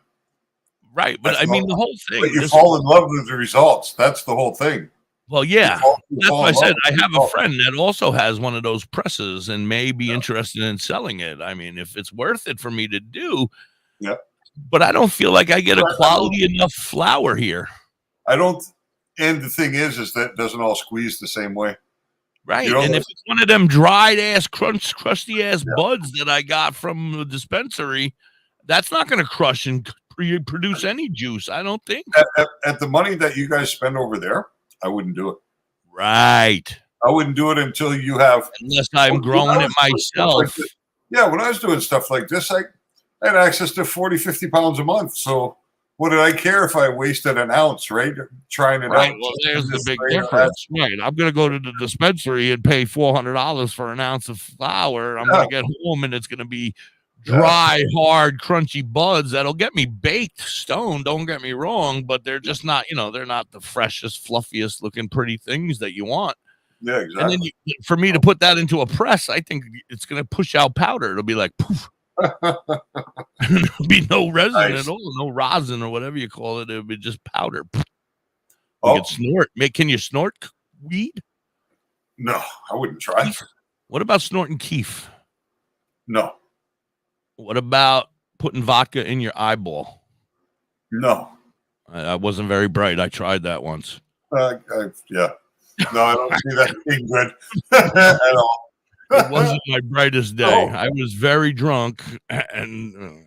right. But I mean, the whole thing. But you fall in love with the results. That's the whole thing. Well, yeah, that's why I said I have a friend that also has one of those presses and may be interested in selling it. I mean, if it's worth it for me to do, but I don't feel like I get a quality enough flour here. I don't. And the thing is that it doesn't all squeeze the same way. Right. And if it's one of them dried ass, crusty ass buds that I got from the dispensary, that's not going to crush and produce any juice, I don't think. At the money that you guys spend over there, I wouldn't do it. Right. I wouldn't do it until you have. Unless I'm growing it myself. Yeah, when I was doing stuff like this, I had access to 40, 50 pounds a month. So what did I care if I wasted an ounce, right? Trying it out. Well, there's the big difference. Right. I'm going to go to the dispensary and pay $400 for an ounce of flour. I'm going to get home and it's going to be dry, hard, crunchy buds that'll get me baked, stoned. Don't get me wrong, but they're just not, they're not the freshest, fluffiest looking pretty things that you want. Yeah, exactly. And then for me to put that into a press, I think it's going to push out powder. It'll be like poof. There'll be no resin at all, no rosin or whatever you call it. It'll be just powder. You can snort. Can you snort weed? No, I wouldn't try. What about snorting keef? No. What about putting vodka in your eyeball? No. I wasn't very bright. I tried that once. Yeah. No, I don't see that being good at all. It wasn't my brightest day. Oh. I was very drunk. And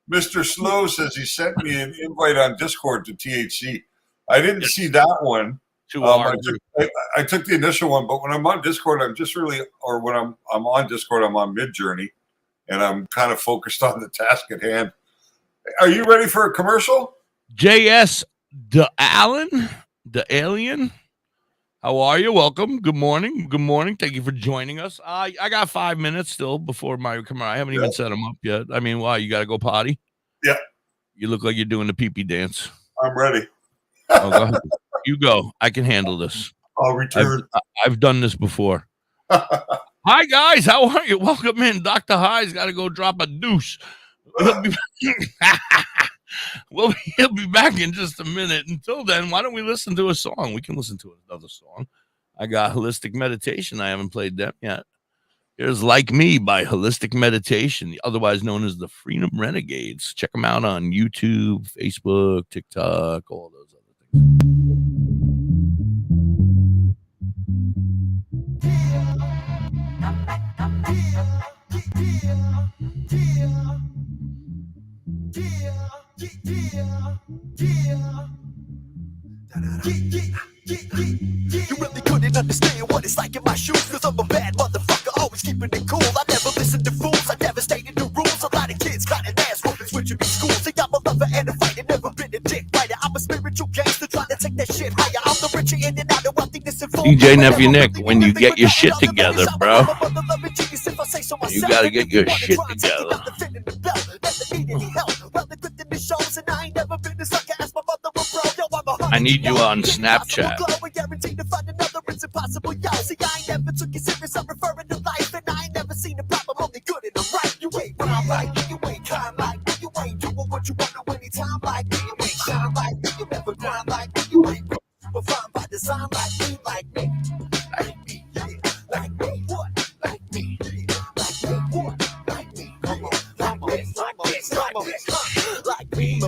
Mr. Slow says he sent me an invite on Discord to THC. I didn't see that one. I took the initial one, but when I'm on Discord, I'm just really, or when I'm on Discord, I'm on Mid-Journey. And I'm kind of focused on the task at hand. Are you ready for a commercial? JS the Alien. How are you? Welcome. Good morning. Good morning. Thank you for joining us. I got 5 minutes still before my commercial. I haven't even set them up yet. I mean, why? You got to go potty? Yeah. You look like you're doing the pee-pee dance. I'm ready. Oh, go ahead. You go. I can handle this. I'll return. I've done this before. Hi, guys. How are you? Welcome in. Dr. High's got to go drop a deuce. He'll be back in just a minute. Until then, why don't we listen to a song? We can listen to another song. I got Holistic Meditation. I haven't played them yet. Here's Like Me by Holistic Meditation, otherwise known as the Freedom Renegades. Check them out on YouTube, Facebook, TikTok, all those other things. You really couldn't understand what it's like in my shoes, cause I'm a bad motherfucker, always keeping it cool. I never listen to fools, I devastated the rules. A lot of kids got an ass whooping, switching me schools. Think I'm a lover and a fighter, never been a dick writer. I'm a spiritual gangster trying to take that shit higher. I'm the richer in and out of wealthiness and full. DJ Nephew Nick, when you get your shit together, bro. on myself. You gotta get your shit together. Never need any help. Well, the good thing is shows, and I ain't never been a sucker as my mother was bro. Yo, I'm a I need you on Snapchat. Guaranteed to find another, it's impossible, yo. See, I ain't never took you serious, I'm referring to life, and I ain't never seen a problem, only good and I'm right. You ain't rhyme like me, you ain't kind like me, you ain't doing what you want to anytime like me, you ain't shine like me, you never grind like me, you ain't super fine by design like me, like me, yeah, like me, what, like me, yeah, like me, what, like me, come on, like this, like this, like this, like me,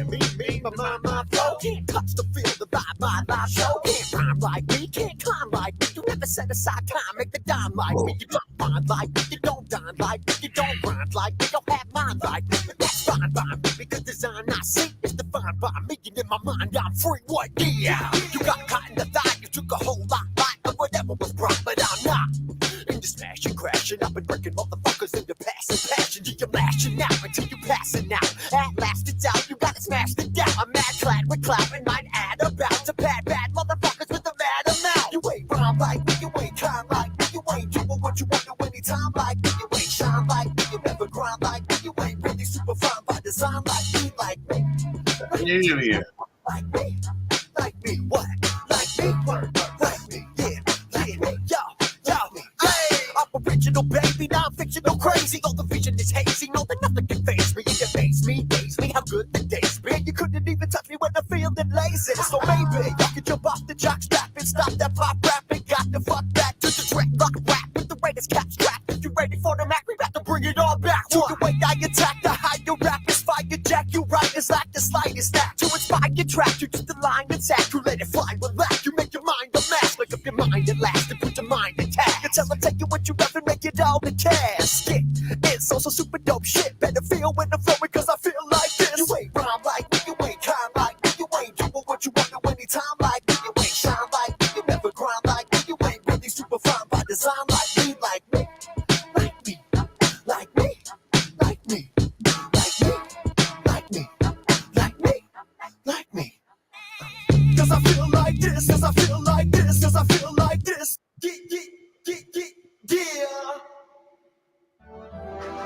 my flow can't touch the feel, the vibe, my show can't rhyme like me, can't climb like me, you never set aside time, make the dime like me, you don't find like me, you don't dine like me, you don't grind like me, you don't have mind like me, but that's fine by me, because design I see is defined by me, and in my mind I'm free, what, yeah, you got caught in the thigh, you took a whole lot of whatever was brought, but I'm not, and you smash and crashing, I've been breaking motherfuckers into passion, you're mashing out until you passing out, at last it's out, you gotta smash it down, I'm mad clad with clout, and might add about to bad motherfuckers with a mad amount, you ain't rhyme like me, you ain't kind like me, you ain't doing what you want to anytime like me, you ain't shine like me, you never grind like me, you ain't really super fine by design like me, like me, Yeah. like me, what, like me, like me, yeah, yo, hey, I'm original baby, now I'm fictional crazy, all the vision is hazy, no that nothing can face me, it debates me, days me, how good the days been, you couldn't even touch me when I'm feeling lazy, so maybe y'all can jump off the jock strap and stop that pop rap and got the fuck back to the dreadlock rap with the greatest cap strap, if you ready for the Mac, we got to bring it all back, to the way I attack, the higher rap is fire jack, you writers like the slightest snack, to inspire your track, you just the line attack, you let it fly, relax, you make your mind a mask, make up your mind at last, and put your mind in task, you tell them take you what you love and make it all the cash, it's also super dope shit, better feel when I'm flowing cause I feel like this, you ain't rhyme like me, you ain't kind like me, you ain't doing what you want to anytime like me, you ain't shine like me, you never grind like me, you ain't really super fine by design like me, like me, like me, like me, like me, like me, like me, like me, like me, cause I feel like this, cause I feel like this, cause I feel like this, yeah.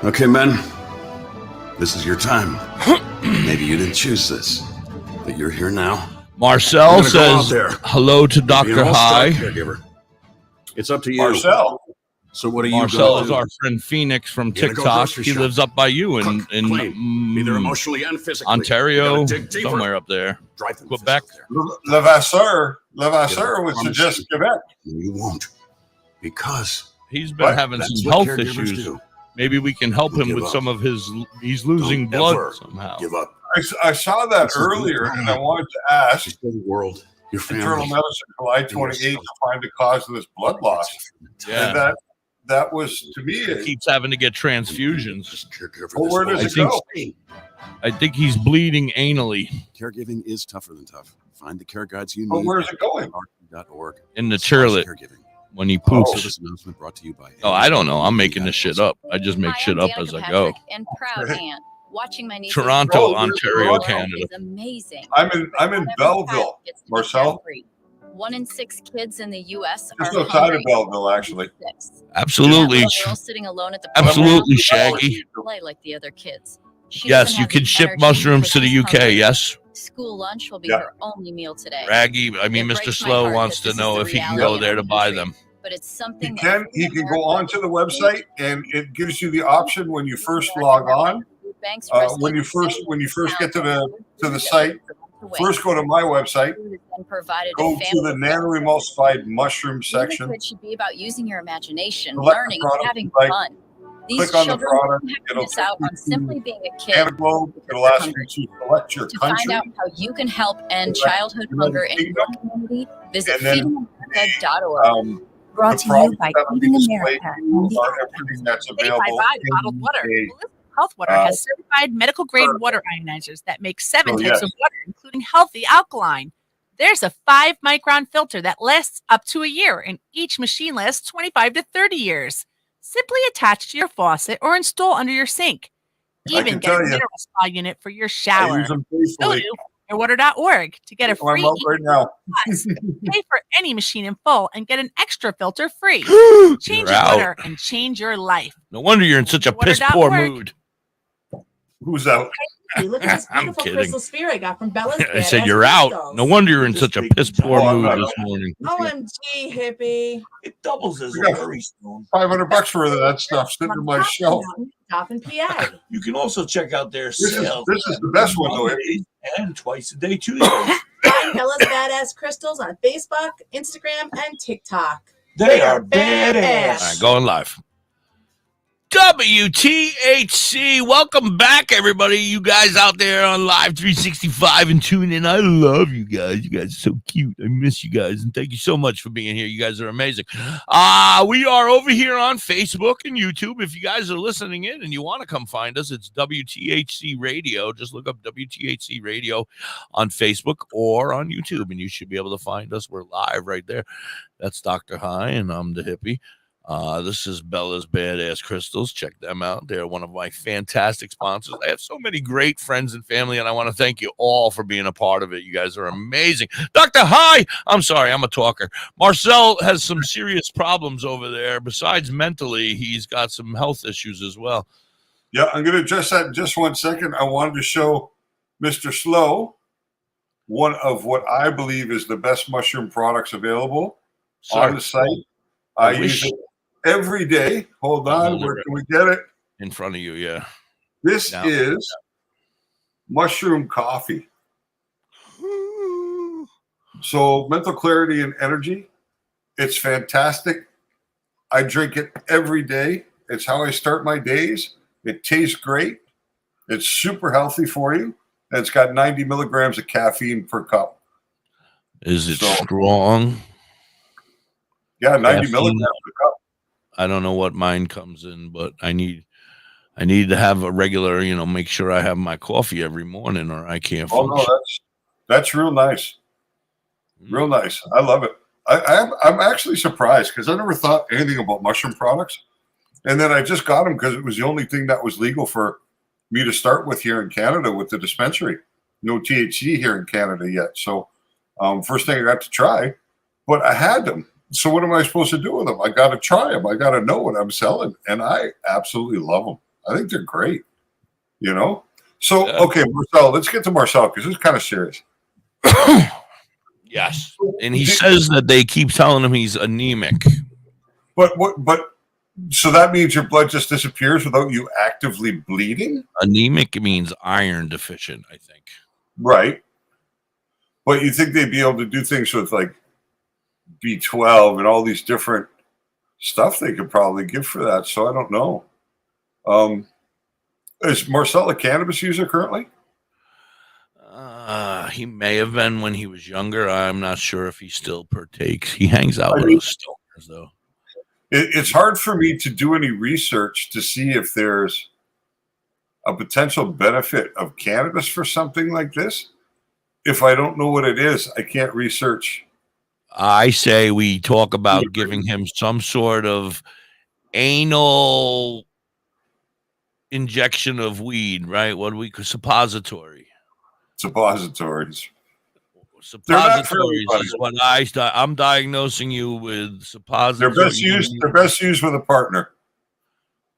Okay, men, this is your time. Maybe you didn't choose this, but you're here now. Marcel says hello to Dr. High. It's up to you. Marcel. So what are you Marcel gonna is do? our friend Phoenix from You're gonna go TikTok. grocery He shop. lives up by you in either emotionally and physically. Ontario, You gotta dig deeper. somewhere up there. Quebec. Levasseur would suggest Quebec. You won't, because he's been having that's some what health caregivers issues. do. Maybe we can help him Give with up. some of his. He's losing Don't blood ever somehow. Give up. I saw that This is your earlier, time. and I wanted to ask The world, your Internal family. Medicine, July 28th, to find the cause of this blood loss. Yeah. And that was, to me, He keeps having to get transfusions. well, where does it go? I think he's bleeding anally Caregiving is tougher than tough. Find the care guides you need. But where's it going? .org. in the toilet when he poops. Service announcement brought to you by Oh, I don't know. I'm making this shit up. I just make shit up as I go. And proud aunt. Watching my niece Toronto, Ontario, Canada. is amazing. I'm in Belleville, Marcel. 1 in 6 kids in the U.S. Just are outside hungry. of Belleville, actually. Absolutely. That little girl sitting alone at the Absolutely, playground Shaggy. play like the other kids. She Yes, doesn't you have can the ship energy mushrooms to because the she's UK. hungry. Yes. School lunch will be Yeah. her only meal today. Raggy, I mean, It Mr. breaks my Slow heart wants that to this know is if the he can reality go there of to our buy country. them. But it's something He can go onto the website, and it gives you the option when you first log on. When you first get to the site, first go to my website. Go to the nano-emulsified mushroom section. It should be about using your imagination, Select the learning, product having you like. fun. These Click on the children product. don't have to It'll miss out on simply being a kid. Anaglobe. It'll ask you to select your To find country. out how you can help end Select childhood United hunger in your Kingdom. community, visit And then feedingamerica.org. Brought to you by Feeding America. Everything that's available. Bottled water. in Holistic Health Water uh, has certified medical grade water ionizers that make 7 Oh, types yes. of water, including healthy alkaline. There's a 5-micron filter that lasts up to a year, and each machine lasts 25 to 30 years. Simply attach to your faucet or install under your sink. I Even can get a tell you, mineral spa unit for your shower. use them So faithfully. do Clearwater.org to get a I'm free out right now. pay for any machine in full and get an extra filter free. Change You're your out. water and change your life. No wonder you're in such a piss poor mood. Who's out? Hey, look at this I'm beautiful kidding. crystal sphere I got from Bella's I said Badass you're out. Crystals. No wonder you're in such a piss poor mood this morning. OMG, hippie. It doubles as a We got worry stone. $500 worth of that stuff sitting in my shelf. Dolphin PA. You can also check out their This is sales. the best one, though. Mondays and twice a day Tuesdays. Find Bella's Badass Crystals on Facebook, Instagram, and TikTok. They are badass. All right, going live. WTHC, welcome back, everybody. You guys out there on Live 365 and Tunein. I love you guys. You guys are so cute. I miss you guys, and thank you so much for being here. You guys are amazing. We are over here on Facebook and YouTube. If you guys are listening in and you want to come find us, it's WTHC Radio. Just look up WTHC Radio on Facebook or on YouTube, and you should be able to find us. We're live right there. That's Dr. High, and I'm the hippie. This is Bella's Badass Crystals. Check them out. They're one of my fantastic sponsors. I have so many great friends and family, and I want to thank you all for being a part of it. You guys are amazing. Dr. High, I'm sorry, I'm a talker. Marcel has some serious problems over there. Besides mentally, he's got some health issues as well. Yeah, I'm going to address that in just 1 second. I wanted to show Mr. Slow one of what I believe is the best mushroom products available on the site. I use it every day. Hold on. Where can we get it? In front of you, yeah. This is mushroom coffee. So mental clarity and energy. It's fantastic. I drink it every day. It's how I start my days. It tastes great. It's super healthy for you. And it's got 90 milligrams of caffeine per cup. Is it strong? Yeah, 90 milligrams per cup. I don't know what mine comes in, but I need to have a regular, make sure I have my coffee every morning or I can't function. Oh, no, that's real nice. Real nice. I love it. I'm actually surprised because I never thought anything about mushroom products. And then I just got them because it was the only thing that was legal for me to start with here in Canada with the dispensary. No THC here in Canada yet. So first thing I got to try, but I had them. So what am I supposed to do with them? I got to try them. I got to know what I'm selling. And I absolutely love them. I think they're great, So, okay, Marcel, let's get to Marcel because this is kind of serious. Yes. And he says that they keep telling him he's anemic. But so that means your blood just disappears without you actively bleeding? Anemic means iron deficient, I think. Right. But you think they'd be able to do things with like B12 and all these different stuff they could probably give for that. So I don't know. Is Marcel a cannabis user currently? He may have been when he was younger. I'm not sure if he still partakes. He hangs out with us stoners, though. It's hard for me to do any research to see if there's a potential benefit of cannabis for something like this. If I don't know what it is, I can't research. I say we talk about giving him some sort of anal injection of weed, right? What do we call suppository? Suppositories. Suppositories is what I'm diagnosing you with suppositories. They're best used with a partner.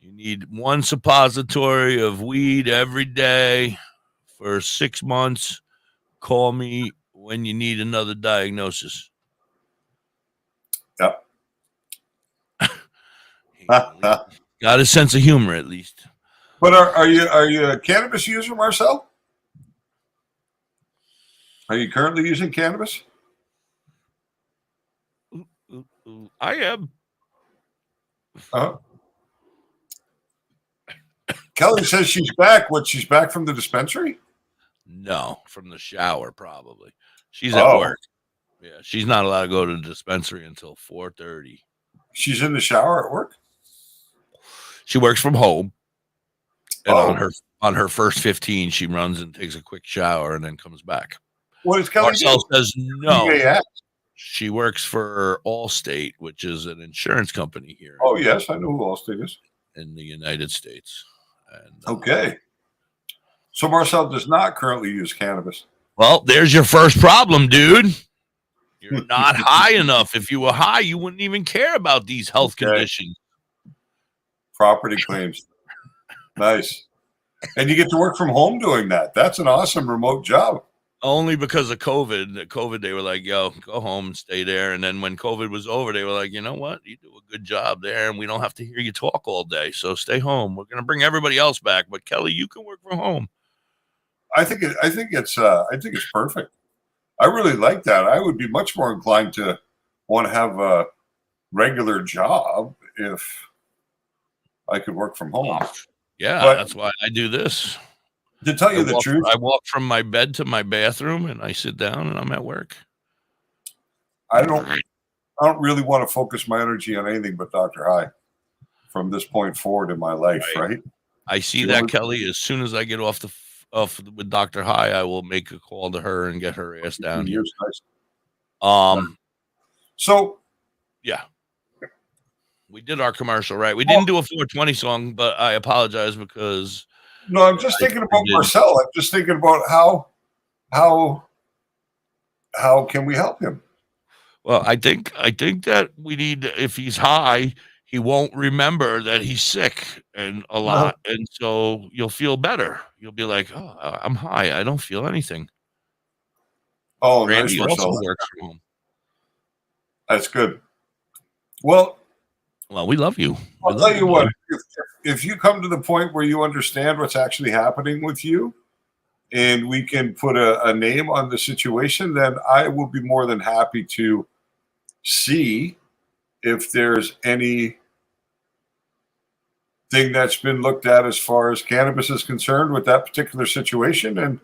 You need one suppository of weed every day for 6 months. Call me when you need another diagnosis. Yep. Got a sense of humor, at least. But are you a cannabis user, Marcel? Are you currently using cannabis? I am. Kelly says she's back. What? She's back from the dispensary? No, from the shower, probably. She's at work. Yeah, she's not allowed to go to the dispensary until 4:30. She's in the shower at work? She works from home. And on her first 15, she runs and takes a quick shower and then comes back. What does Kelly do? Marcel says no. Yeah. She works for Allstate, which is an insurance company here. Oh, yes, I know who Allstate is. In the United States. And, okay. So Marcel does not currently use cannabis. Well, there's your first problem, dude. You're not high enough. If you were high, you wouldn't even care about these health conditions. Property claims. Nice. And you get to work from home doing that. That's an awesome remote job. Only because of COVID. They were like, yo, go home and stay there. And then when COVID was over, they were like, you know what? You do a good job there, and we don't have to hear you talk all day. So stay home. We're going to bring everybody else back. But Kelly, you can work from home. I think it's perfect. I really like that. I would be much more inclined to want to have a regular job if I could work from home. Yeah, But that's why I do this. to tell you the truth, I walk from my bed to my bathroom, and I sit down, and I'm at work. I don't really want to focus my energy on anything but Dr. High from this point forward in my life, right? I see You that, know, Kelly. As soon as I get off with Dr. High, I will make a call to her and get her ass down here. Nice. So yeah, we did our commercial, right? We didn't do a 420 song, but I apologize because no, I'm just thinking about Marcel. I'm just thinking about how can we help him? Well, I think that we need, if he's high, he won't remember that he's sick and a lot, and so you'll feel better. You'll be like, oh, I'm high. I don't feel anything. Oh, Randy nice, also Marcel. works from home. That's good. Well, we love you. I'll tell you what. If you come to the point where you understand what's actually happening with you, and we can put a name on the situation, then I will be more than happy to see if there's any thing that's been looked at as far as cannabis is concerned with that particular situation. And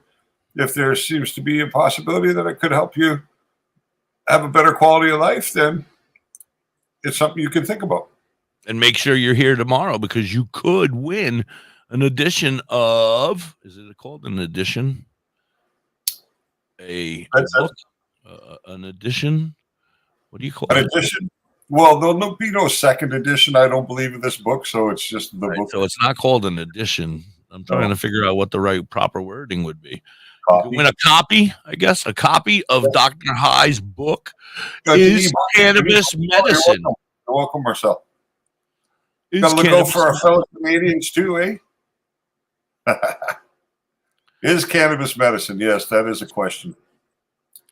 if there seems to be a possibility that it could help you have a better quality of life, then it's something you can think about. And make sure you're here tomorrow, because you could win an edition of, is it called an edition? A book? An edition? What do you call An it? edition? Well, there'll be no second edition, I don't believe, in this book, so it's just the book. So it's not called an edition. I'm trying to figure out what the right proper wording would be. Copy. You can win a copy, I guess, a copy of Dr. High's book, Is Cannabis Medicine? You're welcome, Marcel. Is Gotta look out cannabis for our fellow Canadians too, eh? Is cannabis medicine? Yes, that is a question.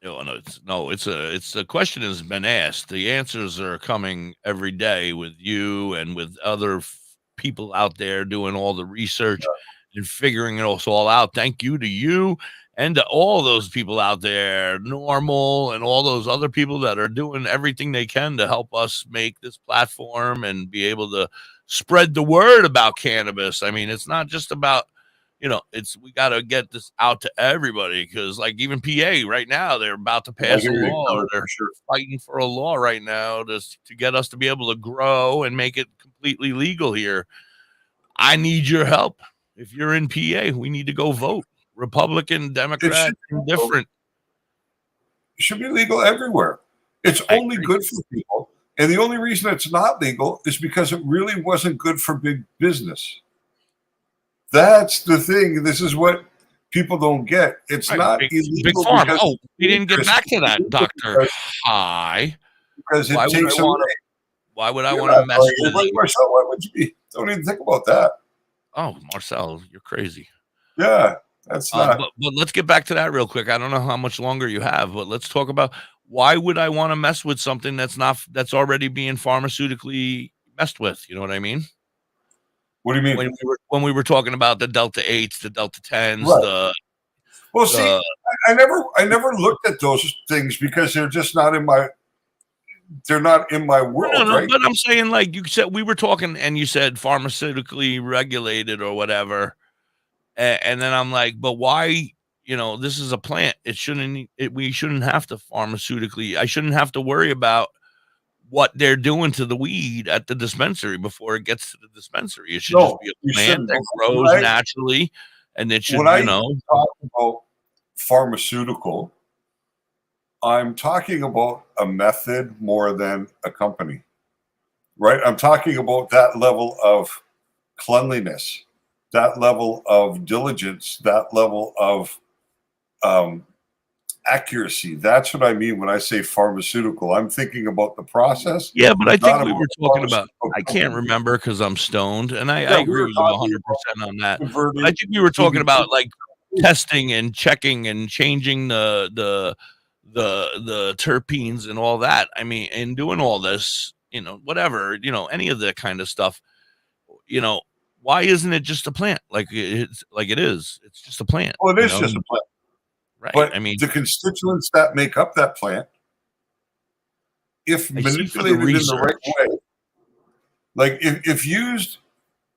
It's a question has been asked. The answers are coming every day with you and with other people out there doing all the research and figuring it all out. Thank you to you and to all those people out there, Normal and all those other people that are doing everything they can to help us make this platform and be able to spread the word about cannabis. I mean, it's not just about, we got to get this out to everybody, because like even PA right now, they're about to pass a law, or they're fighting for a law right now to get us to be able to grow and make it completely legal here. I need your help. If you're in PA, we need to go vote. Republican, Democrat, indifferent. It should be legal everywhere. It's only good for people. And the only reason it's not legal is because it really wasn't good for big business. That's the thing. This is what people don't get. It's not illegal. Big Pharma. Oh, we didn't get back to that, Dr. High. Because it takes away. Why would I want to mess with it? Marcel, why would you be? Don't even think about that. Oh, Marcel, you're crazy. Yeah, that's not. But let's get back to that real quick. I don't know how much longer you have, but let's talk about why would I want to mess with something that's already being pharmaceutically messed with? You know what I mean? What do you mean? When we were talking about the Delta 8s, the Delta 10s, right. I never looked at those things because they're just not in my. They're not in my world, right? But I'm saying, like you said, we were talking, and you said pharmaceutically regulated or whatever, and then I'm like, but why? This is a plant. We shouldn't have to pharmaceutically. I shouldn't have to worry about what they're doing to the weed at the dispensary before it gets to the dispensary. It should just be a plant that grows naturally, and it should, When I talk about pharmaceutical, I'm talking about a method more than a company, right? I'm talking about that level of cleanliness, that level of diligence, that level of accuracy. That's what I mean when I say pharmaceutical. I'm thinking about the process. Yeah, but I think not we about were the talking about, pharmaceutical I can't company. remember because I'm stoned, and I Yeah, we agree were with you talking 100% on that. But I converting think we were talking CBD. about like testing and checking and changing the terpenes and all that. I mean, and doing all this, whatever, any of that kind of stuff. Why isn't it just a plant? Like it's like it is. It's just a plant. Well, it is just a plant. Right. But I mean, the constituents that make up that plant, if I see for the manipulated in the right research. way, like if used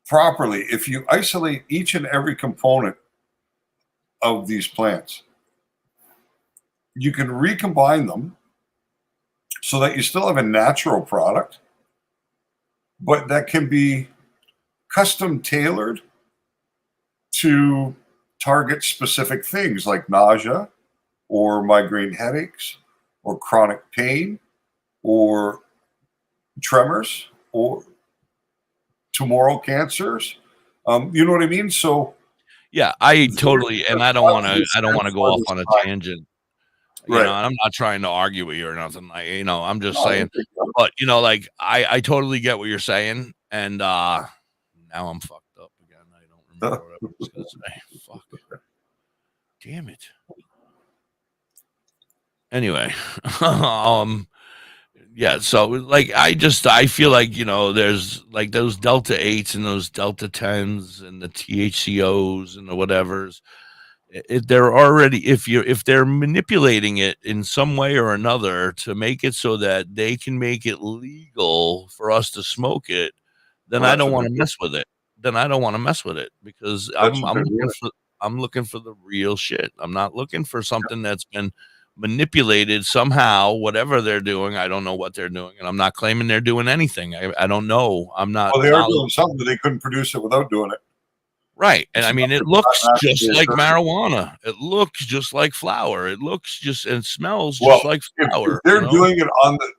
properly, if you isolate each and every component of these plants, you can recombine them so that you still have a natural product, but that can be custom tailored to target specific things like nausea or migraine headaches or chronic pain or tremors or tumoral cancers. You know what I mean? So yeah, I totally, and I don't want to go off on a tangent. Right. I'm not trying to argue with you or nothing. I'm just No, I saying, don't think so. but like I totally get what you're saying, and now I'm fucked up again. I don't remember what I was gonna say. Fuck. Damn it. Anyway, yeah, so like I feel like there's like those delta 8s and those delta 10s and the THCOs and the whatevers. They're already, if they're manipulating it in some way or another to make it so that they can make it legal for us to smoke it, then Well, I that's don't what want to they're mess with it. Then I don't want to mess with it because That's what they're doing. I'm looking for the real shit. I'm not looking for something that's been manipulated somehow. Whatever they're doing, I don't know what they're doing, and I'm not claiming they're doing anything. I don't know. I'm not. Well, they are doing something, but they couldn't produce it without doing it. Right. And I mean, it looks not just actually like occurring. marijuana. It looks just like flour. It looks just and smells Well, just like if flour. they're doing it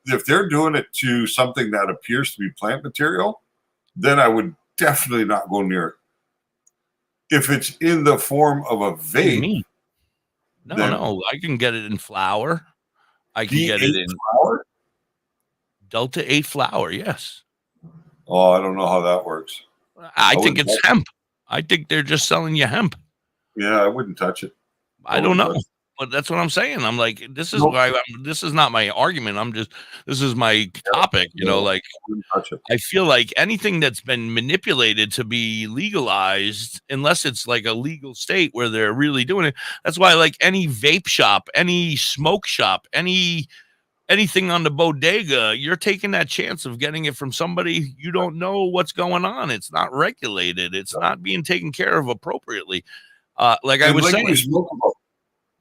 if they're doing it to something that appears to be plant material, then I would definitely not go near it. If it's in the form of a What do you vape, mean? No, then no. I can get it in flour. I can get D8 it in flour? delta 8 flour. Yes. Oh, I don't know how that works. I think wouldn't it's touch it. hemp. I think they're just selling you hemp. Yeah, I wouldn't touch it. I don't wouldn't know. touch it. But that's what I'm saying. I'm like, this is Nope. why this is not my argument. This is my topic, No, like I wouldn't touch it. I feel like anything that's been manipulated to be legalized, unless it's like a legal state where they're really doing it. That's why like any vape shop, any smoke shop, anything on the bodega, you're taking that chance of getting it from somebody you don't know what's going on. It's not regulated. It's not being taken care of appropriately. Like I And was like saying, we spoke about,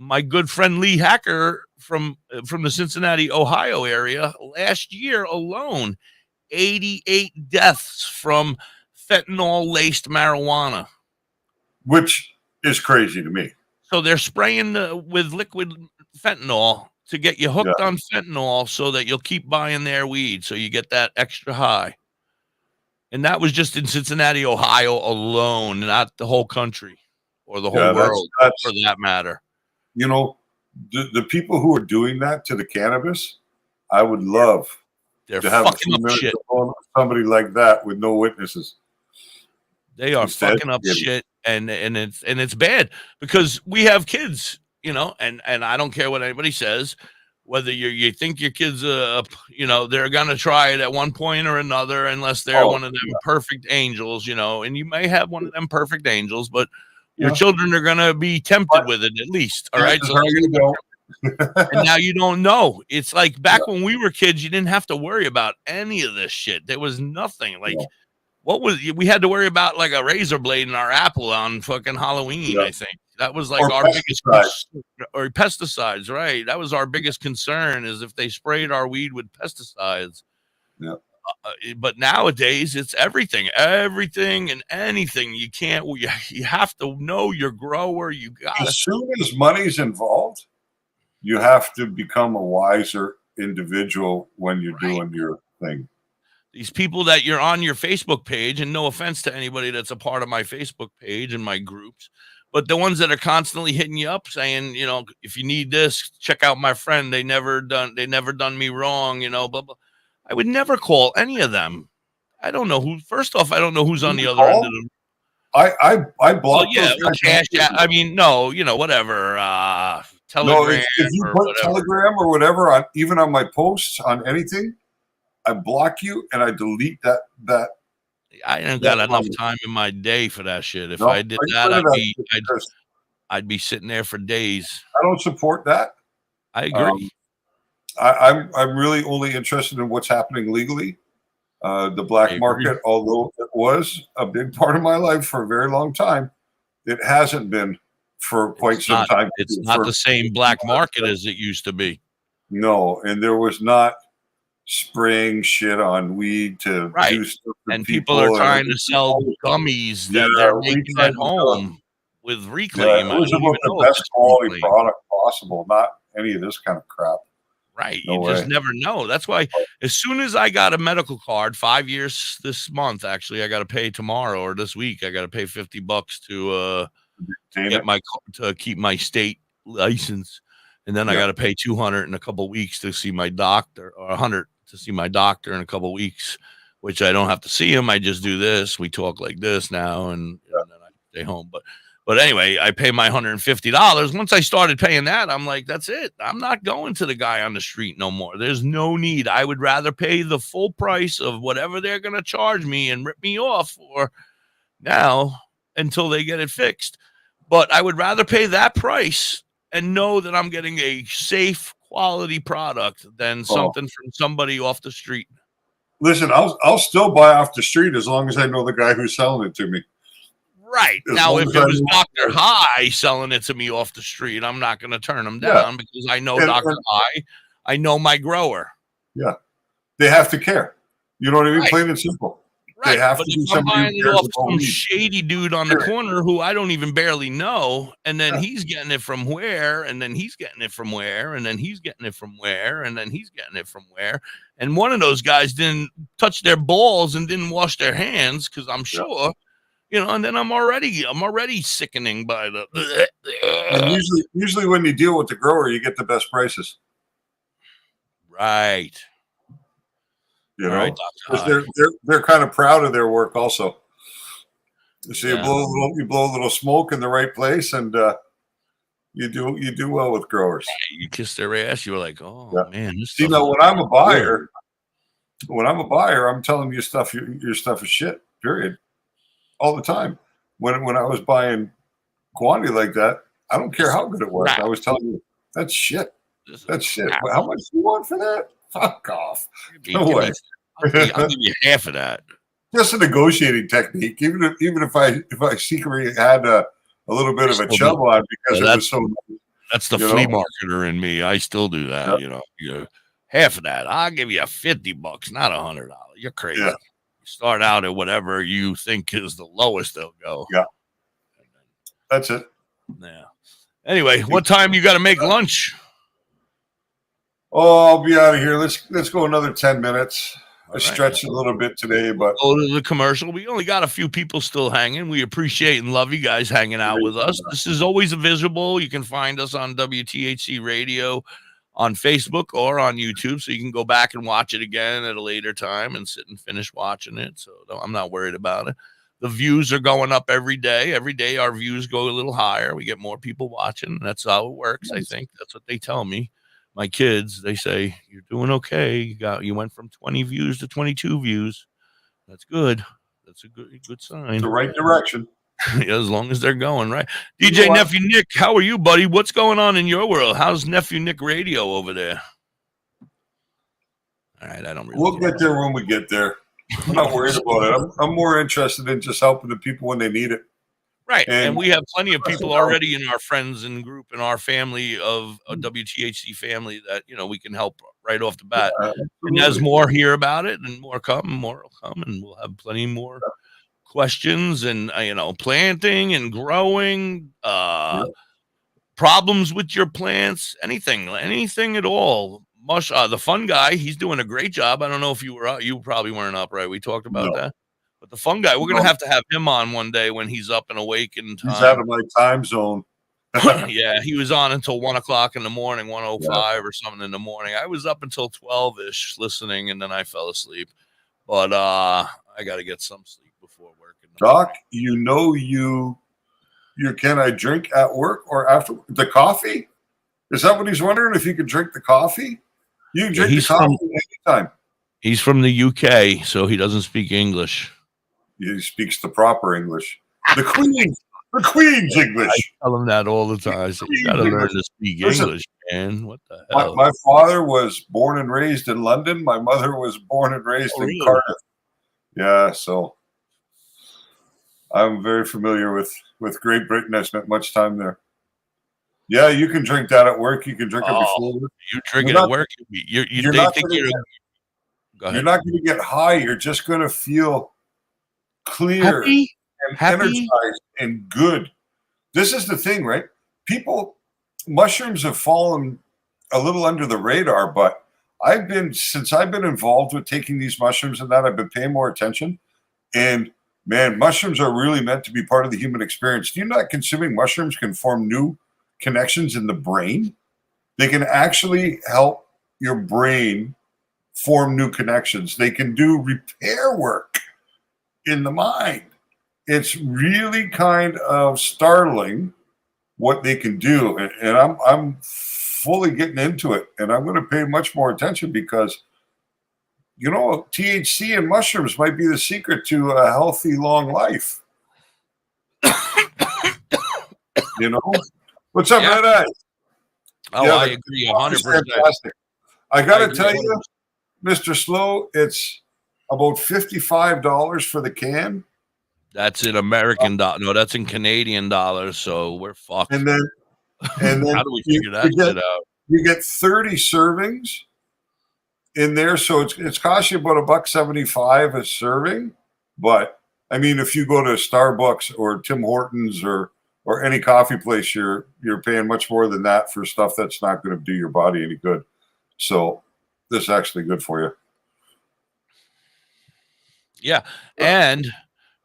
my good friend Lee Hacker from the Cincinnati, Ohio area, last year alone, 88 deaths from fentanyl-laced marijuana. which is crazy to me. So they're spraying with liquid fentanyl to get you hooked on fentanyl so that you'll keep buying their weed so you get that extra high. And that was just in Cincinnati, Ohio alone, not the whole country or the whole Yeah, world that's for that matter. you know, the people who are doing that to the cannabis, I would love They're to have a fucking few up minutes shit. alone with somebody like that with no witnesses. They are Instead, fucking up yeah. shit, and it's bad because we have kids, and I don't care what anybody says, whether you think your kids, they're gonna try it at one point or another, unless they're one of them perfect angels, and you may have one of them perfect angels, but your children are gonna be tempted with it at least. All right, so they're gonna be and now you don't know. It's like back when we were kids, you didn't have to worry about any of this shit. There was nothing like. What was we had to worry about like a razor blade in our apple on fucking Halloween? I think that was like our biggest or pesticides, right? That was our biggest concern is if they sprayed our weed with pesticides. Yeah. But nowadays it's everything and anything. You can't. You have to know your grower. You got as soon as money's involved, you have to become a wiser individual when you're doing your thing. These people that you're on your Facebook page, and no offense to anybody that's a part of my Facebook page and my groups, But the ones that are constantly hitting you up saying, you know, if you need this, check out my friend. They never done me wrong, you know, blah, blah. I would never call any of them. I don't know who. First off, I don't know who's on the other end of the. I blocked yeah, those cash guys. out. I mean, no, you know, whatever. Telegram No, if you or put whatever. Telegram or whatever on even on my posts on anything, I block you and I delete that. I ain't got enough time in my day for that shit. If No, I did I that, get rid of that I'd be sitting there for days. I don't support that. I agree. I'm really only interested in what's happening legally. The black market, although it was a big part of my life for a very long time, it hasn't been for quite some time. It's not the same black market as it used to be. No, and there was not spraying shit on weed to do stuff to and people are trying to sell gummies that they're making at home with reclaim. Yeah, it was about the best quality product possible, not any of this kind of crap. Right. No You just way. never know. That's why as soon as I got a medical card, 5 years this month, actually, I got to pay tomorrow or this week. I got to pay $50 to get to keep my state license. And then I got to pay 200 in a couple of weeks to see my doctor, or 100 to see my doctor in a couple of weeks, which I don't have to see him. I just do this. We talk like this now, and then I stay home. But anyway, I pay my $150. Once I started paying that, I'm like, that's it. I'm not going to the guy on the street no more. There's no need. I would rather pay the full price of whatever they're going to charge me and rip me off for now until they get it fixed. But I would rather pay that price and know that I'm getting a safe, quality product than something from somebody off the street. Listen, I'll still buy off the street as long as I know the guy who's selling it to me. Right. As Now, long if as it I was know- Dr. High selling it to me off the street, I'm not going to turn him down because I know Dr. High. I know my grower. Yeah. They have to care. You know what I mean? Right. Plain and simple. Right. They have But to be if I'm somebody buying who it cares off about some weed. shady dude on the corner who I don't even barely know, and then he's getting it from where, and then he's getting it from where, and then he's getting it from where, and then he's getting it from where. And one of those guys didn't touch their balls and didn't wash their hands, because I'm sure, you know, and then I'm already sickening by the And usually when you deal with the grower, you get the best prices. right. You know, Right, Dr. 'cause they're kind of proud of their work also. So you Yeah. blow a little smoke in the right place, and you do well with growers. You kiss their ass, you were like, oh man, this See, stuff now is when I'm a good. buyer, I'm telling you stuff. Your stuff is shit. Period. All the time. When I was buying quantity like that, I don't care how good it was. I was telling you that's shit. That's shit. Well, how much do you want for that? Fuck off. No way. I'll give you half of that. Just a negotiating technique. Even if I secretly had a little bit of a chub on because it was so. That's the flea marketer in me. I still do that. You know, half of that. I'll give you $50, not $100. You're crazy. Yeah. You start out at whatever you think is the lowest they'll go. Yeah. That's it. Yeah. Anyway, what time you got to make lunch? Oh, I'll be out of here. Let's go another 10 minutes. I stretched a little bit today, but Go to the commercial. We only got a few people still hanging. We appreciate and love you guys hanging out with us. This is always visible. You can find us on WTHC Radio on Facebook or on YouTube, so you can go back and watch it again at a later time and sit and finish watching it. So I'm not worried about it. The views are going up every day. Every day our views go a little higher. We get more people watching. That's how it works. I think that's what they tell me. My kids, they say, you're doing okay. You went from 20 views to 22 views. That's good. That's a good sign. the right direction. Yeah, as long as they're going right. DJ Nephew Nick, how are you, buddy? What's going on in your world? How's Nephew Nick Radio over there? All right, I don't really. We'll get there when we get there. I'm not worried about it. I'm more interested in just helping the people when they need it. Right, and And- we have plenty of people already in our friends and group in our family of a WTHC family that we can help right off the bat. And as more hear about it, and more will come, and we'll have plenty more questions and planting and growing, problems with your plants, anything at all. The fun guy, he's doing a great job. I don't know if you were up. You probably weren't up, right? We talked about that. But But the fun guy, we're gonna have to have him on one day when he's up and awake in time. He's out of my time zone. Yeah, he was on until 1 o'clock in the morning, 1:05 or something in the morning. I was up until 12-ish listening, and then I fell asleep. But I got to get some sleep before work. Doc, you can I drink at work or after the coffee? Is that what he's wondering? If you can drink the coffee? You can drink the coffee anytime. He's from the UK, so he doesn't speak English. He speaks the proper English. The Queen's English. I tell him that all the time. I say, you got to learn to speak English, man. What the hell? My father was born and raised in London. My mother was born and raised in Cardiff. Yeah, so I'm very familiar with Great Britain. I spent much time there. Yeah, you can drink that at work. You can drink it before work. You drink it at work. You're not going to get high. You're just going to feel clear and energized and good. This is the thing, right? Mushrooms have fallen a little under the radar, but since I've been involved with taking these mushrooms and that, I've been paying more attention. And man, mushrooms are really meant to be part of the human experience. Do you know that consuming mushrooms can form new connections in the brain? They can actually help your brain form new connections. They can do repair work in the mind. It's really kind of startling what they can do. And I'm fully getting into it. And I'm going to pay much more attention because, THC and mushrooms might be the secret to a healthy, long life. What's up, Red Eye? Oh, yeah, I agree 100%. Fantastic. I got to tell you, Mr. Slow, it's about $55 for the can. That's in American dollars. No, that's in Canadian dollars. So we're fucked. And then how do we figure that shit out? You get 30 servings in there, so it's cost you about $1.75 a serving. But I mean, if you go to Starbucks or Tim Hortons or any coffee place, you're paying much more than that for stuff that's not going to do your body any good. So this is actually good for you. Yeah, and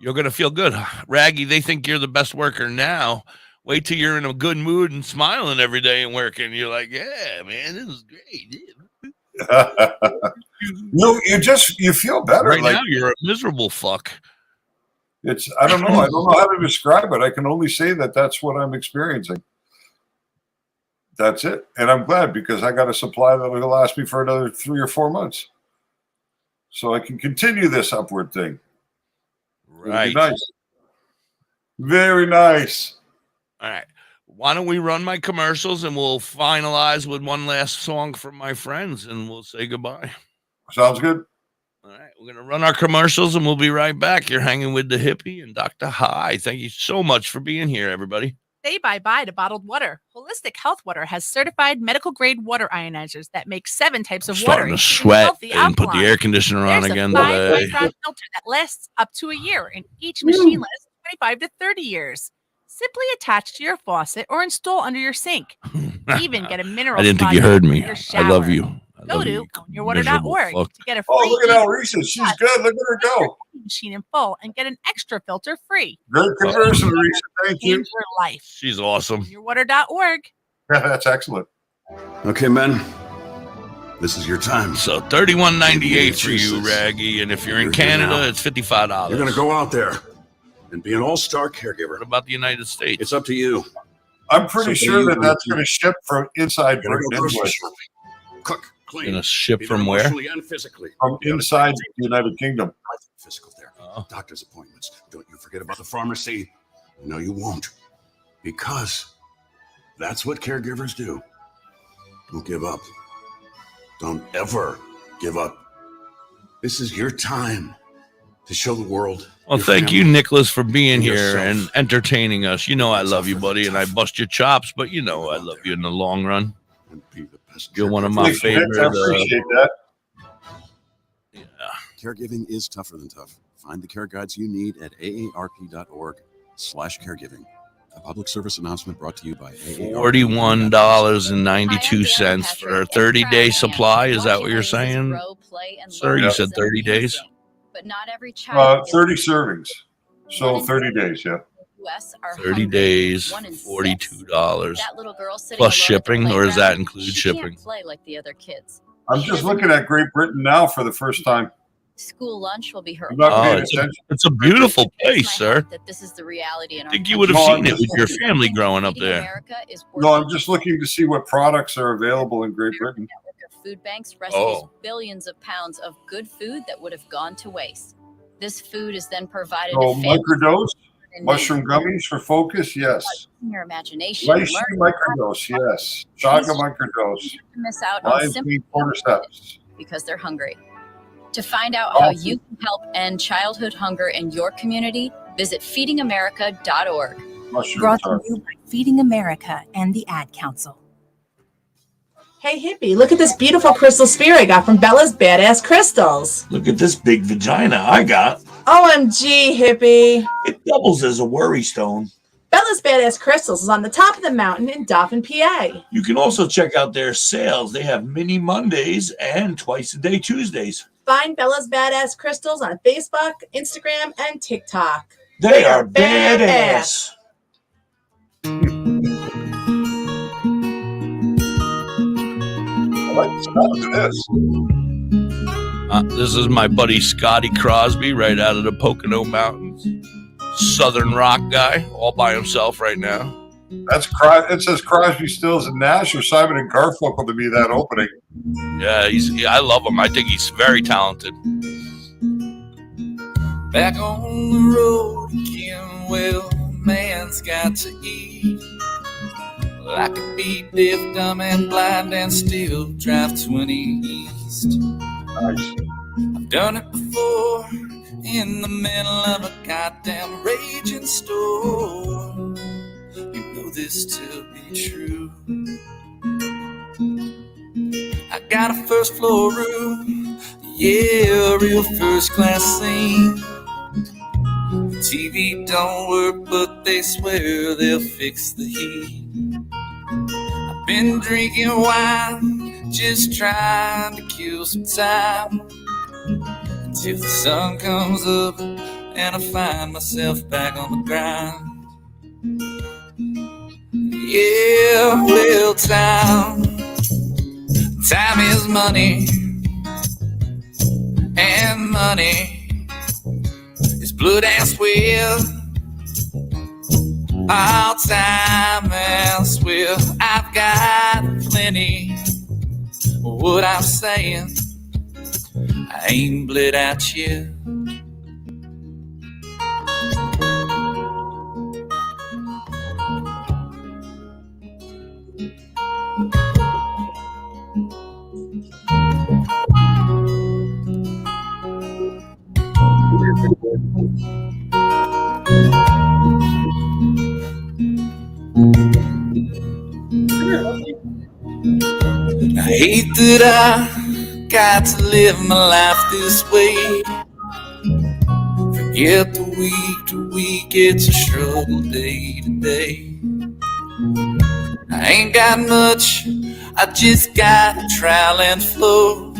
you're going to feel good. Raggy, they think you're the best worker now. Wait till you're in a good mood and smiling every day and working. You're like, yeah, man, this is great. You feel better. Right now, you're a miserable fuck. I don't know how to describe it. I can only say that that's what I'm experiencing. That's it. And I'm glad because I got a supply that will last me for another 3 or 4 months. So I can continue this upward thing. Right. Nice. Very nice. All right. Why don't we run my commercials and we'll finalize with one last song from my friends and we'll say goodbye. Sounds good. All right. We're going to run our commercials and we'll be right back. You're hanging with Da.Hippie and DoktorHigh. Thank you so much for being here, everybody. Say bye-bye to bottled water. Holistic Health Water has certified medical-grade water ionizers that make 7 types of water. Starting to sweat and put the air conditioner on again today. There's a 5-micron filter that lasts up to a year, and each machine lasts 25 to 30 years. Simply attach to your faucet or install under your sink. Even get a mineral. I didn't think you heard me. I love you. Go to ownyourwater.org to get a free. Oh, look at Elrisa. She's good. Look at her go. Machine in full and get an extra filter free. Great conversion, Elrisa. Thank you. Change your life. She's awesome. Ownyourwater.org. That's excellent. Okay, men. This is your time. So $31.98 for you, Raggy. And if you're in Canada, it's $55. You're going to go out there and be an all-star caregiver. What about the United States? It's up to you. I'm pretty sure that's going to ship from inside Britain. Cook, clean. Going to ship from where? Emotionally and physically. From inside the United Kingdom. Physical therapy, doctor's appointments. Don't you forget about the pharmacy. No, you won't. Because that's what caregivers do. Don't give up. Don't ever give up. This is your time to show the world. Well, thank you, Nicholas, for being here and entertaining us. You know I love you, buddy, and I bust your chops, but you know I love you in the long run. You're one of my favorite. I appreciate that. Yeah. Caregiving is tougher than tough. Find the care guides you need at aarp.org/caregiving. A public service announcement brought to you by AARP. $41.92 for a 30-day supply. Is that what you're saying, sir? You said 30 days? But not every child. 30 servings. So 30 days, yeah. US are 30 hungry. days, One in six. $42. That little girl sitting Plus alone at the shipping, or does that playground, include she shipping? Can't play like the other kids. I'm She just doesn't looking at Great Britain now for the first time. School lunch will be her. I'm not Oh, paying it's attention. a beautiful place, sir. That this is the reality in I our think you would have No, I'm seen it just with your looking- family growing up Feeding there. America is No, I'm just looking to see what products are available in Great Britain. Food banks rescues Oh. billions of pounds of good food that would have gone to waste. This food is then provided So to families microdose, in mushroom need. gummies for focus, yes. Your imagination. Reishi Learn microdose, yes. Chaga microdose. to miss out on Lion's simple Mane cordyceps. because they're hungry. To find out how you can help end childhood hunger in your community, visit feedingamerica.org. Mushroom Brought to tart. you by Feeding America and the Ad Council. Hey Hippie, look at this beautiful crystal sphere I got from Bella's Badass Crystals. Look at this big vagina I got. OMG, Hippie. It doubles as a worry stone. Bella's Badass Crystals is on the top of the mountain in Dauphin, PA. You can also check out their sales. They have mini Mondays and twice a day Tuesdays. Find Bella's Badass Crystals on Facebook, Instagram, and TikTok. They are badass. I like the sound of this. This is my buddy Scotty Crosby right out of the Pocono Mountains. Southern rock guy, all by himself right now. It says Crosby, Stills, and Nash or Simon and Garfunkel to me, that opening. Yeah, I love him. I think he's very talented. Back on the road again, well, man's got to eat. Well, I could be deaf, dumb, and blind and still drive 20 east. Nice. I've done it before in the middle of a goddamn raging storm. You know this to be true. I got a first floor room, yeah, a real first class scene. The TV don't work, but they swear they'll fix the heat. I've been drinking wine, just trying to kill some time, until the sun comes up and I find myself back on the grind. Yeah, well, time is money, and money is blood and sweat. All time and sweat. I've got plenty. What I'm saying, I ain't bled out yet. I hate that I got to live my life this way. Forget the week to week, it's a struggle day to day. I ain't got much, I just got a trowel and flow.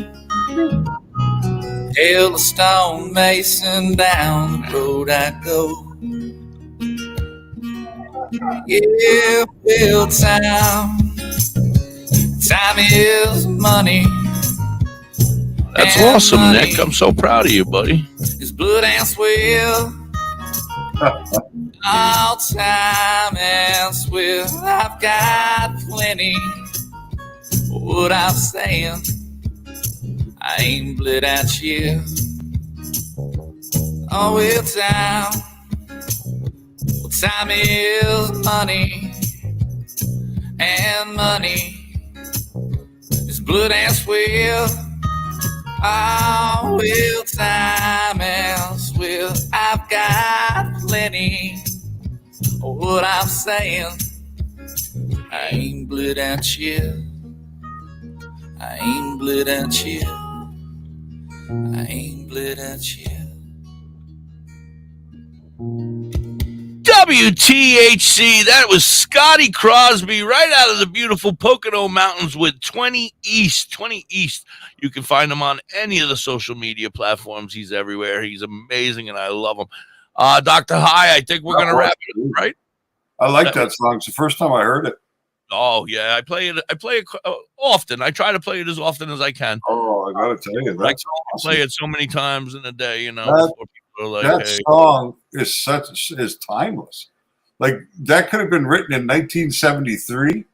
Hail a stone mason, down the road I go. Yeah, well, time is money. That's and awesome, money Nick. I'm so proud of you, buddy. is blood and sweat. All time and sweat. I've got plenty. What I'm saying, I ain't bled out yet. Oh, well, time is money, and money is blood and sweat. Oh, well, time and sweat. I've got plenty. What I'm saying, I ain't bled out yet. I ain't bled out yet. I ain't bled out yet. WTHC. That was Scotty Crosby right out of the beautiful Pocono Mountains with 20 East. 20 East. You can find him on any of the social media platforms. He's everywhere. He's amazing, and I love him. Dr. High, I think we're going to wrap it up, right? I like that song. It's the first time I heard it. Oh, yeah. I play it often. I try to play it as often as I can. Oh, I got to tell you, that's I play it so many times in a day, you know. That, before people are like, that hey. song is timeless. Like, that could have been written in 1973.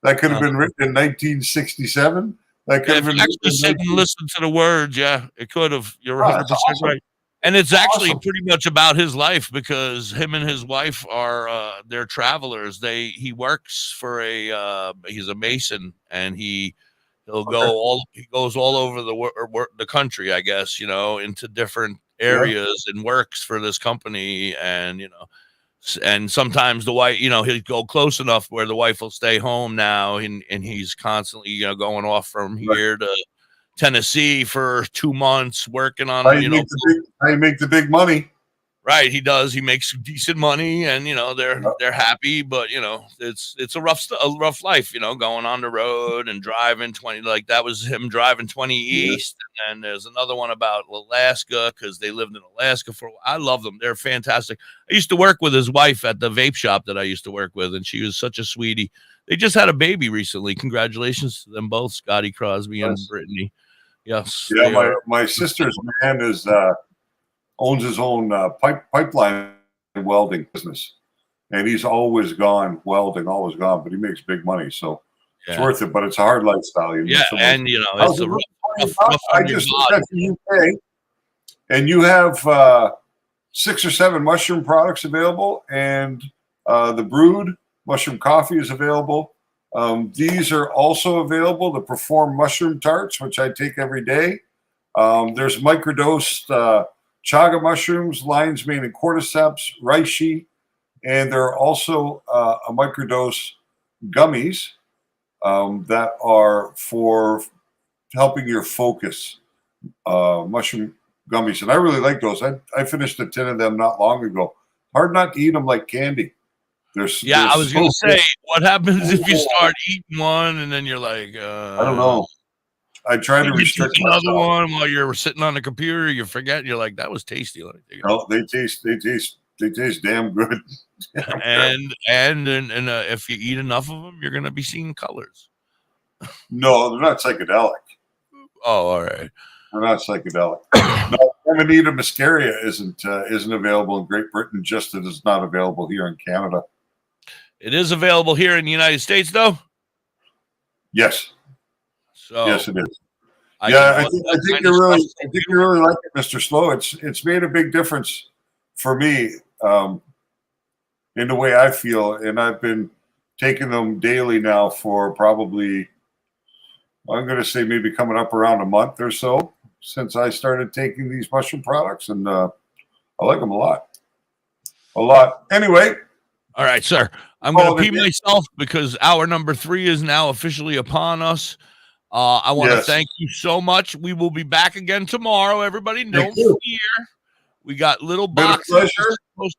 That could have been written in 1967. That could have been actually sit and listen to the words. Yeah, it could have. You're 100% awesome. right. And it's actually pretty much about his life because him and his wife are they're travelers. He works for he's a mason, and he goes all over the country, I guess, you know, into different areas and works for this company, and you know, and sometimes the wife, you know, he'll go close enough where the wife will stay home now, and he's constantly, you know, going off from here to Tennessee for 2 months working on, how you make the big money. Right, he does. He makes decent money, and you know they're happy. But you know it's a rough life. You know, going on the road and driving 20. Like that was him driving 20 East, and then there's another one about Alaska because they lived in Alaska for a while. I love them. They're fantastic. I used to work with his wife at the vape shop that I used to work with, and she was such a sweetie. They just had a baby recently. Congratulations to them both, Scotty Crosby and Brittany. Yes. Yeah, my sister's man owns his own pipeline welding business, and he's always gone welding, always gone. But he makes big money, so it's worth it. But it's a hard lifestyle. And you know, it's a rough I just looked at the UK, and you have 6 or 7 mushroom products available, and the brewed mushroom coffee is available. These are also available. The Perform mushroom tarts, which I take every day. There's microdosed chaga mushrooms, lion's mane and cordyceps, reishi, and there are also a microdose gummies that are for helping your focus. Mushroom gummies, and I really like those. I finished a 10 of them not long ago. Hard not to eat them like candy. I was going to say, what happens if you start eating one and then you're like, I don't know. I try to restrict another one while you're sitting on the computer. You forget. You're like, that was tasty. Let me take it. No, they taste damn good. and if you eat enough of them, you're going to be seeing colors. No, they're not psychedelic. Oh, all right. They're not psychedelic. No, Amanita muscaria isn't available in Great Britain. Just it is not available here in Canada. It is available here in the United States, though. Yes. So yes, it is. I think you really like it, Mr. Slow. It's made a big difference for me in the way I feel, and I've been taking them daily now for probably, I'm going to say maybe coming up around a month or so since I started taking these mushroom products, and I like them a lot. A lot. Anyway. All right, sir. I'm going to pee myself because hour number 3 is now officially upon us. I want to thank you so much. We will be back again tomorrow. Everybody, don't fear. We got little boxes.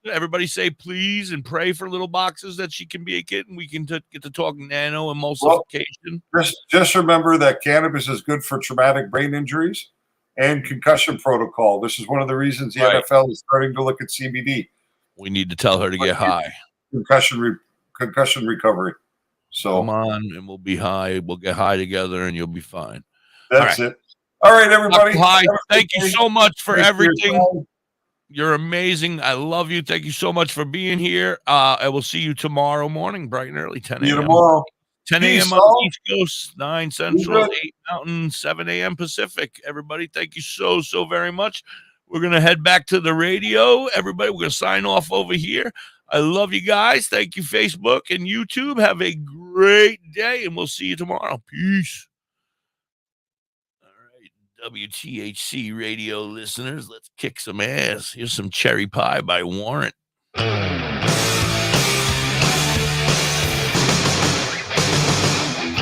Everybody say please and pray for little boxes that she can be a kid, and we can get to talk nano emulsification. Well, just remember that cannabis is good for traumatic brain injuries and concussion protocol. This is one of the reasons the NFL is starting to look at CBD. We need to tell her to get high. Concussion recovery. So come on, and we'll be high. We'll get high together, and you'll be fine. That's it. All right, everybody. Hi, thank you so much for everything. You're amazing. I love you. Thank you so much for being here. I will see you tomorrow morning, bright and early, 10 a.m. See you tomorrow. 10 a.m. on the East Coast, 9 Central, 8 Mountain, 7 a.m. Pacific. Everybody, thank you so very much. We're going to head back to the radio. Everybody, we're going to sign off over here. I love you guys. Thank you, Facebook and YouTube. Have a great day, and we'll see you tomorrow. Peace. All right, WTHC radio listeners, let's kick some ass. Here's some Cherry Pie by Warrant.